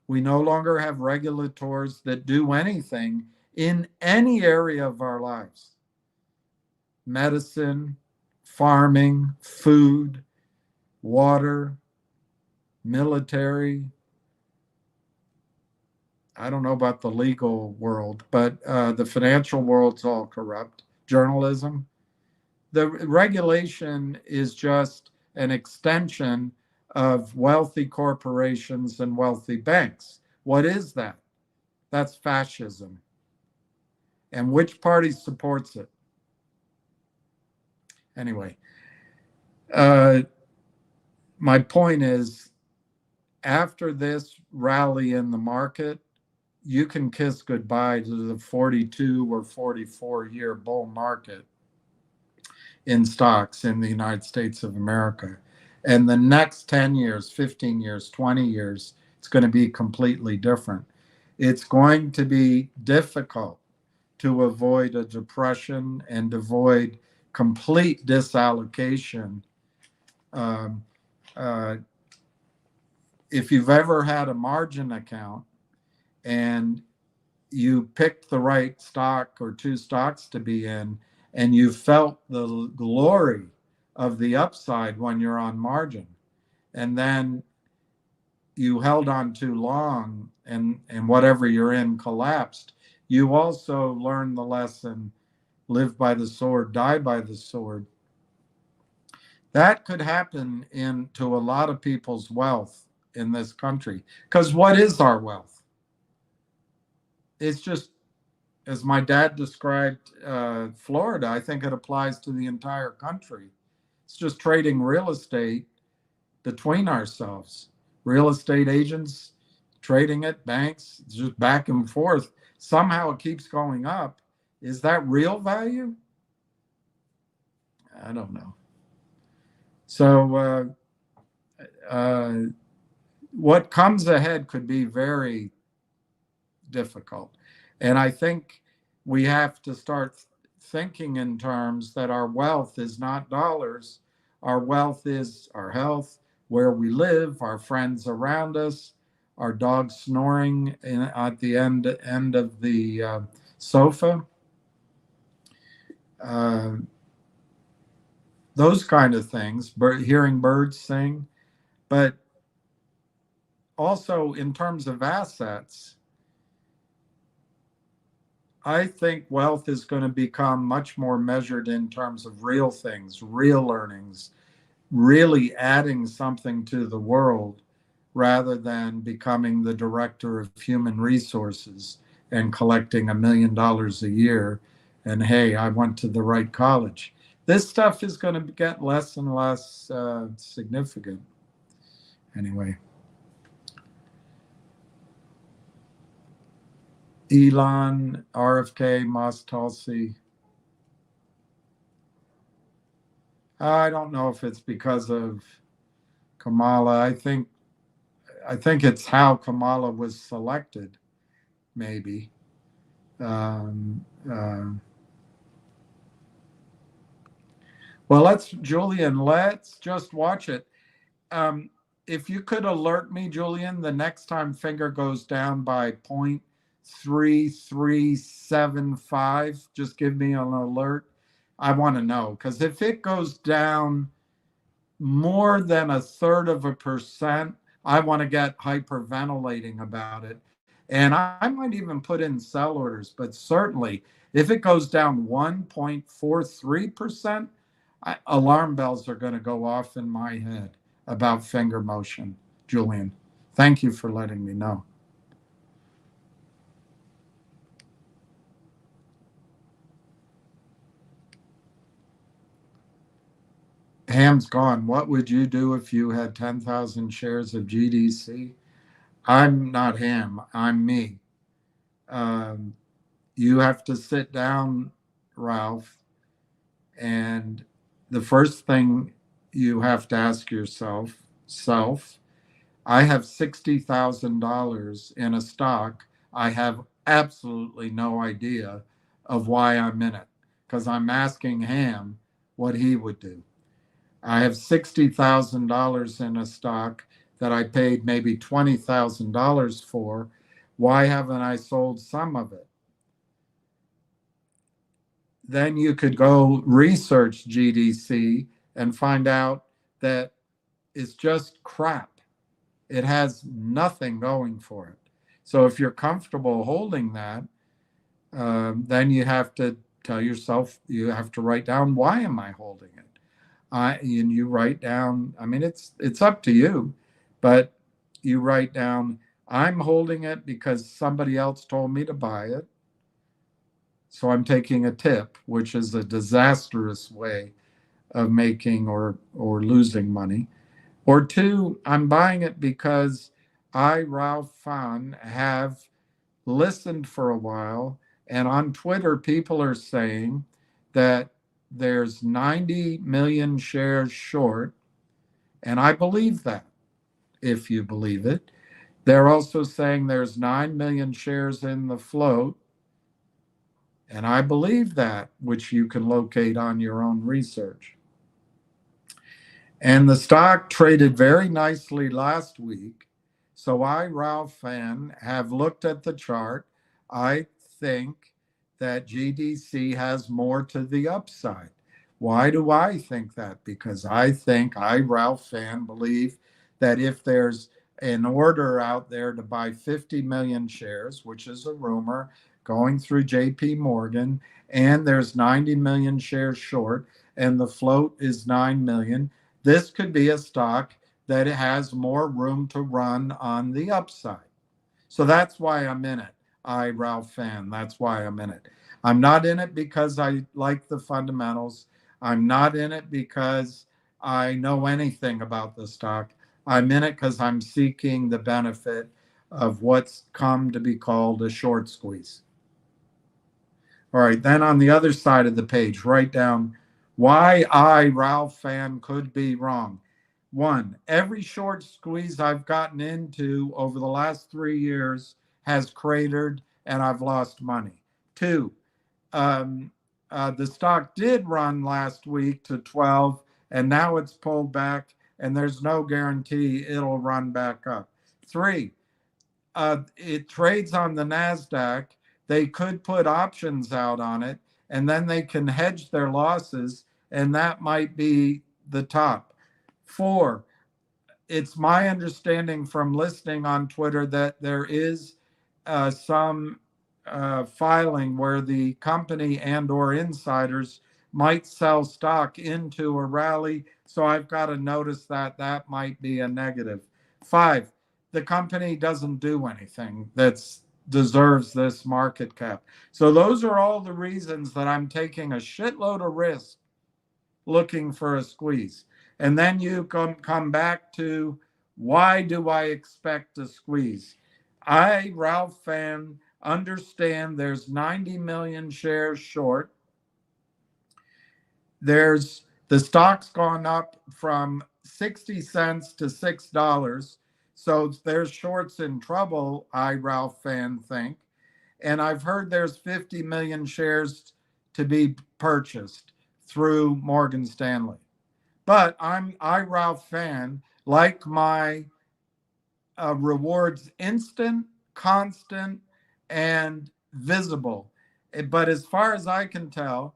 We no longer have regulators that do anything in any area of our lives. Medicine, farming, food, water, military. I don't know about the legal world, but the financial world's all corrupt. Journalism. The regulation is just an extension of wealthy corporations and wealthy banks. What is that? That's fascism. And which party supports it? Anyway, my point is, after this rally in the market, you can kiss goodbye to the 42 or 44-year bull market in stocks in the United States of America. And the next 10 years, 15 years, 20 years, it's going to be completely different. It's going to be difficult to avoid a depression and avoid complete disallocation. If you've ever had a margin account and you picked the right stock or two stocks to be in, and you felt the glory of the upside when you're on margin, and then you held on too long and whatever you're in collapsed, you also learned the lesson, live by the sword, die by the sword. That could happen to a lot of people's wealth in this country. Because what is our wealth? It's just, as my dad described Florida, I think it applies to the entire country. It's just trading real estate between ourselves. Real estate agents trading it, banks, just back and forth. Somehow it keeps going up. Is that real value? I don't know. So what comes ahead could be very difficult. And I think we have to start thinking in terms that our wealth is not dollars. Our wealth is our health, where we live, our friends around us, our dog snoring at the end of the those kind of things, hearing birds sing. But also in terms of assets, I think wealth is going to become much more measured in terms of real things, real earnings, really adding something to the world rather than becoming the director of human resources and collecting $1 million a year. And hey, I went to the right college. This stuff is going to get less and less significant. Anyway. Elon, RFK, Moss Tulsi. I don't know if it's because of Kamala. I think it's how Kamala was selected, maybe. Well, Julian, let's just watch it. If you could alert me, Julian, the next time finger goes down by 0.3375, just give me an alert. I want to know, because if it goes down more than 1/3%, I want to get hyperventilating about it. And I might even put in sell orders, but certainly if it goes down 1.43%, alarm bells are going to go off in my head about finger motion. Julian, thank you for letting me know. Ham's gone. What would you do if you had 10,000 shares of GDC? I'm not Ham. I'm me. You have to sit down, Ralph, and the first thing you have to ask yourself, I have $60,000 in a stock. I have absolutely no idea of why I'm in it, because I'm asking Ham what he would do. I have $60,000 in a stock that I paid maybe $20,000 for. Why haven't I sold some of it? Then you could go research GDC and find out that it's just crap. It has nothing going for it. So if you're comfortable holding that, then you have to tell yourself, you have to write down, why am I holding it? And you write down, I mean, it's up to you, but you write down, I'm holding it because somebody else told me to buy it. So I'm taking a tip, which is a disastrous way of making or losing money. Or two, I'm buying it because I, Ralph Fahn, have listened for a while, and on Twitter, people are saying that there's 90 million shares short, and I believe that, if you believe it. They're also saying there's 9 million shares in the float, and I believe that, which you can locate on your own research. And the stock traded very nicely last week. So I, Ralph Fahn, have looked at the chart. I think that GDC has more to the upside. Why do I think that? Because I think I, Ralph Fahn, believe that if there's an order out there to buy 50 million shares, which is a rumor going through JP Morgan, and there's 90 million shares short, and the float is 9 million, this could be a stock that has more room to run on the upside. So that's why I'm in it. I, Ralph Fahn, that's why I'm in it. I'm not in it because I like the fundamentals. I'm not in it because I know anything about the stock. I'm in it because I'm seeking the benefit of what's come to be called a short squeeze. All right, then on the other side of the page, write down why I, Ralph Fahn, could be wrong. One, every short squeeze I've gotten into over the last 3 years has cratered and I've lost money. Two, the stock did run last week to 12 and now it's pulled back and there's no guarantee it'll run back up. Three, it trades on the NASDAQ. They could put options out on it and then they can hedge their losses and that might be the top. 4, it's my understanding from listening on Twitter that there is some filing where the company and or insiders might sell stock into a rally. So I've got to notice that that might be a negative. 5, the company doesn't do anything that deserves this market cap. So those are all the reasons that I'm taking a shitload of risk looking for a squeeze. And then you come back to, why do I expect a squeeze? I, Ralph Fan, understand there's 90 million shares short. The stock's gone up from 60 cents to $6. So there's shorts in trouble, I, Ralph Fan, think. And I've heard there's 50 million shares to be purchased through Morgan Stanley. But I, Ralph Fan, like my rewards instant, constant, and visible. But as far as I can tell,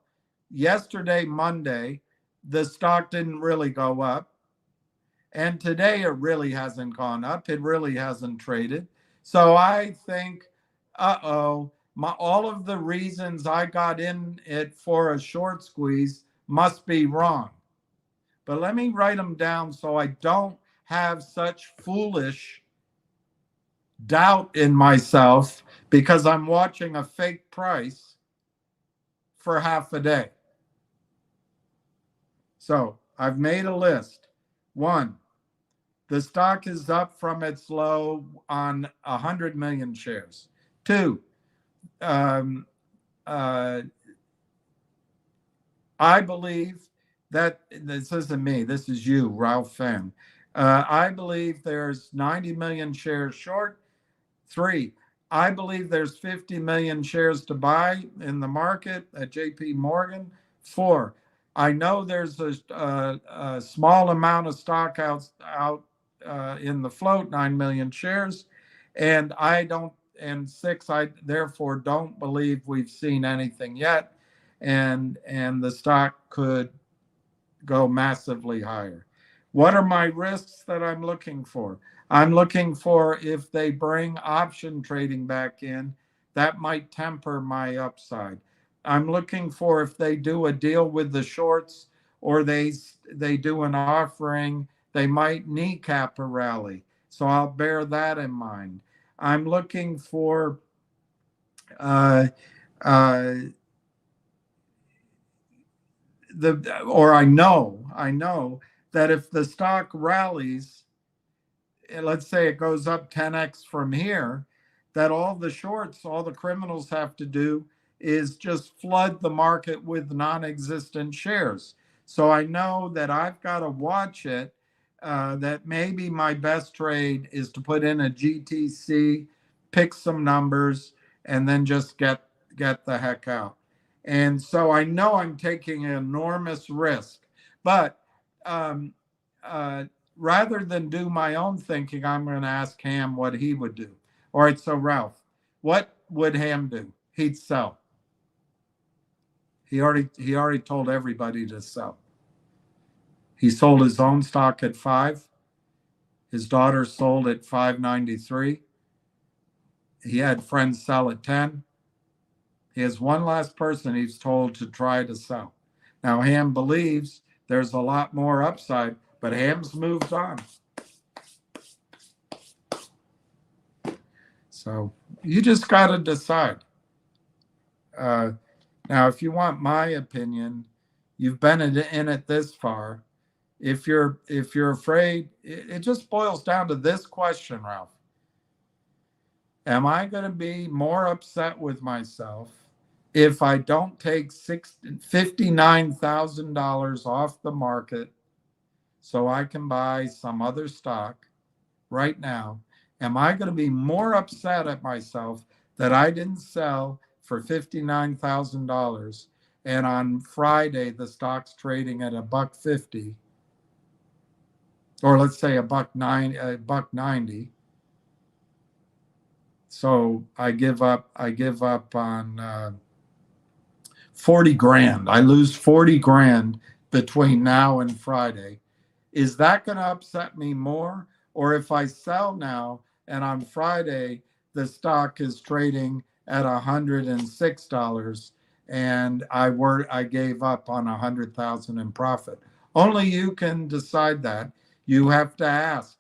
yesterday, Monday, the stock didn't really go up. And today it really hasn't gone up. It really hasn't traded. So I think, all of the reasons I got in it for a short squeeze must be wrong. But let me write them down so I don't have such foolish doubt in myself because I'm watching a fake price for half a day. So I've made a list. 1, the stock is up from its low on 100 million shares. 2, I believe that, this isn't me, this is you, Ralph Fan. I believe there's 90 million shares short. 3, I believe there's 50 million shares to buy in the market at JP Morgan. 4, I know there's a small amount of stock out in the float, 9 million shares. And 6, I therefore don't believe we've seen anything yet. And the stock could go massively higher. What are my risks that I'm looking for? I'm looking for, if they bring option trading back in, that might temper my upside. I'm looking for, if they do a deal with the shorts or they do an offering, they might kneecap a rally. So I'll bear that in mind. I'm looking for I know that if the stock rallies, let's say it goes up 10x from here, that all the shorts, all the criminals have to do is just flood the market with non-existent shares. So I know that I've got to watch it, that maybe my best trade is to put in a GTC, pick some numbers, and then just get the heck out. And so I know I'm taking an enormous risk, but rather than do my own thinking, I'm going to ask Ham what he would do. All right, so Ralph, what would Ham do? He'd sell. He already told everybody to sell. He sold his own stock at 5. His daughter sold at 5.93. He had friends sell at 10. He has one last person he's told to try to sell. Now Ham believes there's a lot more upside, but Ham's moved on. So you just got to decide. Now, if you want my opinion, you've been in it this far. If you're afraid, it just boils down to this question, Ralph. Am I going to be more upset with myself if I don't take $59,000 off the market so I can buy some other stock right now? Am I going to be more upset at myself that I didn't sell for $59,000 and on Friday the stock's trading at $1.50, or let's say $1.90? So I give up on 40 grand. I lose 40 grand between now and Friday, is that going to upset me more? Or if I sell now and on Friday the stock is trading at $106 and I gave up on 100,000 in profit? Only you can decide that. You have to ask,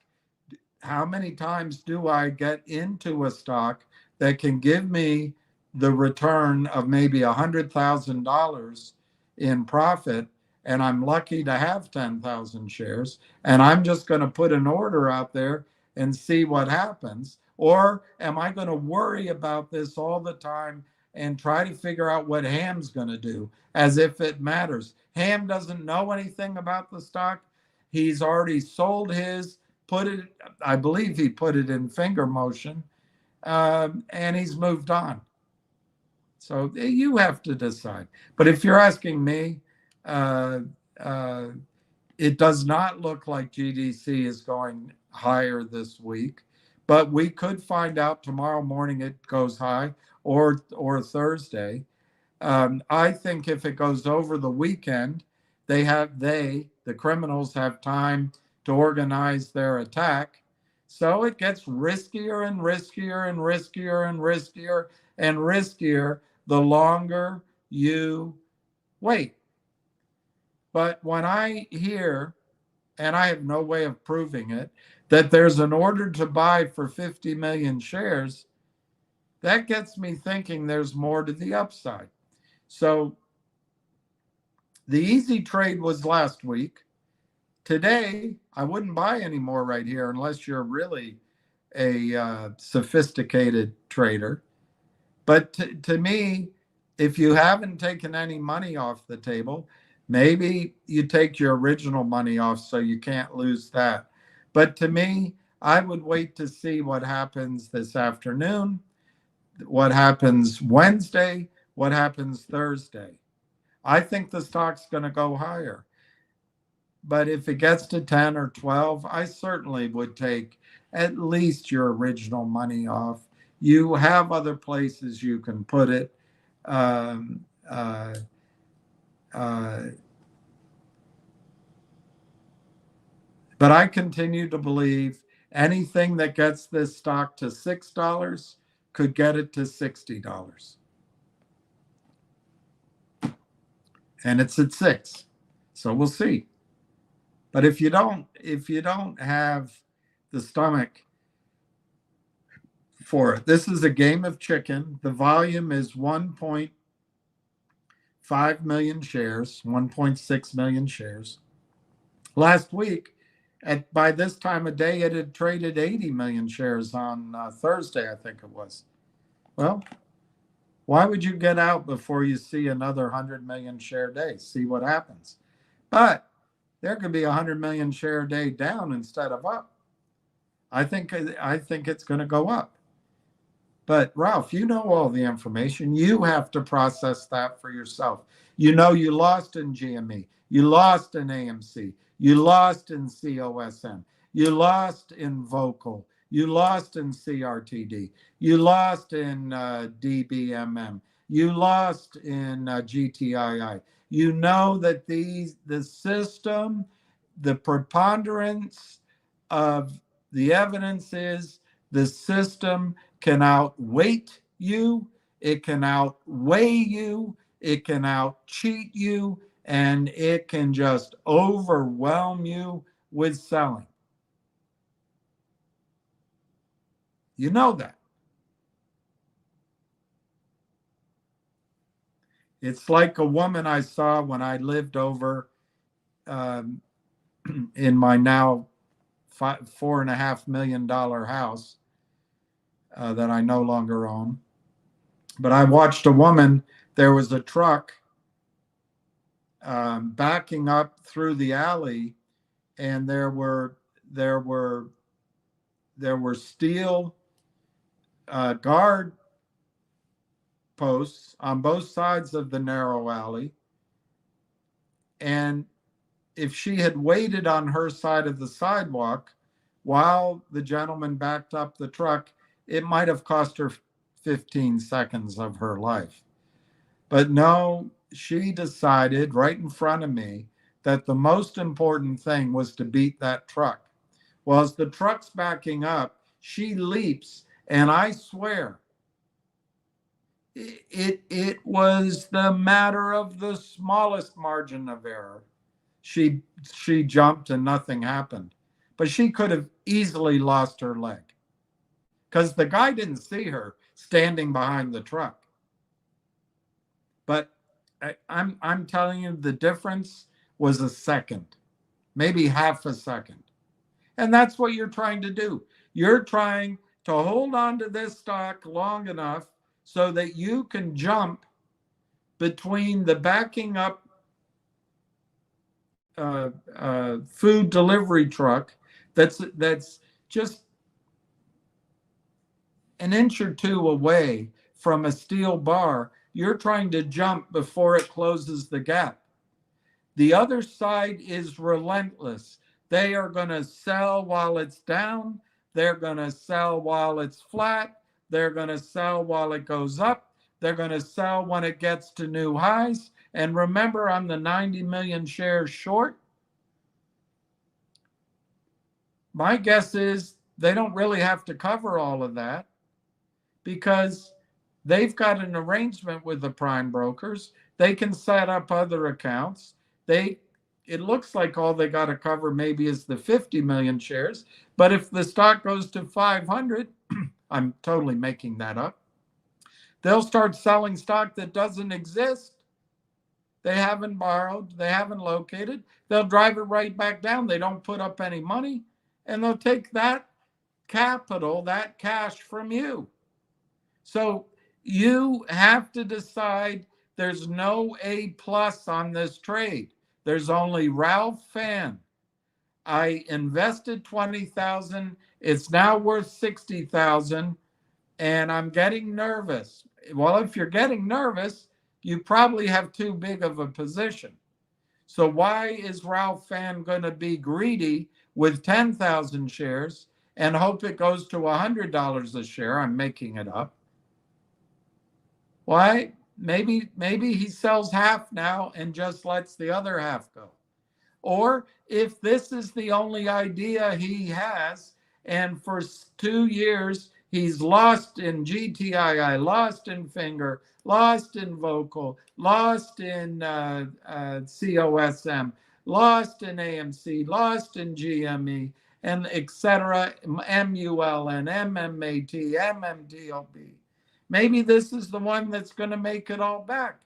how many times do I get into a stock that can give me the return of maybe $100,000 in profit, and I'm lucky to have 10,000 shares, and I'm just going to put an order out there and see what happens? Or am I going to worry about this all the time and try to figure out what Ham's going to do as if it matters? Ham doesn't know anything about the stock. He's already sold his, put it, I believe he put it in finger motion, and he's moved on. So you have to decide. But if you're asking me, it does not look like GDC is going higher this week, but we could find out tomorrow morning it goes high, or Thursday. I think if it goes over the weekend, the criminals have time to organize their attack. So it gets riskier and riskier and riskier and riskier and riskier the longer you wait. But when I hear, and I have no way of proving it, that there's an order to buy for 50 million shares, that gets me thinking there's more to the upside. So the easy trade was last week. Today, I wouldn't buy any more right here unless you're really a sophisticated trader. But to me, if you haven't taken any money off the table, maybe you take your original money off so you can't lose that. But to me, I would wait to see what happens this afternoon, what happens Wednesday, what happens Thursday. I think the stock's going to go higher. But if it gets to 10 or 12, I certainly would take at least your original money off. You have other places you can put it. But I continue to believe anything that gets this stock to $6 could get it to $60. And it's at 6. So we'll see. But if you don't have the stomach for it, this is a game of chicken. The volume is 1.5 million shares, 1.6 million shares. Last week, by this time of day, it had traded 80 million shares on Thursday, I think it was. Well, why would you get out before you see another 100 million share day? See what happens. But there could be 100 million share day down instead of up. I think it's going to go up. But Ralph, you know all the information. You have to process that for yourself. You know you lost in GME. You lost in AMC. You lost in COSM. You lost in Vocal. You lost in CRTD. You lost in DBMM. You lost in GTII. You know that the system, the preponderance of the evidence is the system can outweight you, it can outweigh you, it can outcheat you, and it can just overwhelm you with selling. You know that. It's like a woman I saw when I lived over in my now $4.5 million house that I no longer own. But I watched a woman, there was a truck backing up through the alley, and there were steel guard posts on both sides of the narrow alley. And if she had waited on her side of the sidewalk while the gentleman backed up the truck, it might have cost her 15 seconds of her life. But no, she decided right in front of me that the most important thing was to beat that truck. Well, as the truck's backing up, she leaps, and I swear, it was the matter of the smallest margin of error. She jumped and nothing happened, but she could have easily lost her leg because the guy didn't see her standing behind the truck. But I'm telling you, the difference was a second, maybe half a second. And that's what you're trying to do. You're trying to hold on to this stock long enough so that you can jump between the backing up food delivery truck that's just an inch or two away from a steel bar. You're trying to jump before it closes the gap. The other side is relentless. They are going to sell while it's down. They're going to sell while it's flat. They're going to sell while it goes up. They're going to sell when it gets to new highs. And remember, I'm the 90 million shares short. My guess is they don't really have to cover all of that because they've got an arrangement with the prime brokers. They can set up other accounts. It looks like all they got to cover maybe is the 50 million shares. But if the stock goes to 500, I'm totally making that up, they'll start selling stock that doesn't exist. They haven't borrowed, they haven't located. They'll drive it right back down. They don't put up any money, and they'll take that capital, that cash from you. So you have to decide there's no A plus on this trade. There's only Ralph Fan. I invested 20,000. It's now worth 60,000, and I'm getting nervous. Well, if you're getting nervous, you probably have too big of a position. So why is Ralph Fan going to be greedy with 10,000 shares and hope it goes to $100 a share? I'm making it up. Why? Maybe he sells half now and just lets the other half go. Or if this is the only idea he has, and for 2 years he's lost in GTI, lost in Finger, lost in Vocal, lost in COSM, lost in AMC, lost in GME, and etc., MULN, MMAT, MMDLB. Maybe this is the one that's going to make it all back.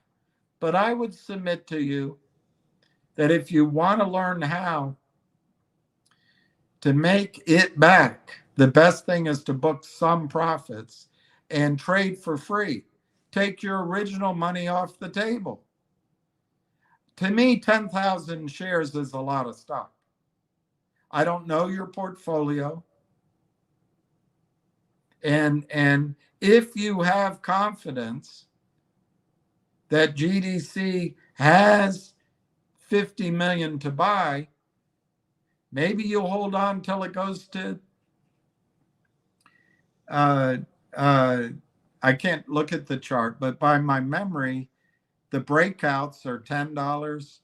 But I would submit to you that if you want to learn how to make it back, the best thing is to book some profits and trade for free. Take your original money off the table. To me, 10,000 shares is a lot of stock. I don't know your portfolio. And if you have confidence that GDC has 50 million to buy, maybe you'll hold on till it goes to I can't look at the chart, but by my memory, the breakouts are $10,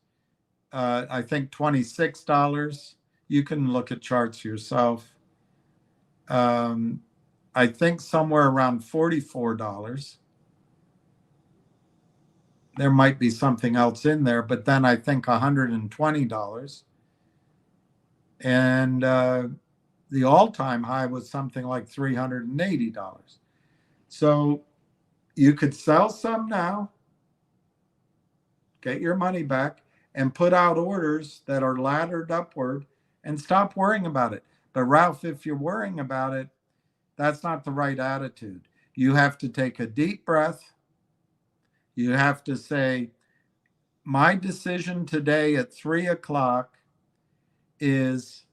I think $26. You can look at charts yourself. I think somewhere around $44. There might be something else in there, but then I think $120. And the all-time high was something like $380. So you could sell some now, get your money back, and put out orders that are laddered upward and stop worrying about it. But Ralph, if you're worrying about it, that's not the right attitude. You have to take a deep breath. You have to say, my decision today at 3:00 is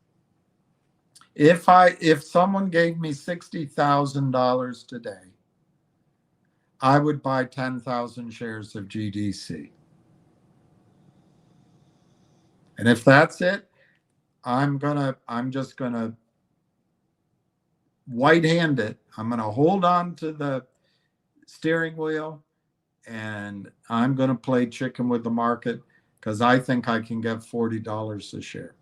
if someone gave me $60,000 today, I would buy 10,000 shares of GDC. And if that's it, I'm just gonna white hand it. I'm gonna hold on to the steering wheel, and I'm gonna play chicken with the market because I think I can get $40 a share.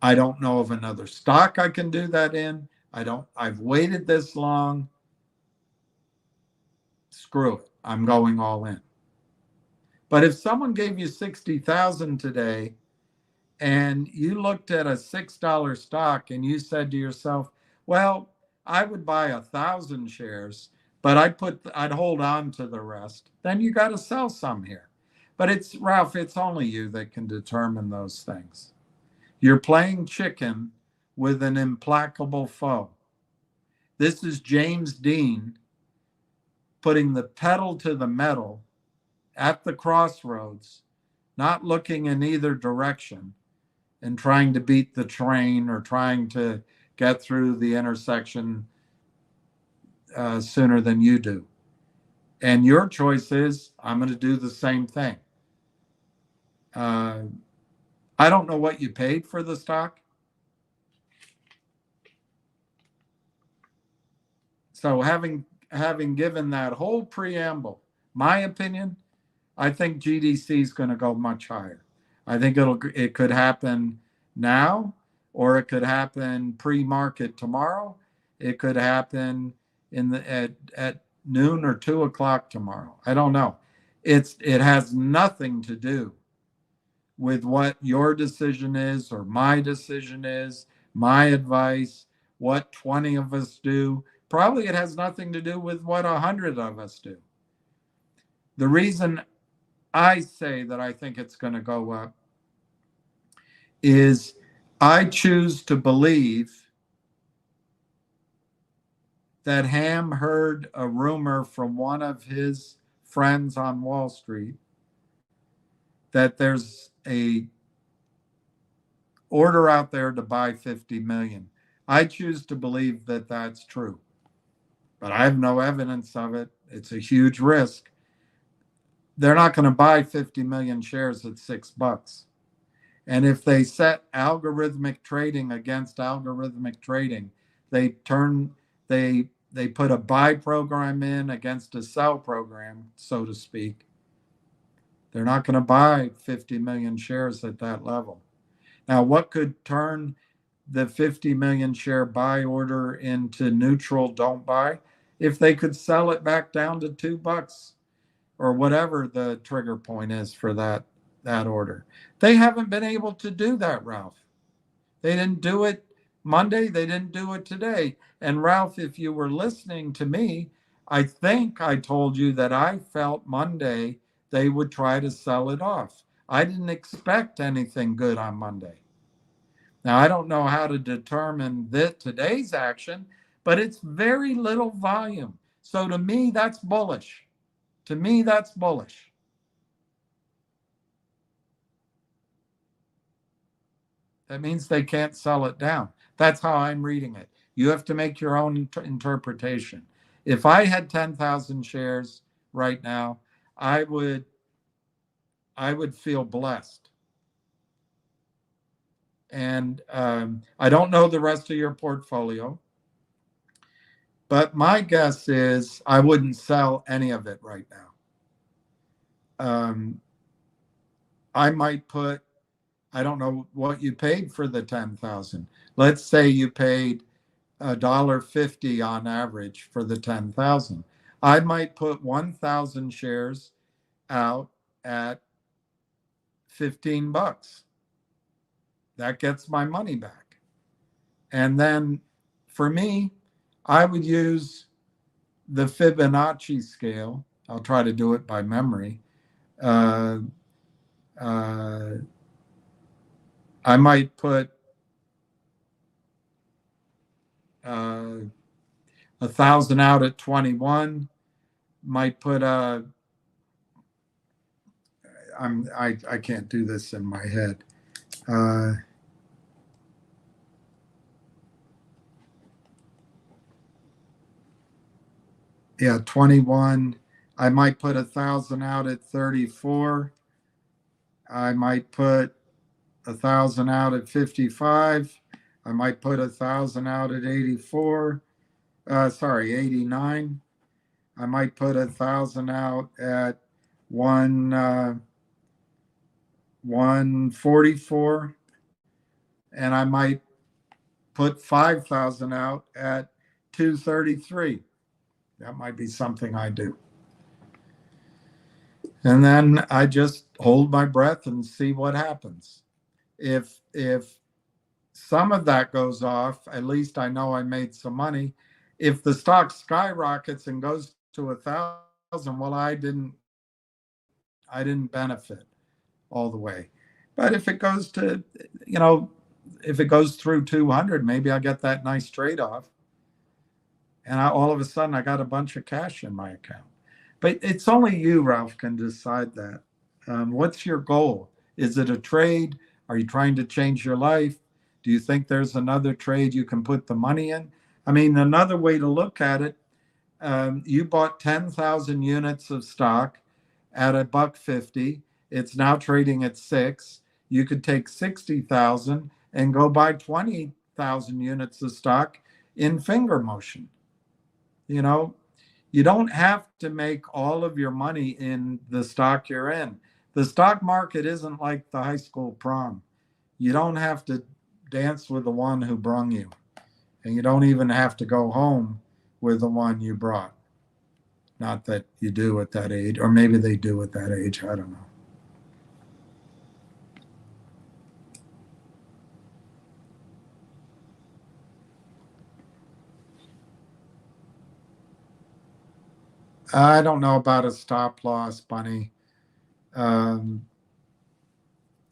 I don't know of another stock I can do that in. I've waited this long. Screw it. I'm going all in. But if someone gave you 60,000 today and you looked at a $6 stock and you said to yourself, well, I would buy 1,000 shares, but I'd hold on to the rest, then you got to sell some here. But it's, Ralph, it's only you that can determine those things. You're playing chicken with an implacable foe. This is James Dean putting the pedal to the metal at the crossroads, not looking in either direction and trying to beat the train or trying to get through the intersection sooner than you do. And your choice is, I'm going to do the same thing. I don't know what you paid for the stock. So having given that whole preamble, my opinion, I think GDC is going to go much higher. I think it could happen now, or it could happen pre-market tomorrow. It could happen at noon or 2 o'clock tomorrow. I don't know. It has nothing to do with what your decision is or my decision is, my advice, what 20 of us do. Probably it has nothing to do with what 100 of us do. The reason I say that I think it's going to go up is I choose to believe that Ham heard a rumor from one of his friends on Wall Street that there's a order out there to buy 50 million. I choose to believe that that's true, but I have no evidence of it. It's a huge risk. They're not going to buy 50 million shares at $6. And if they set algorithmic trading against algorithmic trading, they put a buy program in against a sell program, so to speak. They're not going to buy 50 million shares at that level. Now, what could turn the 50 million share buy order into neutral don't buy? If they could sell it back down to $2 or whatever the trigger point is for that order. They haven't been able to do that, Ralph. They didn't do it Monday. They didn't do it today. And Ralph, if you were listening to me, I think I told you that I felt Monday they would try to sell it off. I didn't expect anything good on Monday. Now, I don't know how to determine today's action, but it's very little volume. So to me, that's bullish. To me, that's bullish. That means they can't sell it down. That's how I'm reading it. You have to make your own interpretation. If I had 10,000 shares right now, I would feel blessed. And I don't know the rest of your portfolio, but my guess is I wouldn't sell any of it right now. I might put, I don't know what you paid for the 10,000. Let's say you paid $1.50 on average for the 10,000. I might put 1,000 shares out at $15. That gets my money back. And then for me, I would use the Fibonacci scale. I'll try to do it by memory. I might put 1,000 out at 21. Might put I can't do this in my head. Yeah, 21. I might put 1,000 out at 34. I might put 1,000 out at 55. I might put 1,000 out at 84. 89. I might put 1,000 out at 1. 144, and I might put 5,000 out at 233. That might be something I do. And then I just hold my breath and see what happens. If some of that goes off, at least I know I made some money. If the stock skyrockets and goes to 1,000, well, I didn't benefit all the way. But if it goes to, if it goes through 200, maybe I get that nice trade off. And all of a sudden I got a bunch of cash in my account. But it's only you, Ralph, can decide that. What's your goal? Is it a trade? Are you trying to change your life? Do you think there's another trade you can put the money in? I mean, another way to look at it, you bought 10,000 units of stock at $1.50. It's now trading at $6. You could take 60,000 and go buy 20,000 units of stock in finger motion. You don't have to make all of your money in the stock you're in. The stock market isn't like the high school prom. You don't have to dance with the one who brung you. And you don't even have to go home with the one you brought. Not that you do at that age, or maybe they do at that age. I don't know. I don't know about a stop loss, Bunny.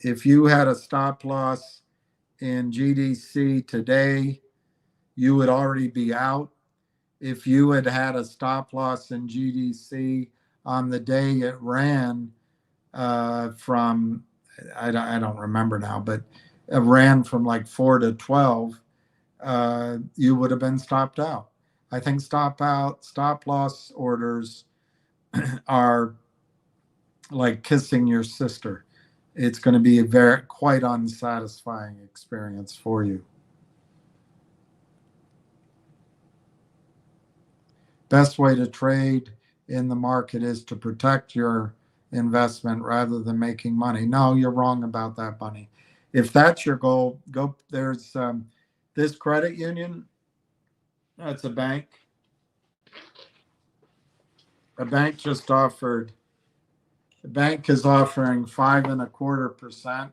If you had a stop loss in GDC today, you would already be out. If you had had a stop loss in GDC on the day it ran from, I don't remember now, but it ran from like 4 to 12, you would have been stopped out. I think stop loss orders are like kissing your sister. It's going to be a quite unsatisfying experience for you. Best way to trade in the market is to protect your investment rather than making money. No, you're wrong about that, Bunny. If that's your goal, go. There's this credit union. That's a bank. A bank just offered. The bank is offering 5.25%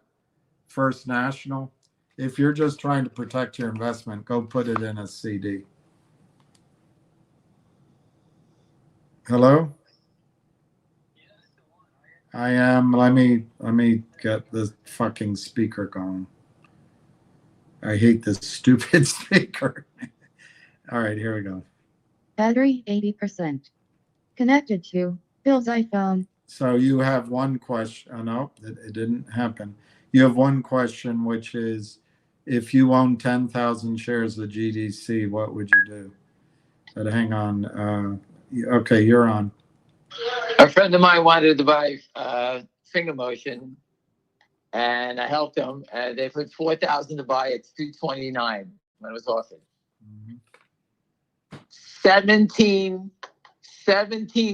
First National. If you're just trying to protect your investment, go put it in a CD. Hello? I am. Let me get the fucking speaker going. I hate this stupid speaker. All right, here we go. Battery 80%. Connected to Bill's iPhone. So you have one question. Oh, no, it didn't happen. You have one question, which is, if you own 10,000 shares of GDC, what would you do? But hang on. Okay, you're on. A friend of mine wanted to buy finger motion, and I helped them. And they put 4,000 to buy. It's 229 when it was offered. Mm-hmm. 17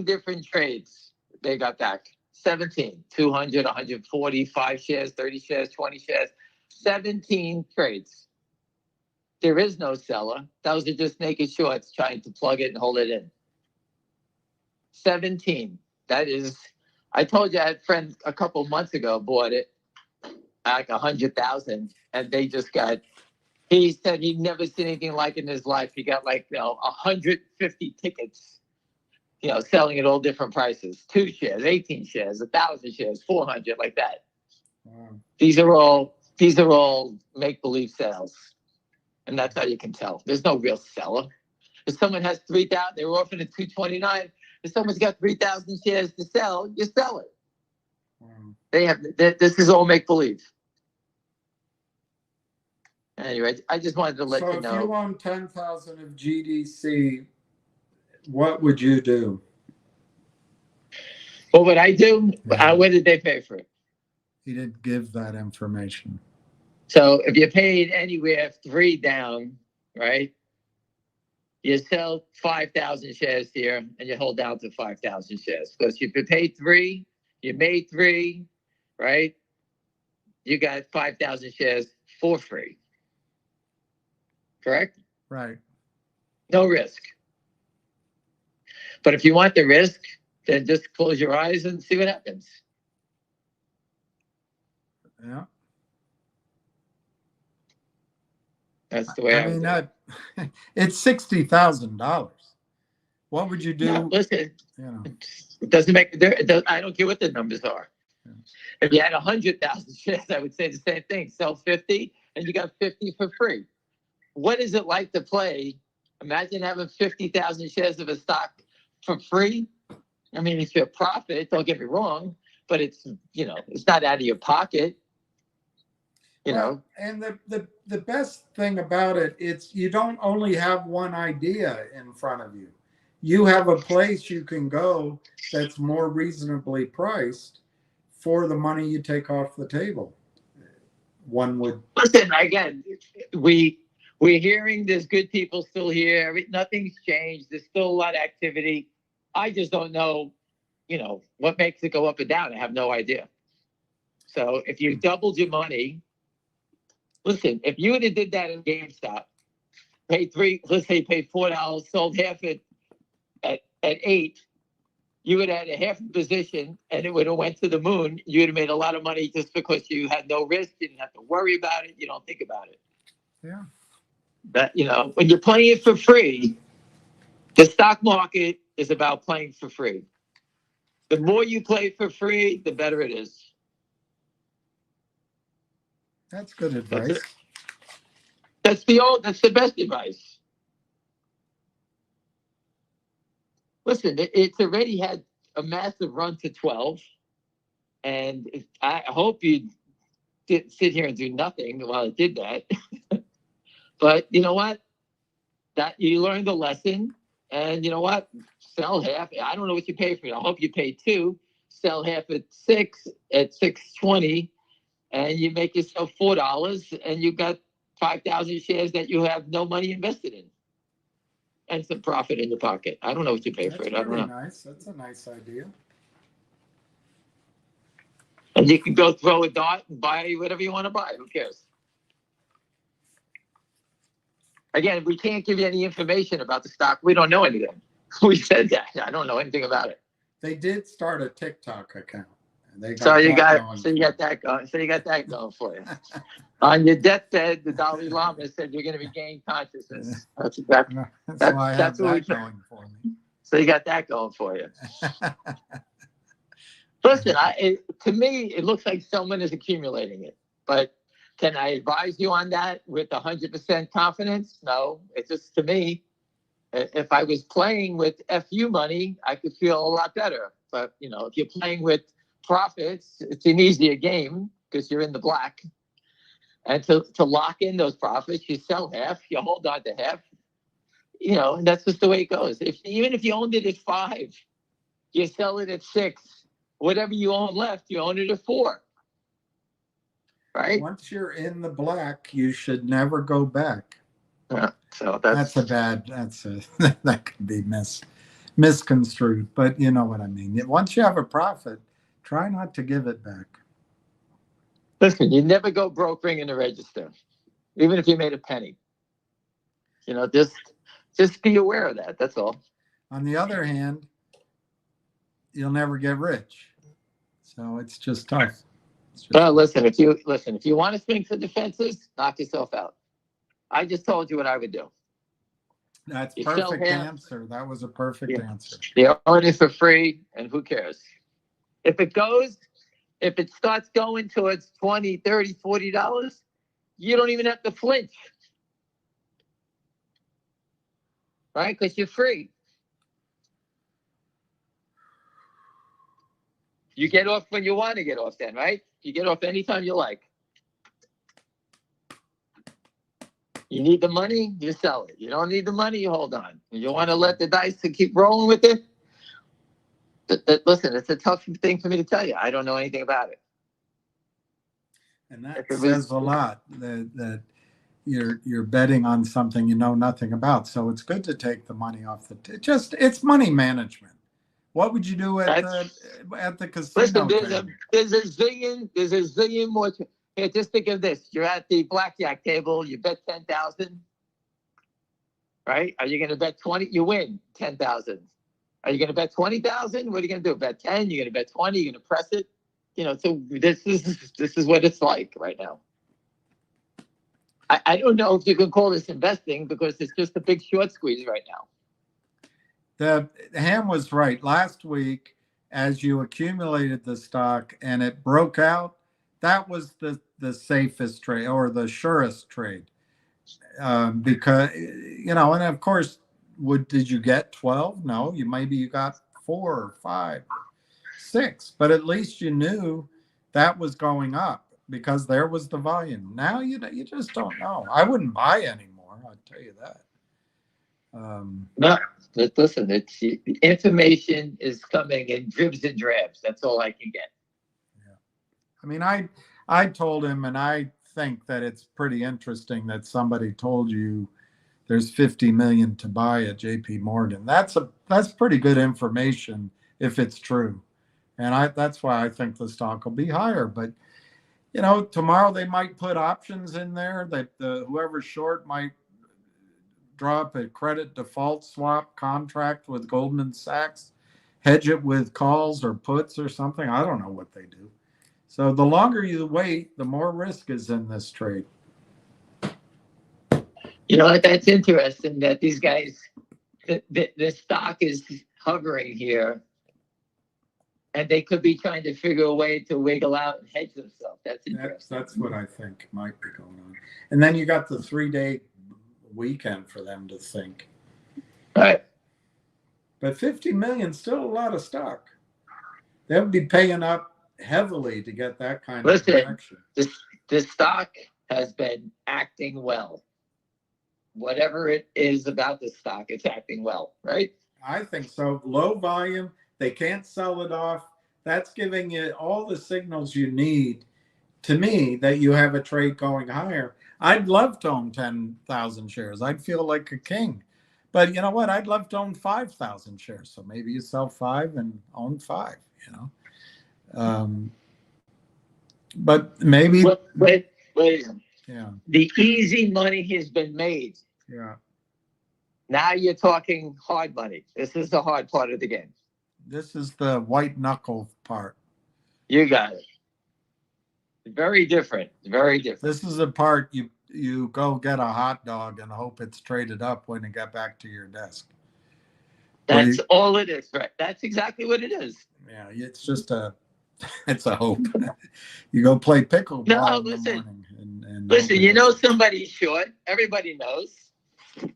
different trades they got back. 17, 200, 145 shares, 30 shares, 20 shares, 17 trades. There is no seller. Those are just naked shorts trying to plug it and hold it in. 17. That is, I told you I had a friend a couple months ago bought it like 100,000, and they just got. He said he'd never seen anything like it in his life. He got 150 tickets, selling at all different prices. 2 shares, 18 shares, 1,000 shares, 400, like that. Wow. These are all make-believe sales, and that's how you can tell. There's no real seller. If someone has 3,000, they were offering at 229. If someone's got 3,000 shares to sell, you sell it. Wow. This is all make-believe. Anyway, I just wanted to let you know. So if you own 10,000 of GDC, what would you do? What would I do? Yeah. What did they pay for it? He didn't give that information. So if you paid anywhere 3 down, right? You sell 5,000 shares here, and you hold down to 5,000 shares. Because if you paid 3, you made 3, right? you got 5,000 shares for free. Correct? Right. No risk. But if you want the risk, then just close your eyes and see what happens. Yeah. That's the way I mean, would do it. it's $60,000. What would you do? No, listen, You know, it doesn't make a difference. I don't care what the numbers are. Yeah. If you had 100,000 shares, I would say the same thing. Sell 50 and you got 50 for free. What is it like to play? Imagine having 50,000 shares of a stock for free. I mean, it's your profit, don't get me wrong, but it's, you know, it's not out of your pocket. You know, and the best thing about it, it's you don't only have one idea in front of you. You have a place you can go that's more reasonably priced for the money you take off the table. One would listen, again, we're hearing there's good people still here. Nothing's changed. There's still a lot of activity. I just don't know, you know, what makes it go up and down. I have no idea. So if you doubled your money, listen, if you would have did that in GameStop, let's say paid $4, sold half it at $8, you would have had a half a position and it would have went to the moon. You would have made a lot of money just because you had no risk. You didn't have to worry about it. You don't think about it. Yeah. But, you know, when you're playing it for free, the stock market is about playing for free. The more you play for free, the better it is. That's good advice. That's the best advice. Listen, it's already had a massive run to 12. And I hope you didn't sit here and do nothing while it did that. But you know what? That you learned a lesson. And you know what? Sell half. I don't know what you pay for it. I hope you pay 2. Sell half at 6 at $6.20, and you make yourself $4, and you got 5,000 shares that you have no money invested in, and some profit in your pocket. I don't know what you pay for it. I don't know. Nice. That's a nice idea. And you can go throw a dart and buy whatever you want to buy. Who cares? Again, we can't give you any information about the stock. We don't know anything. We said that. I don't know anything about it. They did start a TikTok account. And they got So you got that going for you. On your deathbed, the Dalai Lama said you're going to regain consciousness. That's exactly. That's why I have what that going for me. So you got that going for you. Listen, to me, it looks like someone is accumulating it. But can I advise you on that with 100% confidence? No. It's just, to me, if I was playing with FU money, I could feel a lot better. But, you know, if you're playing with profits, it's an easier game because you're in the black. And to lock in those profits, you sell half, you hold on to half. You know, and that's just the way it goes. Even if you owned it at 5, you sell it at 6. Whatever you own left, you own it at 4. Right? Once you're in the black, you should never go back. Yeah, so that could be misconstrued, but you know what I mean. Once you have a profit, try not to give it back. Listen, you never go broke ringing the register, even if you made a penny. You know, just be aware of that. That's all. On the other hand, you'll never get rich, so it's just tough. Listen, if you want to swing for defenses, knock yourself out. I just told you what I would do. That's perfect answer. That was a perfect answer. You own it for free, and who cares? If it starts going towards $20, $30, $40, you don't even have to flinch. Right? Because you're free. You get off when you want to get off then, right? You get off anytime you like. You need the money, you sell it. You don't need the money, you hold on. You want to let the dice to keep rolling with it? Listen, it's a tough thing for me to tell you. I don't know anything about it. And that says a lot that you're betting on something you know nothing about. So it's good to take the money off it's money management. What would you do at the casino? Listen, there's a zillion more. Here, just think of this. You're at the blackjack table. You bet 10,000, right? Are you going to bet 20? You win 10,000. Are you going to bet 20,000? What are you going to do? Bet 10? You're going to bet 20? You're going to press it? You know, so this is what it's like right now. I don't know if you can call this investing because it's just a big short squeeze right now. Ham was right. Last week, as you accumulated the stock and it broke out, that was the safest trade or the surest trade. Because, you know, and of course, did you get 12? No, maybe you got 4 or 5, 6, but at least you knew that was going up because there was the volume. Now you just don't know. I wouldn't buy anymore. I'll tell you that. No, but listen, it's the information is coming in dribs and drabs. That's all I can get. Yeah. I mean, I told him, and I think that it's pretty interesting that somebody told you there's 50 million to buy at JP Morgan. That's pretty good information if it's true. And that's why I think the stock will be higher. But you know, tomorrow they might put options in there that whoever's short might drop a credit default swap contract with Goldman Sachs, hedge it with calls or puts or something. I don't know what they do. So the longer you wait, the more risk is in this trade. You know, that's interesting that these guys, the stock is hovering here, and they could be trying to figure a way to wiggle out and hedge themselves. That's interesting. That's what I think might be going on. And then you got the 3-day weekend for them to think. Right. But 50 million, still a lot of stock. They would be paying up heavily to get that kind of protection. This stock has been acting well. Whatever it is about the stock, it's acting well, right? I think so. Low volume, they can't sell it off. That's giving you all the signals you need, to me, that you have a trade going higher. I'd love to own 10,000 shares. I'd feel like a king. But you know what? I'd love to own 5,000 shares. So maybe you sell 5 and own 5, you know. But maybe... Wait. Yeah. The easy money has been made. Yeah. Now you're talking hard money. This is the hard part of the game. This is the white knuckle part. You got it. Very different. Very different. This is the part you go get a hot dog and hope it's traded up when you get back to your desk. That's all it is, right? That's exactly what it is. Yeah, it's just it's a hope. You go play pickleball in the morning. Listen, you know somebody's short. Everybody knows.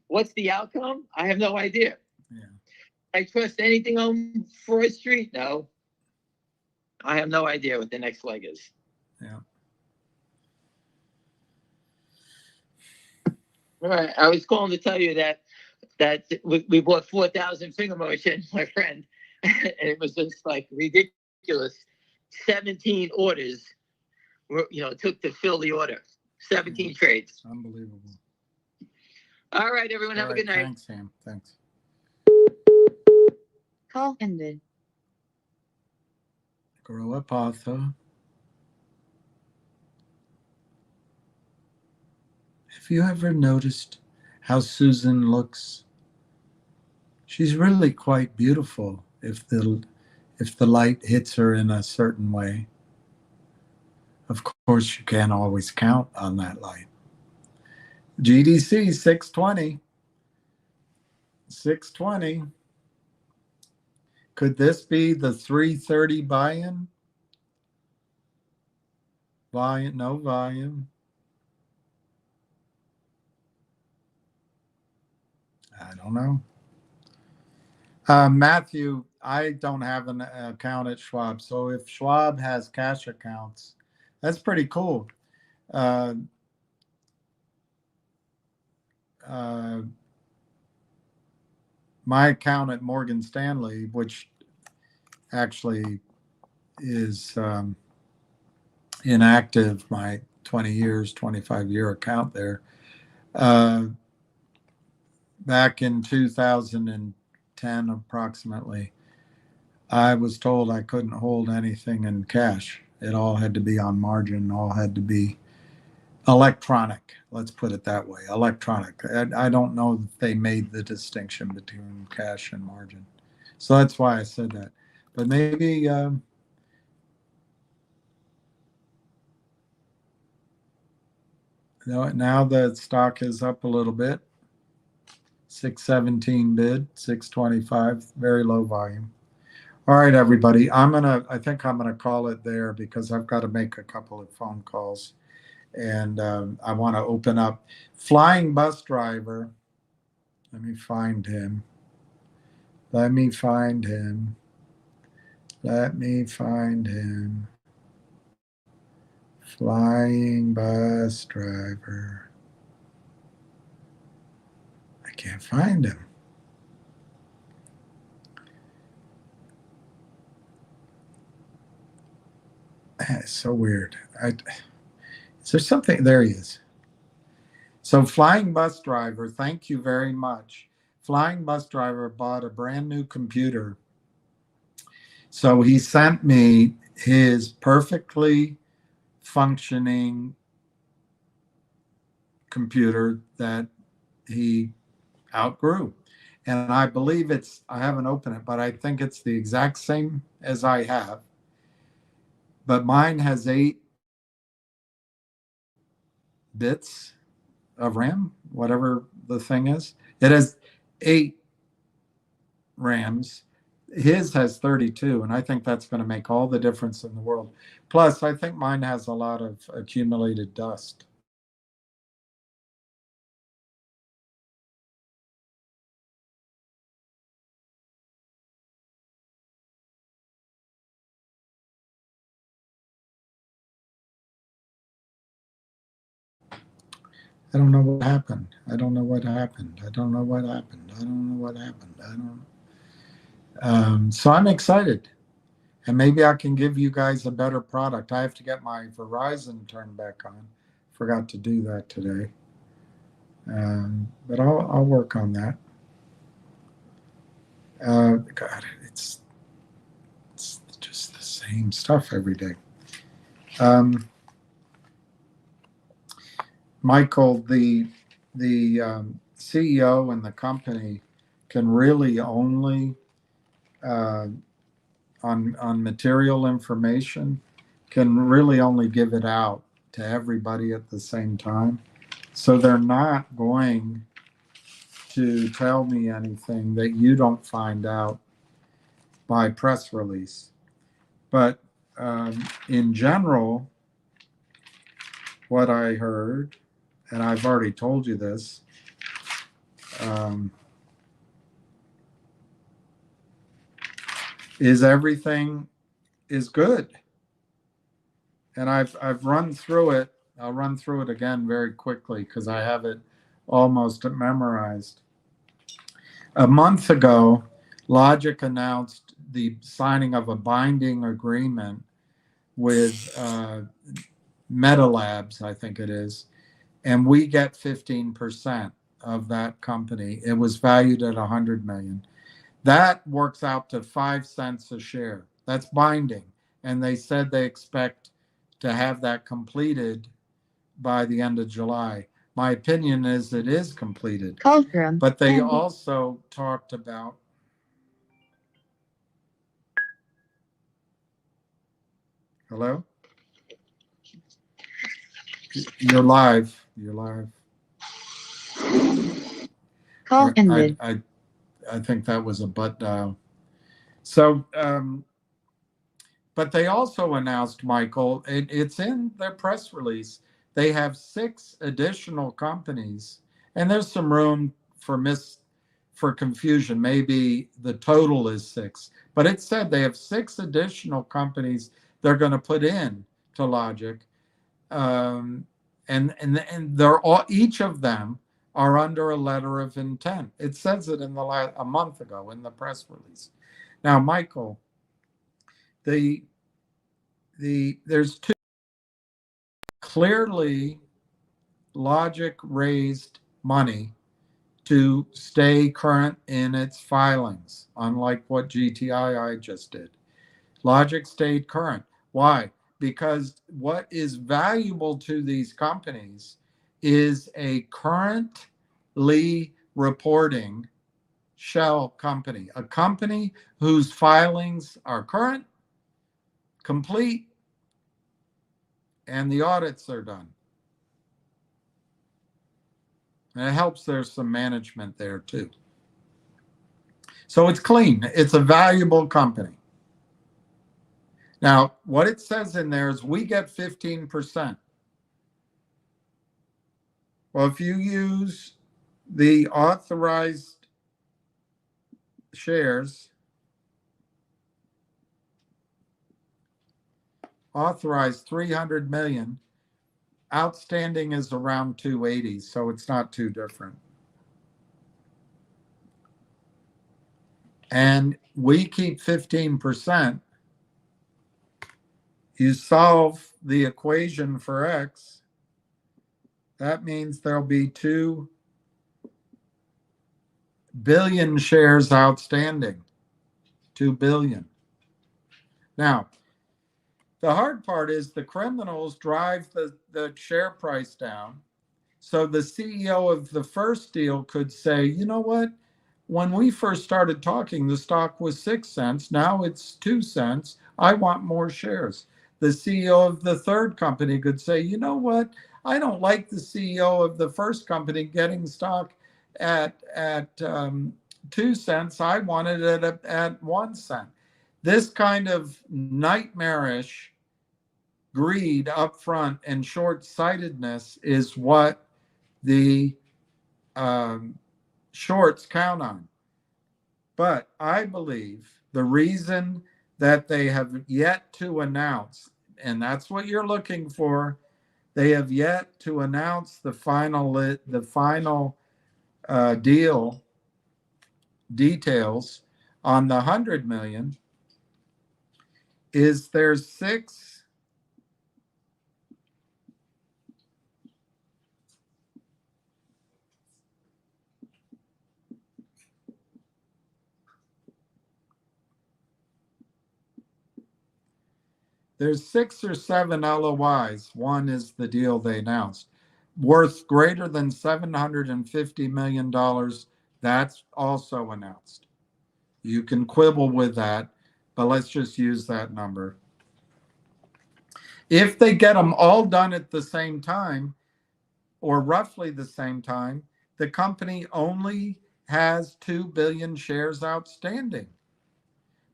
What's the outcome? I have no idea. Yeah. I trust anything on Freud Street? No. I have no idea what the next leg is. Yeah. All right. I was calling to tell you that we bought 4,000 finger motion, my friend, and it was just like ridiculous. 17 orders took to fill the order. 17 trades. Unbelievable. All right, everyone. Have a good night. Thanks, Sam. Thanks. Call ended. Grow up, Arthur. Have you ever noticed how Susan looks? She's really quite beautiful if the light hits her in a certain way. Of course, you can't always count on that light. GDC 620. 620. Could this be the 330 buy-in? No volume. I don't know. Matthew, I don't have an account at Schwab. So if Schwab has cash accounts, that's pretty cool. My account at Morgan Stanley, which actually is inactive, my 25-year account there, back in 2010 approximately, I was told I couldn't hold anything in cash. It all had to be on margin, all had to be electronic. Let's put it that way, electronic. I don't know that they made the distinction between cash and margin. So that's why I said that. But maybe now the stock is up a little bit. 617 bid, 625, very low volume. All right, everybody. I think I'm gonna call it there because I've got to make a couple of phone calls, and I want to open up. Flying bus driver. Let me find him. Let me find him. Let me find him. Flying bus driver. I can't find him. It's so weird. Is there something? There he is. So flying bus driver, thank you very much. Flying bus driver bought a brand new computer. So he sent me his perfectly functioning computer that he outgrew. And I believe I haven't opened it, but I think it's the exact same as I have. But mine has 8 bits of RAM, whatever the thing is. It has 8 RAMs. His has 32, and I think that's going to make all the difference in the world. Plus, I think mine has a lot of accumulated dust. I don't know what happened. I don't know what happened. I don't know what happened. I don't know what happened. I don't know. So I'm excited. And maybe I can give you guys a better product. I have to get my Verizon turned back on. Forgot to do that today. But I'll work on that. God, it's just the same stuff every day. Michael, the CEO and the company can really only on material information can really only give it out to everybody at the same time. So they're not going to tell me anything that you don't find out by press release. But in general, what I heard, and I've already told you this, is everything is good. And I've run through it. I'll run through it again very quickly because I have it almost memorized. A month ago, Logic announced the signing of a binding agreement with Meta Labs, I think it is, and we get 15% of that company. It was valued at $100 million. That works out to 5 cents a share. That's binding, and they said they expect to have that completed by the end of July. My opinion is it is completed. But they also talked about hello? You're live. You're live. Call ended. I think that was a butt dial. So, but they also announced, Michael, it's in their press release. They have 6 additional companies, and there's some room for confusion. Maybe the total is 6, but it said they have 6 additional companies they're going to put in to Logic, and they're all, each of them are under a letter of intent. It says it in a month ago in the press release. Now, Michael, there's 2. Clearly, Logic raised money to stay current in its filings, unlike what GTI just did. Logic stayed current. Why? because what is valuable to these companies is a currently reporting shell company, a company whose filings are current, complete, and the audits are done. And it helps there's some management there too. So it's clean. It's a valuable company. Now, what it says in there is we get 15%. Well, if you use the authorized shares, authorized 300 million, outstanding is around 280, so it's not too different. And we keep 15%. You solve the equation for X, that means there'll be 2 billion shares outstanding. 2 billion. Now, the hard part is the criminals drive the share price down. So the CEO of the first deal could say, you know what? When we first started talking, the stock was 6 cents. Now it's 2 cents. I want more shares. The CEO of the third company could say, you know what? I don't like the CEO of the first company getting stock at 2 cents. I wanted it at 1 cent. This kind of nightmarish greed up front and short-sightedness is what the shorts count on. But I believe the reason that they have yet to announce, and that's what you're looking for, they have yet to announce the final deal details on the 100 million, is there's 6 There's 6 or 7 LOIs. One is the deal they announced, worth greater than $750 million. That's also announced. You can quibble with that, but let's just use that number. If they get them all done at the same time, or roughly the same time, the company only has 2 billion shares outstanding.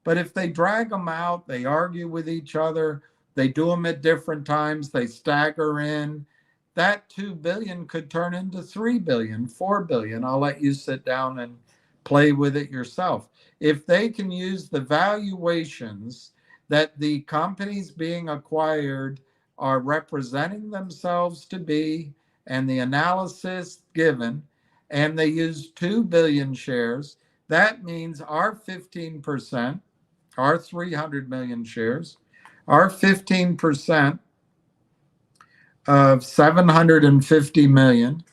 But if they drag them out, they argue with each other, they do them at different times, they stagger in, that 2 billion could turn into 3 billion, 4 billion. I'll let you sit down and play with it yourself. If they can use the valuations that the companies being acquired are representing themselves to be, and the analysis given, and they use 2 billion shares, that means our 15%, our 300 million shares, our 15% of 750 million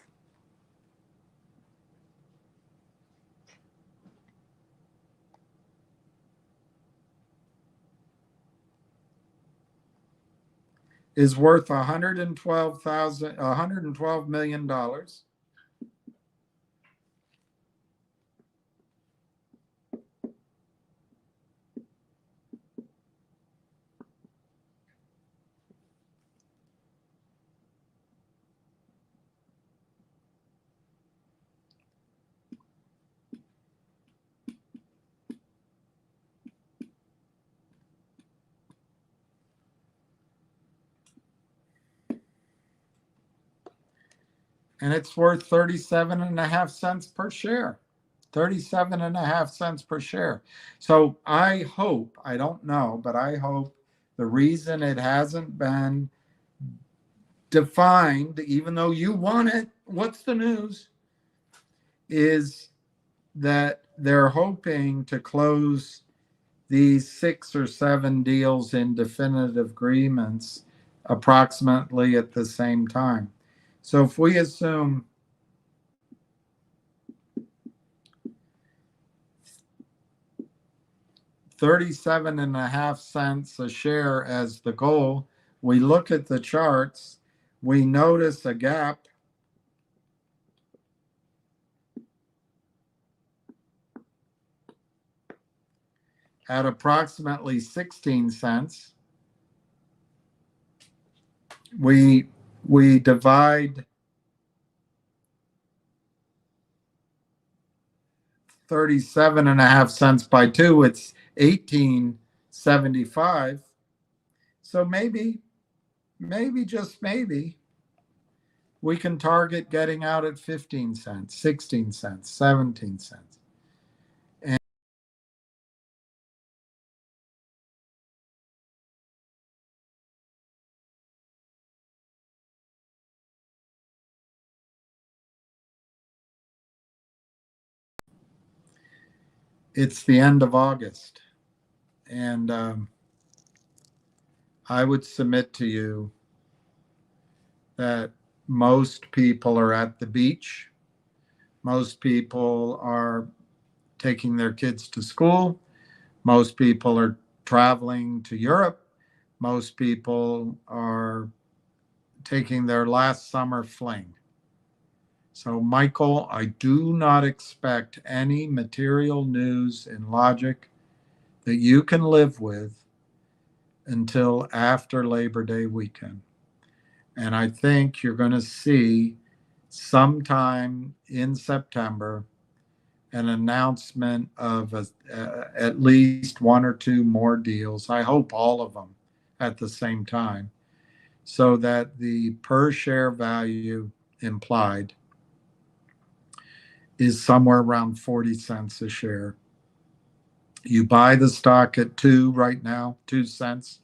is worth $112 million. And it's worth 37.5 cents per share. 37.5 cents per share. So I hope, I don't know, but I hope the reason it hasn't been defined, even though you want it, what's the news, is that they're hoping to close these 6 or 7 deals in definitive agreements approximately at the same time. So if we assume 37.5 cents a share as the goal, we look at the charts, we notice a gap at approximately 16 cents. We divide 37.5 cents by 2, it's 18.75. So maybe, just maybe, we can target getting out at 15 cents, 16 cents, 17 cents. And it's the end of August. And I would submit to you that most people are at the beach. Most people are taking their kids to school. Most people are traveling to Europe. Most people are taking their last summer fling. So, Michael, I do not expect any material news in logic that you can live with until after Labor Day weekend. And I think you're going to see sometime in September an announcement of at least one or two more deals. I hope all of them at the same time, so that the per share value implied is somewhere around 40 cents a share. You buy the stock at 2 right now, 2 cents.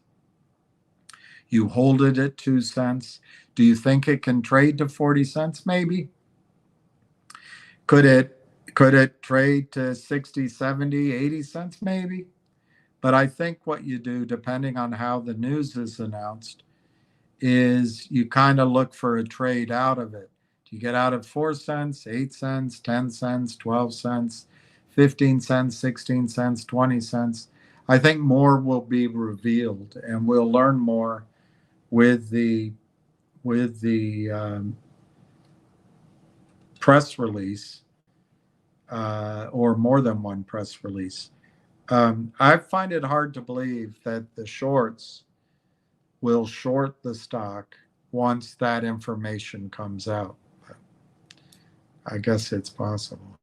You hold it at 2 cents. Do you think it can trade to 40 cents? Maybe. Could it trade to 60, 70, 80 cents? Maybe. But I think what you do, depending on how the news is announced, is you kind of look for a trade out of it. Do you get out at 4 cents, 8 cents, 10 cents, 12 cents, 15 cents, 16 cents, 20 cents? I think more will be revealed, and we'll learn more with the press release, or more than one press release. I find it hard to believe that the shorts will short the stock once that information comes out. But I guess it's possible.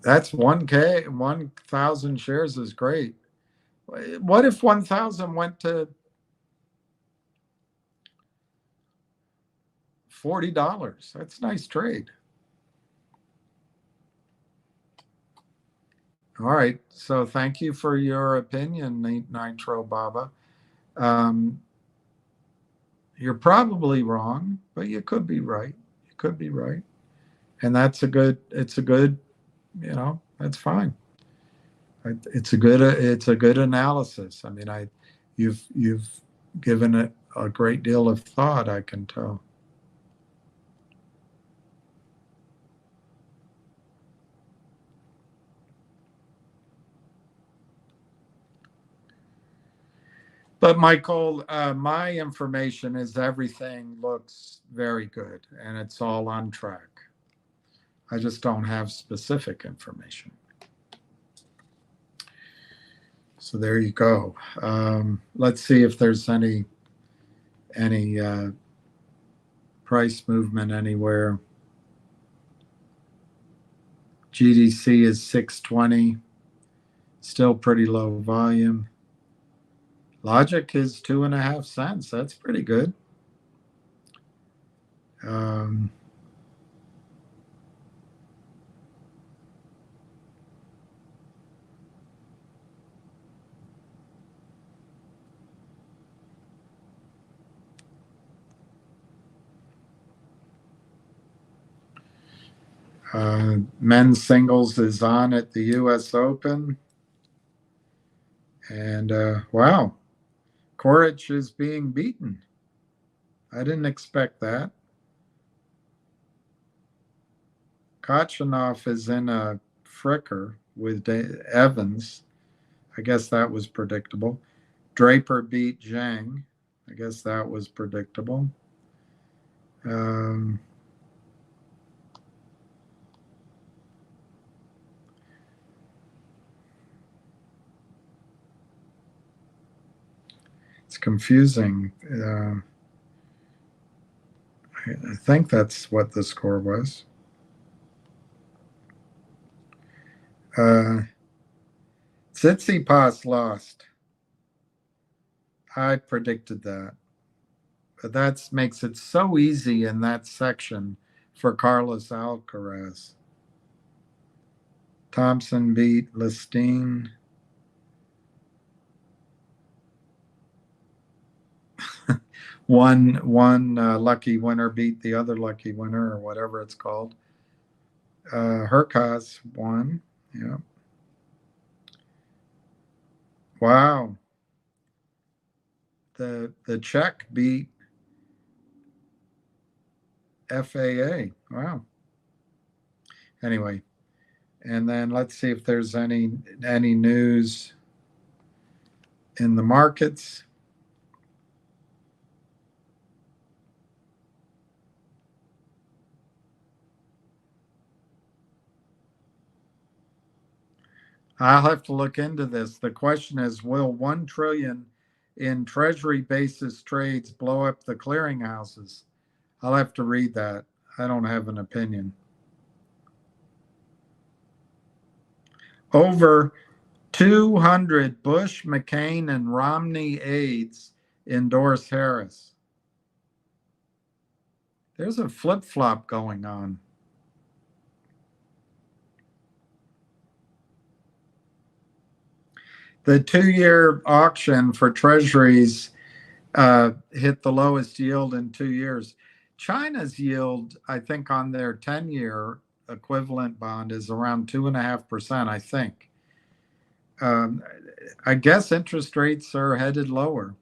That's 1K, 1,000 shares is great. What if 1,000 went to $40? That's a nice trade. All right. So thank you for your opinion, Nitro Baba. You're probably wrong, but you could be right. You could be right. And that's it's a good, that's fine. It's a good analysis. I mean, you've given it a great deal of thought, I can tell. But Michael, my information is everything looks very good and it's all on track. I just don't have specific information. So there you go. Let's see if there's any price movement anywhere. GDC is 620, still pretty low volume. Logic is 2.5 cents. That's pretty good. Men's singles is on at the U.S. Open. And wow, Brokerage is being beaten. I didn't expect that. Kachanov is in a Fricker with Evans. I guess that was predictable. Draper beat Zhang. I guess that was predictable. It's confusing. I think that's what the score was. Tsitsipas lost. I predicted that. But that makes it so easy in that section for Carlos Alcaraz. Thompson beat Listine. One lucky winner beat the other lucky winner, or whatever it's called. Herkaz won. Yeah. Wow. The Czech beat FAA. Wow. Anyway, and then let's see if there's any news in the markets. I'll have to look into this. The question is, will 1 trillion in treasury basis trades blow up the clearinghouses? I'll have to read that. I don't have an opinion. Over 200 Bush, McCain, and Romney aides endorse Harris. There's a flip-flop going on. The 2-year auction for treasuries hit the lowest yield in 2 years. China's yield, I think, on their 10-year equivalent bond is around 2.5%, I think. I guess interest rates are headed lower.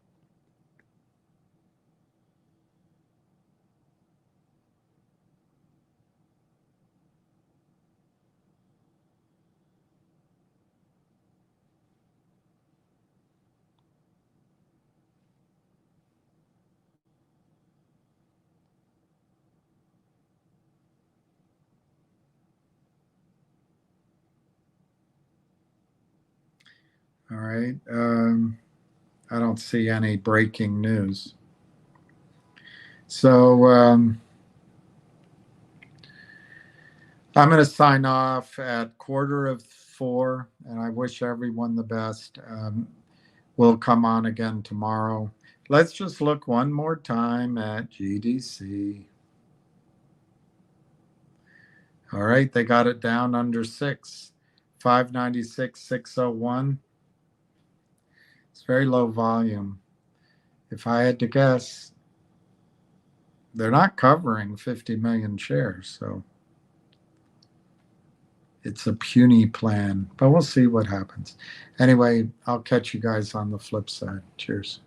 All right. I don't see any breaking news. So I'm going to sign off at 3:45, and I wish everyone the best. We'll come on again tomorrow. Let's just look one more time at GDC. All right, they got it down under 6, 596,601. It's very low volume. If I had to guess, they're not covering 50 million shares, so it's a puny plan, but we'll see what happens. Anyway, I'll catch you guys on the flip side. Cheers.